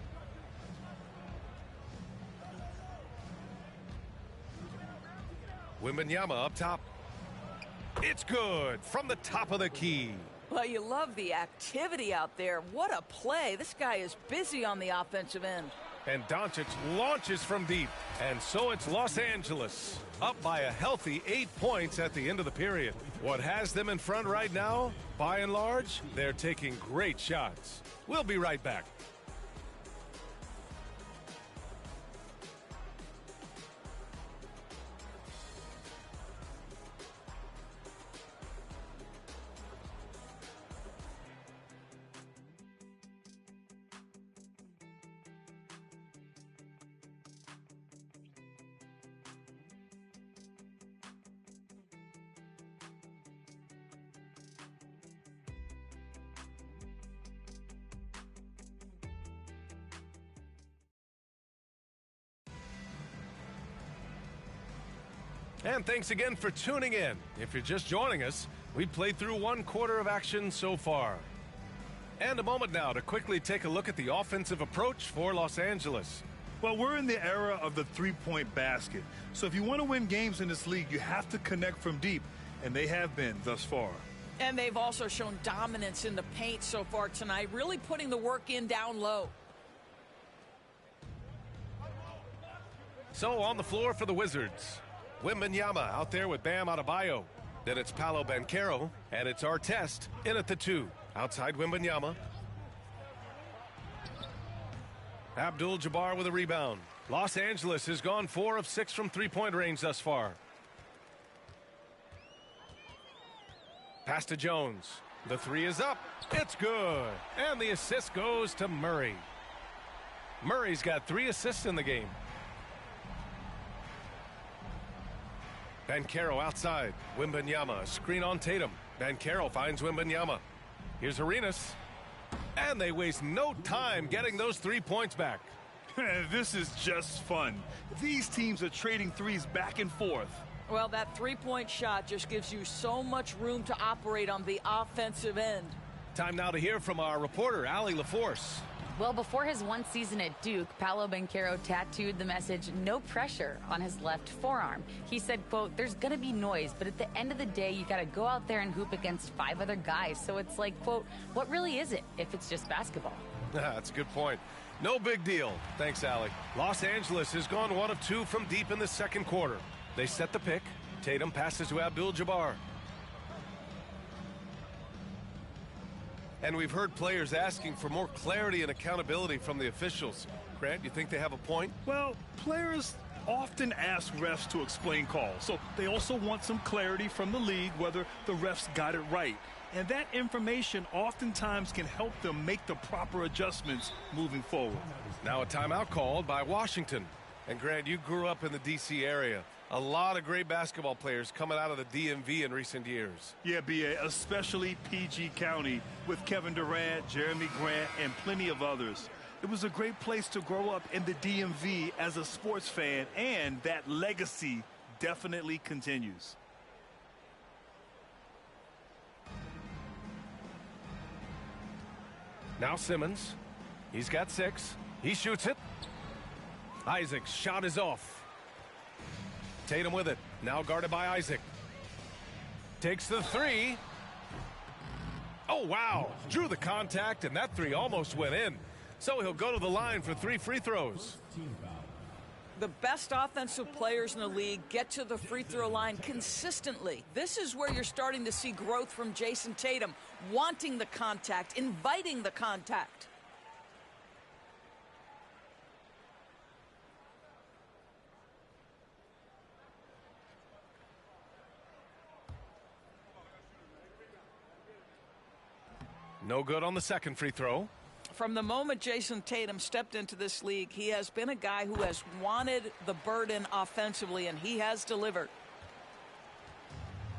Wembanyama up top. It's good from the top of the key. Well, you love the activity out there. What a play. This guy is busy on the offensive end. And Doncic launches from deep. And so it's Los Angeles up by a healthy 8 points at the end of the period. What has them in front right now, by and large, they're taking great shots. We'll be right back. And thanks again for tuning in. If you're just joining us, we've played through 1 quarter of action so far. And a moment now to quickly take a look at the offensive approach for Los Angeles. Well, we're in the era of the three-point basket. So if you want to win games in this league, you have to connect from deep. And they have been thus far. And they've also shown dominance in the paint so far tonight, really putting the work in down low. So on the floor for the Wizards. Wembanyama out there with Bam Adebayo. Then it's Paolo Banchero, and it's Artest in at the 2. Outside Wembanyama. Abdul-Jabbar with a rebound. Los Angeles has gone 4 of 6 from three-point range thus far. Pass to Jones. The 3 is up. It's good. And the assist goes to Murray. Murray's got 3 assists in the game. Banchero outside. Wembanyama, screen on Tatum. Banchero finds Wembanyama. Here's Arenas. And they waste no time getting those 3 points back. This is just fun. These teams are trading threes back and forth. Well, that three-point shot just gives you so much room to operate on the offensive end. Time now to hear from our reporter, Allie LaForce. Well, before his 1 season at Duke, Paolo Banchero tattooed the message, "No pressure," on his left forearm. He said, quote, "There's going to be noise, but at the end of the day, you got to go out there and hoop against 5 other guys. So it's like, quote, what really is it if it's just basketball?" That's a good point. No big deal. Thanks, Allie. Los Angeles has gone 1 of 2 from deep in the second quarter. They set the pick. Tatum passes to Abdul-Jabbar. And we've heard players asking for more clarity and accountability from the officials. Grant, you think they have a point? Well, players often ask refs to explain calls, so they also want some clarity from the league whether the refs got it right. And that information oftentimes can help them make the proper adjustments moving forward. Now a timeout called by Washington. And Grant, you grew up in the D.C. area. A lot of great basketball players coming out of the DMV in recent years. Yeah, B.A., especially PG County with Kevin Durant, Jeremy Grant, and plenty of others. It was a great place to grow up in the DMV as a sports fan, and that legacy definitely continues. Now Simmons. He's got 6. He shoots it. Isaac's shot is off. Tatum with it. Now guarded by Isaac. Takes the 3. Oh, wow. Drew the contact, and that 3 almost went in. So he'll go to the line for 3 free throws. The best offensive players in the league get to the free throw line consistently. This is where you're starting to see growth from Jason Tatum, wanting the contact, inviting the contact. No good on the second free throw. From the moment Jason Tatum stepped into this league, he has been a guy who has wanted the burden offensively, and he has delivered.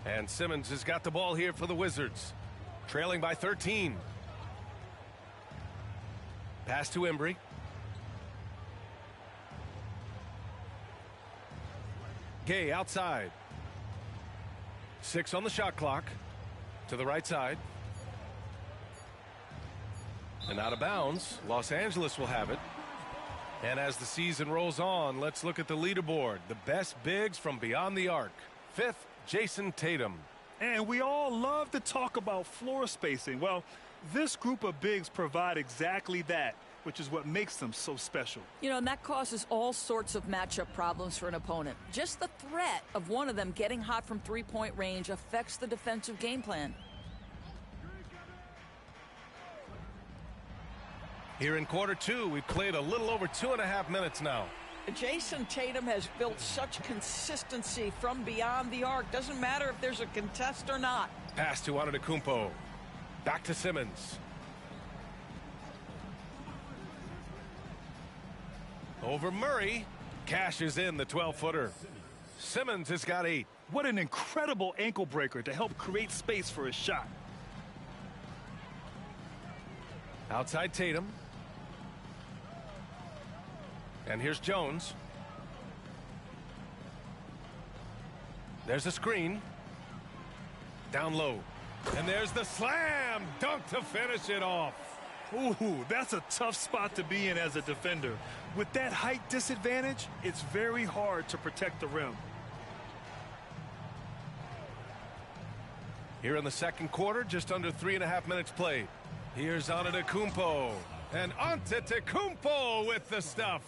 And Simmons has got the ball here for the Wizards, trailing by 13. Pass to Embry. Gay outside. 6 on the shot clock. To the right side. And out of bounds. Los Angeles will have it. And as the season rolls on, let's look at the leaderboard. The best bigs from beyond the arc. 5th, Jason Tatum. And we all love to talk about floor spacing. Well, this group of bigs provide exactly that, which is what makes them so special. You know, and that causes all sorts of matchup problems for an opponent. Just the threat of one of them getting hot from three-point range affects the defensive game plan. Here in quarter 2, we've played a little over 2.5 minutes now. Jason Tatum has built such consistency from beyond the arc. Doesn't matter if there's a contest or not. Pass to Antetokounmpo. Back to Simmons. Over Murray. Cashes in the 12-footer. Simmons has got 8. What an incredible ankle breaker to help create space for his shot. Outside Tatum. And here's Jones. There's a screen. Down low. And there's the slam dunk to finish it off. Ooh, that's a tough spot to be in as a defender. With that height disadvantage, it's very hard to protect the rim. Here in the second quarter, just under 3.5 minutes played. Here's Antetokounmpo. And Antetokounmpo with the stuff.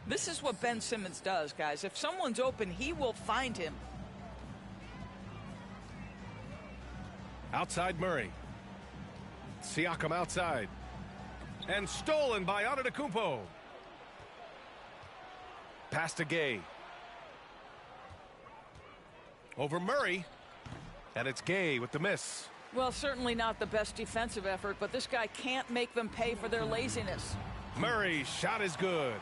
This is what Ben Simmons does, guys. If someone's open, he will find him. Outside Murray. Siakam outside. And stolen by Antetokounmpo. Pass to Gay. Over Murray. And it's Gay with the miss. Well, certainly not the best defensive effort, but this guy can't make them pay for their laziness. Murray's shot is good.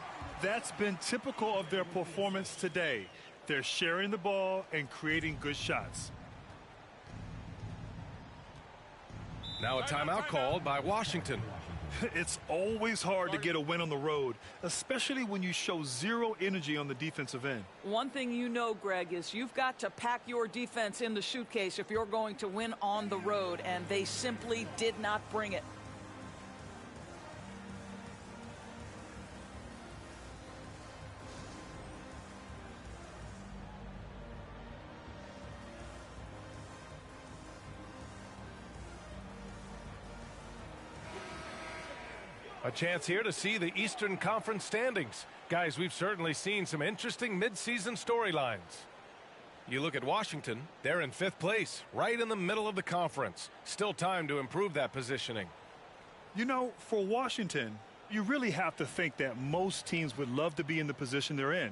That's been typical of their performance today. They're sharing the ball and creating good shots. Now a timeout called by Washington. It's always hard to get a win on the road, especially when you show zero energy on the defensive end. One thing you know, Greg, is you've got to pack your defense in the suitcase if you're going to win on the road, and they simply did not bring it. A chance here to see the Eastern Conference standings. Guys, we've certainly seen some interesting midseason storylines. You look at Washington, they're in 5th place, right in the middle of the conference. Still time to improve that positioning. You know, for Washington, you really have to think that most teams would love to be in the position they're in.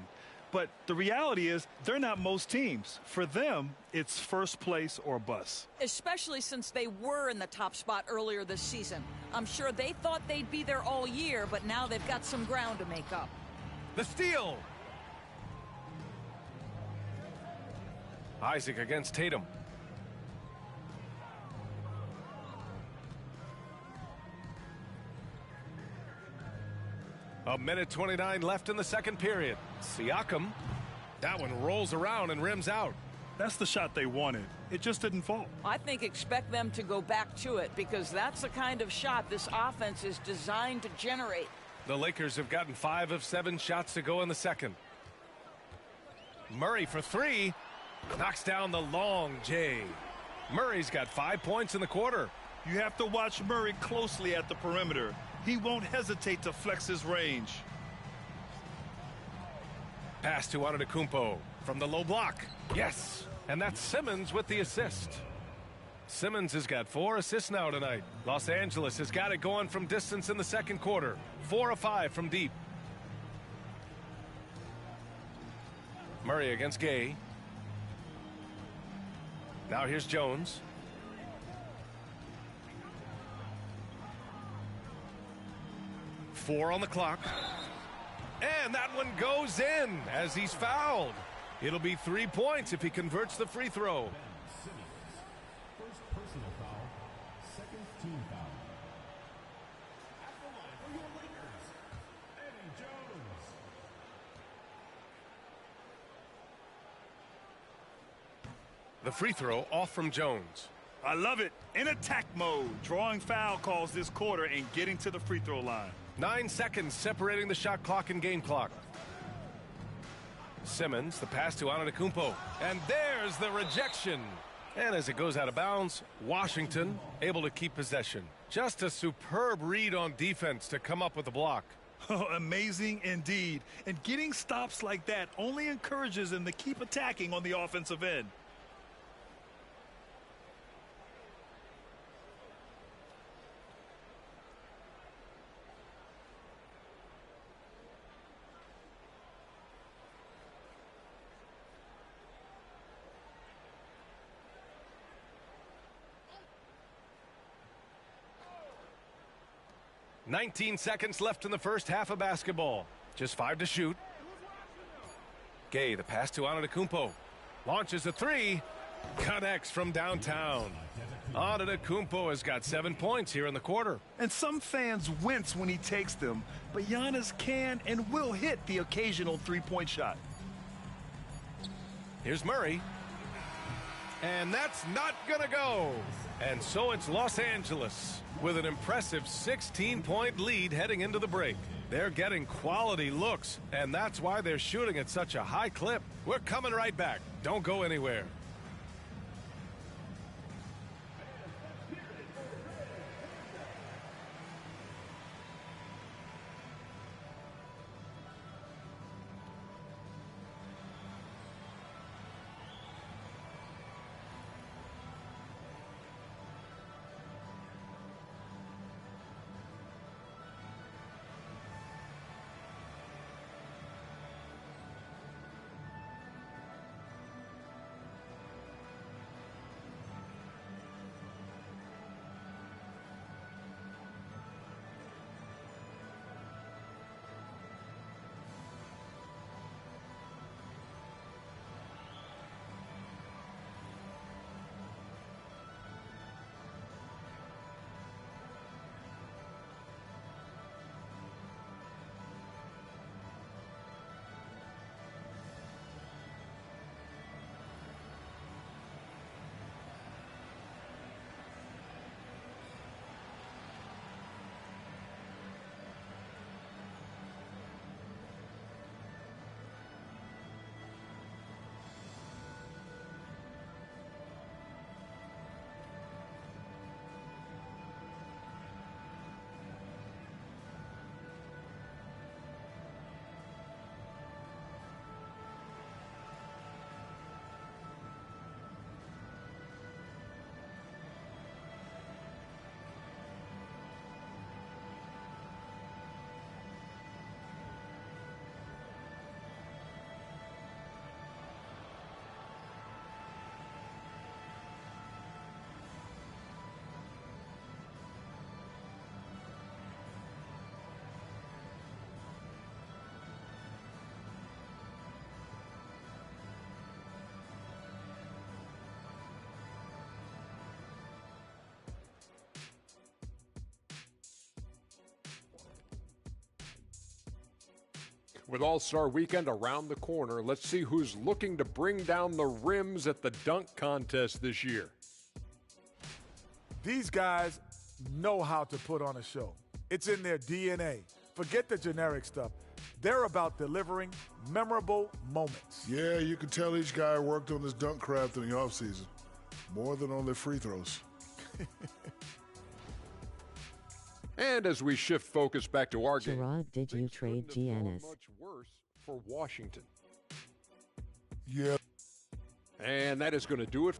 But the reality is, they're not most teams. For them, it's first place or bust. Especially since they were in the top spot earlier this season. I'm sure they thought they'd be there all year, but now they've got some ground to make up. The steal. Isaac against Tatum. A minute 29 left in the second period. Siakam. That one rolls around and rims out. That's the shot they wanted. It just didn't fall. I think expect them to go back to it because that's the kind of shot this offense is designed to generate. The Lakers have gotten 5 of 7 shots to go in the second. Murray for 3. Knocks down the long J. Murray's got 5 points in the quarter. You have to watch Murray closely at the perimeter. He won't hesitate to flex his range. Pass to Antetokounmpo from the low block. Yes, and that's Simmons with the assist. Simmons has got 4 assists now tonight. Los Angeles has got it going from distance in the second quarter. 4 of 5 from deep. Murray against Gay. Now here's Jones. Four on the clock. And that one goes in as he's fouled. It'll be 3 points if he converts the free throw. First personal foul, second team foul. At the line for your Lakers, Eddie Jones. The free throw off from Jones. I love it. In attack mode, drawing foul calls this quarter and getting to the free throw line. 9 seconds separating the shot clock and game clock. Simmons, the pass to Antetokounmpo. And there's the rejection. And as it goes out of bounds, Washington able to keep possession. Just a superb read on defense to come up with the block. Oh, amazing indeed. And getting stops like that only encourages them to keep attacking on the offensive end. "19 seconds left in the first half of basketball. Just 5 to shoot. Gay, the pass to Antetokounmpo. Launches a 3. Connects from downtown. Antetokounmpo has got 7 points here in the quarter. And some fans wince when he takes them, but Giannis can and will hit the occasional three-point shot. Here's Murray. And that's not gonna go. And so it's Los Angeles with an impressive 16-point lead heading into the break. They're getting quality looks, and that's why they're shooting at such a high clip. We're coming right back. Don't go anywhere. With All-Star Weekend around the corner, let's see who's looking to bring down the rims at the dunk contest this year. These guys know how to put on a show. It's in their DNA. Forget the generic stuff. They're about delivering memorable moments. Yeah, you can tell each guy worked on his dunk craft in the offseason. More than on their free throws. And as we shift focus back to our game, Gerard, did you trade Giannis? much worse for Washington. Yeah. And that is going to do it.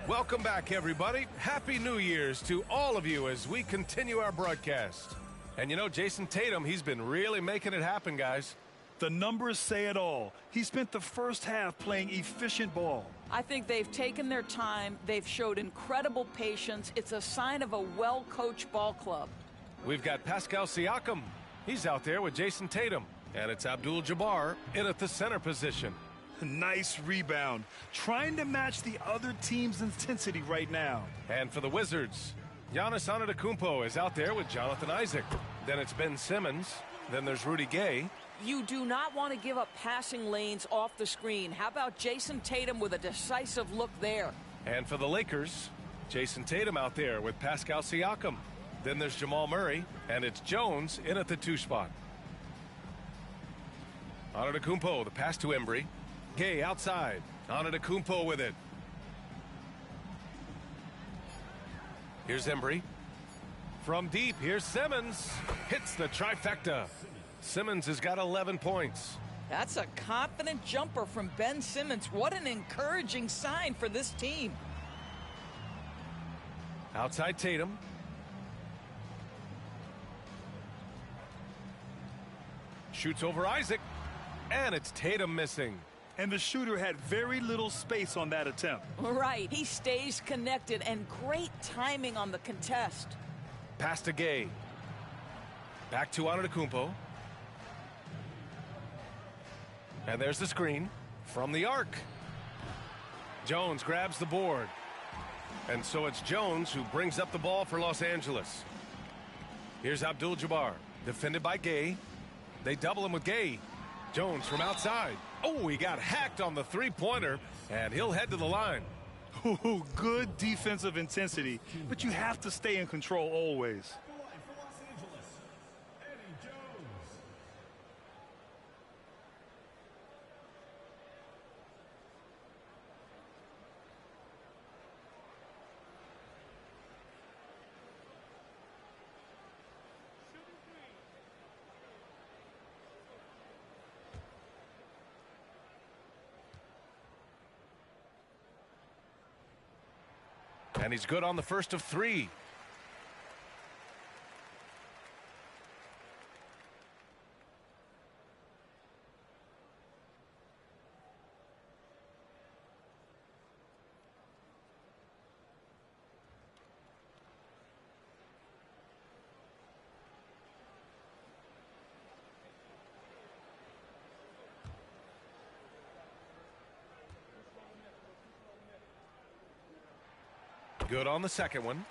Welcome back, everybody. Happy New Year's to all of you as we continue our broadcast. And you know, Jason Tatum, he's been really making it happen, guys. The numbers say it all. He spent the first half playing efficient ball. I think they've taken their time. They've showed incredible patience. It's a sign of a well-coached ball club. We've got Pascal Siakam. He's out there with Jason Tatum. And it's Abdul-Jabbar in at the center position. Nice rebound. Trying to match the other team's intensity right now. And for the Wizards, Giannis Antetokounmpo is out there with Jonathan Isaac. Then it's Ben Simmons. Then there's Rudy Gay. You do not want to give up passing lanes off the screen. How about Jason Tatum with a decisive look there? And for the Lakers, Jason Tatum out there with Pascal Siakam. Then there's Jamal Murray, and it's Jones in at the 2 spot. Antetokounmpo, the pass to Embry. Gay outside. Antetokounmpo with it. Here's Embry. From deep, here's Simmons. Hits the trifecta. Simmons has got 11 points. That's a confident jumper from Ben Simmons. What an encouraging sign for this team. Outside Tatum. Shoots over Isaac. And it's Tatum missing. And the shooter had very little space on that attempt. Right. He stays connected, and great timing on the contest. Pass to Gay. Back to Antetokounmpo. And there's the screen from the arc. Jones grabs the board. And so it's Jones who brings up the ball for Los Angeles. Here's Abdul-Jabbar, defended by Gay. They double him with Gay. Jones from outside. Oh, he got hacked on the three-pointer, and he'll head to the line. Ooh, good defensive intensity, but you have to stay in control always. And he's good on the first of 3. Good on the second one.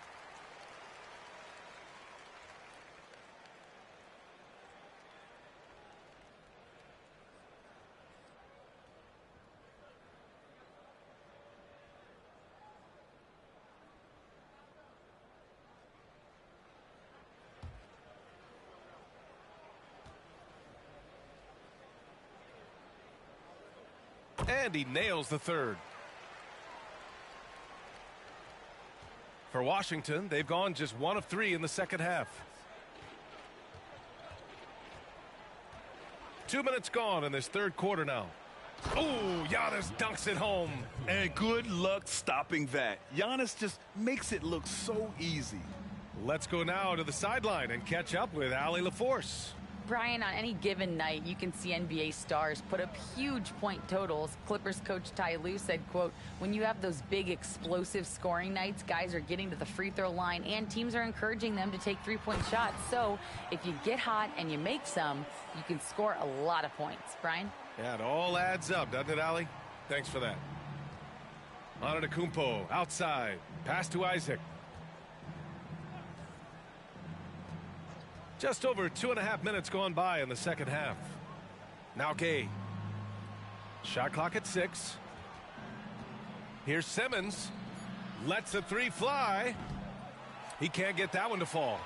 And he nails the third. For Washington, they've gone just 1 of 3 in the second half. 2 minutes gone in this third quarter now. Oh, Giannis dunks it home. And good luck stopping that. Giannis just makes it look so easy. Let's go now to the sideline and catch up with Allie LaForce. Brian, on any given night, you can see NBA stars put up huge point totals. Clippers coach Ty Lue said, quote, when you have those big explosive scoring nights, guys are getting to the free throw line and teams are encouraging them to take three-point shots. So if you get hot and you make some, you can score a lot of points. Brian? Yeah, it all adds up, doesn't it, Allie? Thanks for that. Antetokounmpo outside. Pass to Isaac. Just over 2.5 minutes gone by in the second half. Now Gay. Shot clock at 6. Here's Simmons. Lets the three fly. He can't get that one to fall.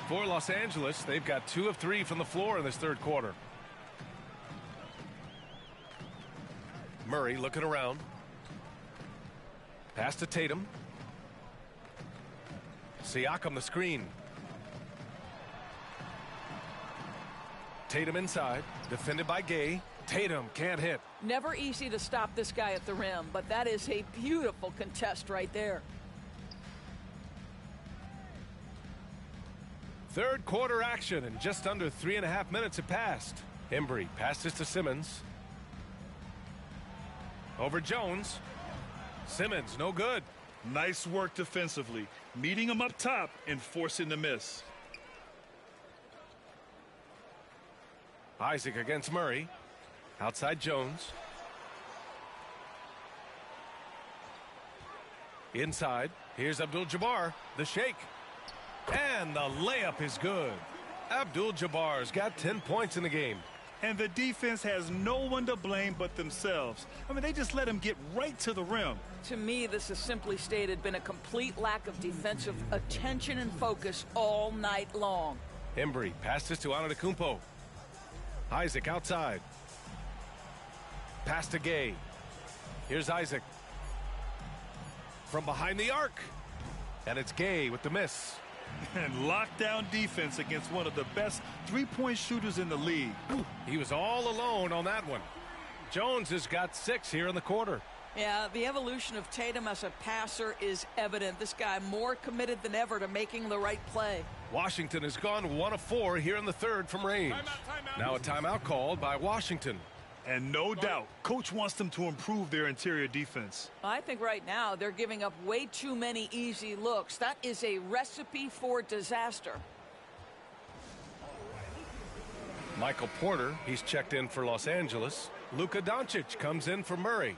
For Los Angeles, they've got 2 of 3 from the floor in this third quarter. Murray looking around. Pass to Tatum. Siakam the screen. Tatum inside. Defended by Gay. Tatum can't hit. Never easy to stop this guy at the rim, but that is a beautiful contest right there. Third quarter action, and just under 3.5 minutes have passed. Embry passes to Simmons. Over Jones. Simmons, no good. Nice work defensively, meeting him up top and forcing the miss. Isaac against Murray. Outside Jones. Inside. Here's Abdul-Jabbar. The shake. And the layup is good. Abdul-Jabbar's got 10 points in the game. And the defense has no one to blame but themselves. I mean, they just let him get right to the rim. To me, this has simply stated been a complete lack of defensive attention and focus all night long. Embry passes to Antetokounmpo. Isaac outside. Pass to Gay. Here's Isaac. From behind the arc. And it's Gay with the miss. And lockdown defense against one of the best three-point shooters in the league. Ooh, he was all alone on that one. Jones has got 6 here in the quarter. Yeah, the evolution of Tatum as a passer is evident. This guy more committed than ever to making the right play. Washington has gone 1 of 4 here in the third from range. Timeout. Now a timeout called by Washington. And no doubt, coach wants them to improve their interior defense. I think right now they're giving up way too many easy looks. That is a recipe for disaster. Michael Porter, he's checked in for Los Angeles. Luka Doncic comes in for Murray.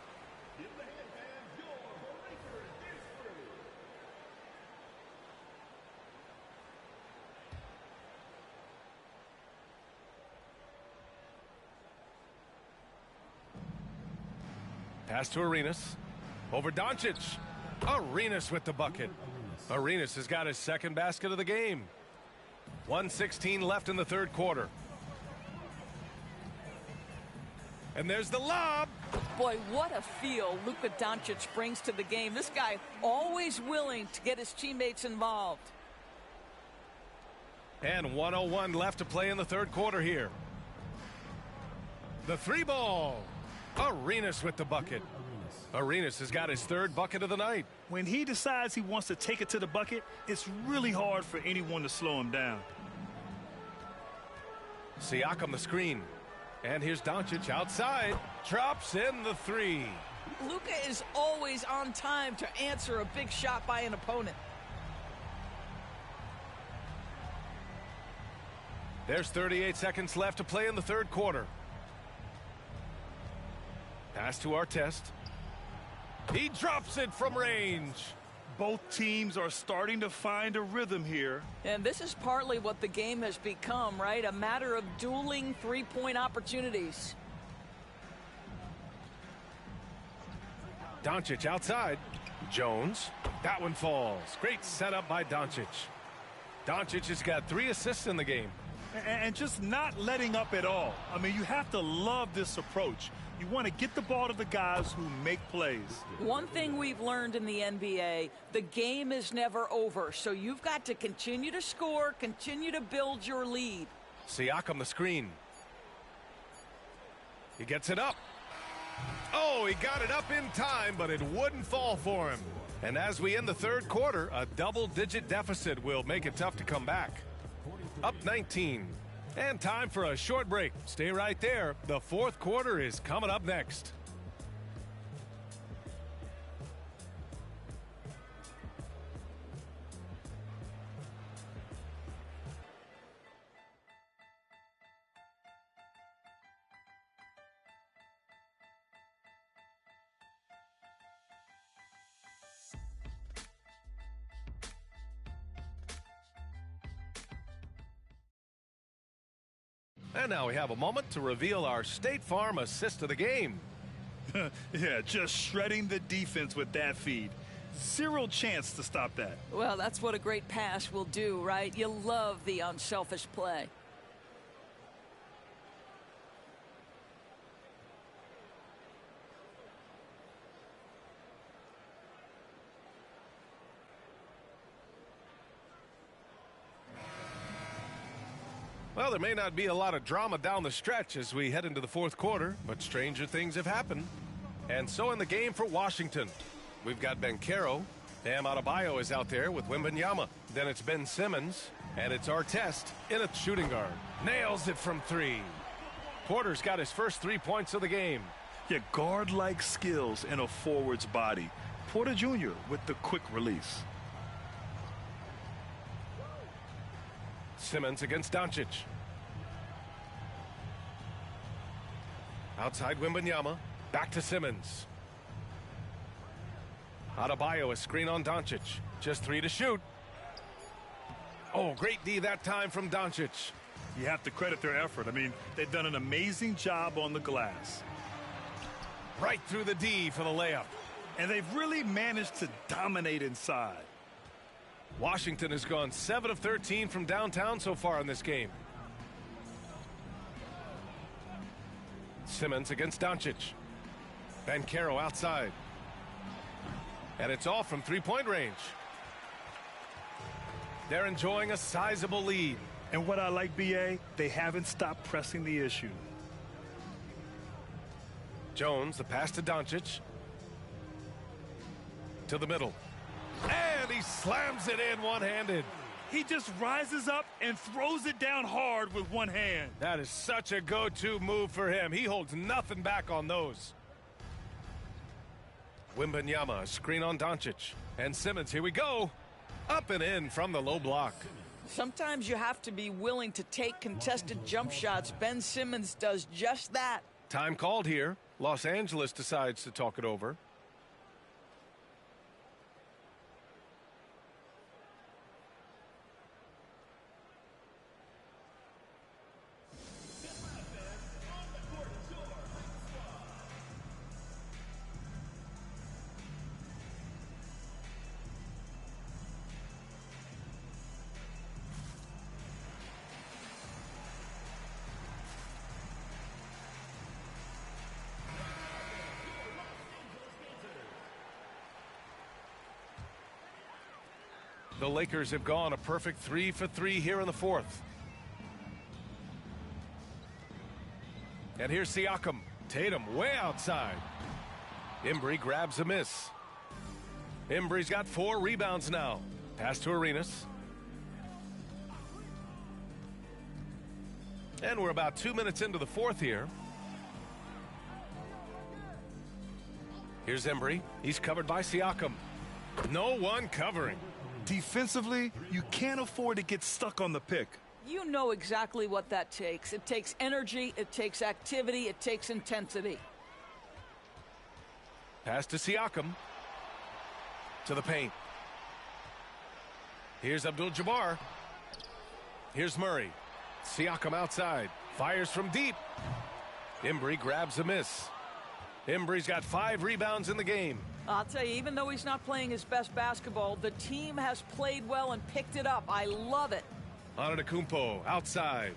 Pass to Arenas. Over Doncic. Arenas with the bucket. Arenas has got his second basket of the game. 1:16 left in the third quarter. And there's the lob. Boy, what a feel Luka Doncic brings to the game. This guy always willing to get his teammates involved. And 1:01 left to play in the third quarter here. The 3 ball. Arenas with the bucket. Arenas has got his 3rd bucket of the night. When he decides he wants to take it to the bucket, it's really hard for anyone to slow him down. Siakam the screen. And here's Doncic outside. Drops in the 3. Luka is always on time to answer a big shot by an opponent. There's 38 seconds left to play in the third quarter. Pass to Artest. He drops it from range. Both teams are starting to find a rhythm here. And this is partly what the game has become, right? A matter of dueling three-point opportunities. Doncic outside. Jones. That one falls. Great setup by Doncic. Doncic has got 3 assists in the game. And just not letting up at all. I mean, you have to love this approach. You want to get the ball to the guys who make plays. One thing we've learned in the NBA, the game is never over. So you've got to continue to score, continue to build your lead. Siakam the screen. He gets it up. Oh, he got it up in time, but it wouldn't fall for him. And as we end the third quarter, a double-digit deficit will make it tough to come back. Up 19. And time for a short break. Stay right there. The fourth quarter is coming up next. And now we have a moment to reveal our State Farm assist of the game. Yeah, just shredding the defense with that feed. Zero chance to stop that. Well, that's what a great pass will do, right? You love the unselfish play. Well, there may not be a lot of drama down the stretch as we head into the fourth quarter, but stranger things have happened. And so in the game for Washington, we've got Banchero. Bam Adebayo is out there with Wembanyama. Then it's Ben Simmons, and it's Artest in at shooting guard. Nails it from three. Porter's got his first 3 points of the game. Yeah, guard-like skills in a forward's body. Porter Jr. with the quick release. Simmons against Doncic. Outside Wembanyama. Back to Simmons. Adebayo, a screen on Doncic. Just 3 to shoot. Oh, great D that time from Doncic. You have to credit their effort. I mean, they've done an amazing job on the glass. Right through the D for the layup. And they've really managed to dominate inside. Washington has gone 7 of 13 from downtown so far in this game. Simmons against Doncic. Banchero outside. And it's all from three-point range. They're enjoying a sizable lead. And what I like, B.A., they haven't stopped pressing the issue. Jones, the pass to Doncic. To the middle. And he slams it in one-handed. He just rises up and throws it down hard with one hand. That is such a go-to move for him. He holds nothing back on those. Wembanyama, a screen on Doncic. And Simmons, here we go. Up and in from the low block. Sometimes you have to be willing to take contested jump shots. Ben Simmons does just that. Time called here. Los Angeles decides to talk it over. The Lakers have gone a perfect 3 for 3 here in the fourth. And here's Siakam. Tatum way outside. Embry grabs a miss. Embry's got 4 rebounds now. Pass to Arenas. And we're about 2 minutes into the fourth here. Here's Embry. He's covered by Siakam. No one covering. Defensively, you can't afford to get stuck on the pick. You know exactly what that takes. It takes energy, it takes activity, it takes intensity. Pass to Siakam. To the paint. Here's Abdul-Jabbar. Here's Murray. Siakam outside. Fires from deep. Embry grabs a miss. Embry's got 5 rebounds in the game. I'll tell you, even though he's not playing his best basketball, the team has played well and picked it up. I love it. Antetokounmpo outside.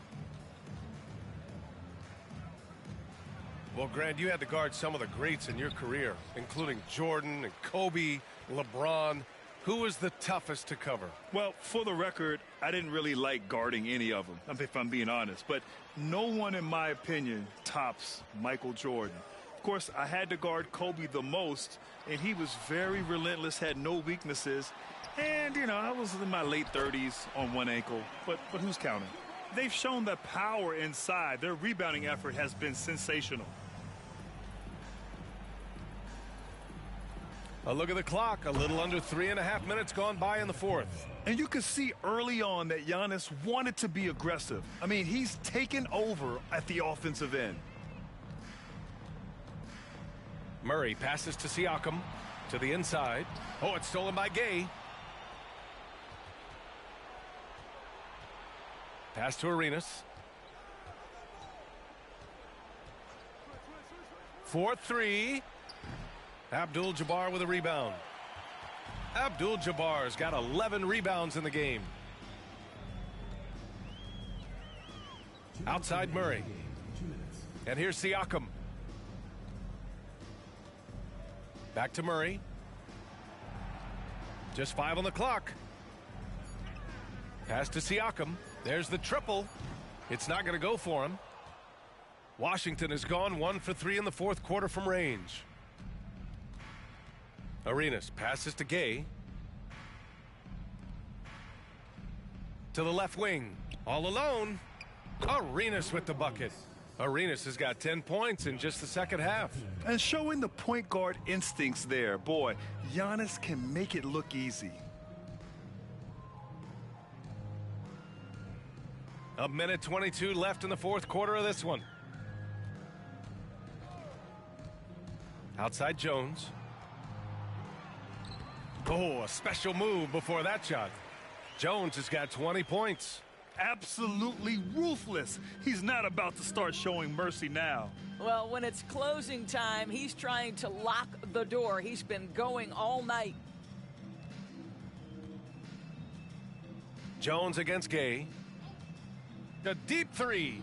Well, Grant, you had to guard some of the greats in your career, including Jordan and Kobe, LeBron. Who was the toughest to cover? Well, for the record, I didn't really like guarding any of them, if I'm being honest. But no one, in my opinion, tops Michael Jordan. Of course, I had to guard Kobe the most, and he was very relentless, had no weaknesses. And, you know, I was in my late 30s on one ankle, but who's counting? They've shown the power inside. Their rebounding effort has been sensational. A look at the clock. A little under 3.5 minutes gone by in the fourth. And you could see early on that Giannis wanted to be aggressive. I mean, he's taken over at the offensive end. Murray passes to Siakam to the inside. Oh, it's stolen by Gay. Pass to Arenas. 4-3. Abdul-Jabbar with a rebound. Abdul-Jabbar's got 11 rebounds in the game. Outside Murray. And here's Siakam. Back to Murray. Just 5 on the clock. Pass to Siakam. There's the triple. It's not going to go for him. Washington has gone 1 for 3 in the fourth quarter from range. Arenas passes to Gay. To the left wing. All alone. Arenas with the bucket. Arenas has got 10 points in just the second half. And showing the point guard instincts there. Boy, Giannis can make it look easy. A minute 22 left in the fourth quarter of this one. Outside Jones. Oh, a special move before that shot. Jones has got 20 points. Absolutely ruthless. He's not about to start showing mercy now. Well, when it's closing time, he's trying to lock the door. He's been going all night. Jones against Gay. A deep three.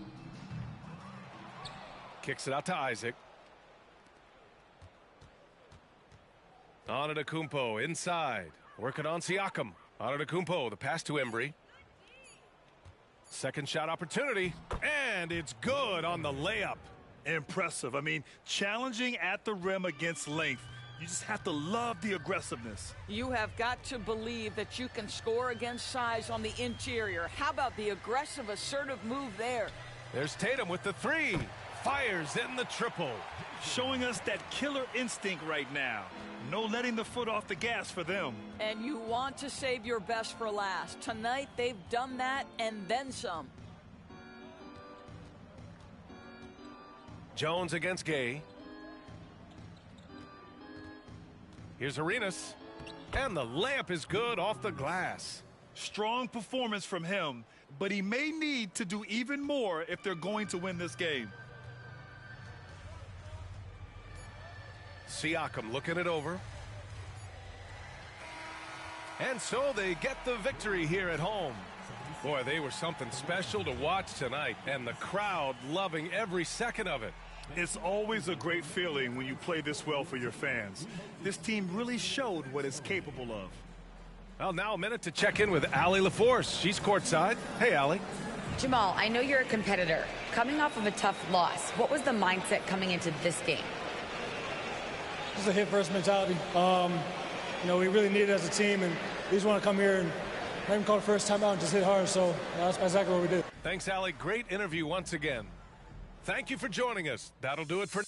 Kicks it out to Isaac. Antetokounmpo inside. Working on Siakam. Antetokounmpo, the pass to Embry. Second shot opportunity. And it's good on the layup. Impressive. I mean, challenging at the rim against length. You just have to love the aggressiveness. You have got to believe that you can score against size on the interior. How about the aggressive, assertive move there? There's Tatum with the three. Fires in the triple. Showing us that killer instinct right now. No letting the foot off the gas for them. And you want to save your best for last. Tonight, they've done that and then some. Jones against Gay. Here's Arenas. And the layup is good off the glass. Strong performance from him, but he may need to do even more if they're going to win this game. Siakam looking it over. And so they get the victory here at home. Boy, they were something special to watch tonight, and the crowd loving every second of it. It's always a great feeling when you play this well for your fans. This team really showed what it's capable of. Well, now a minute to check in with Allie LaForce. She's courtside. Hey, Allie. Jamal, I know you're a competitor. Coming off of a tough loss, what was the mindset coming into this game? Just a hit-first mentality. You know, we really need it as a team, and we just want to come here and not even call the first time out and just hit hard. So that's exactly what we did. Thanks, Allie. Great interview once again. Thank you for joining us. That'll do it for...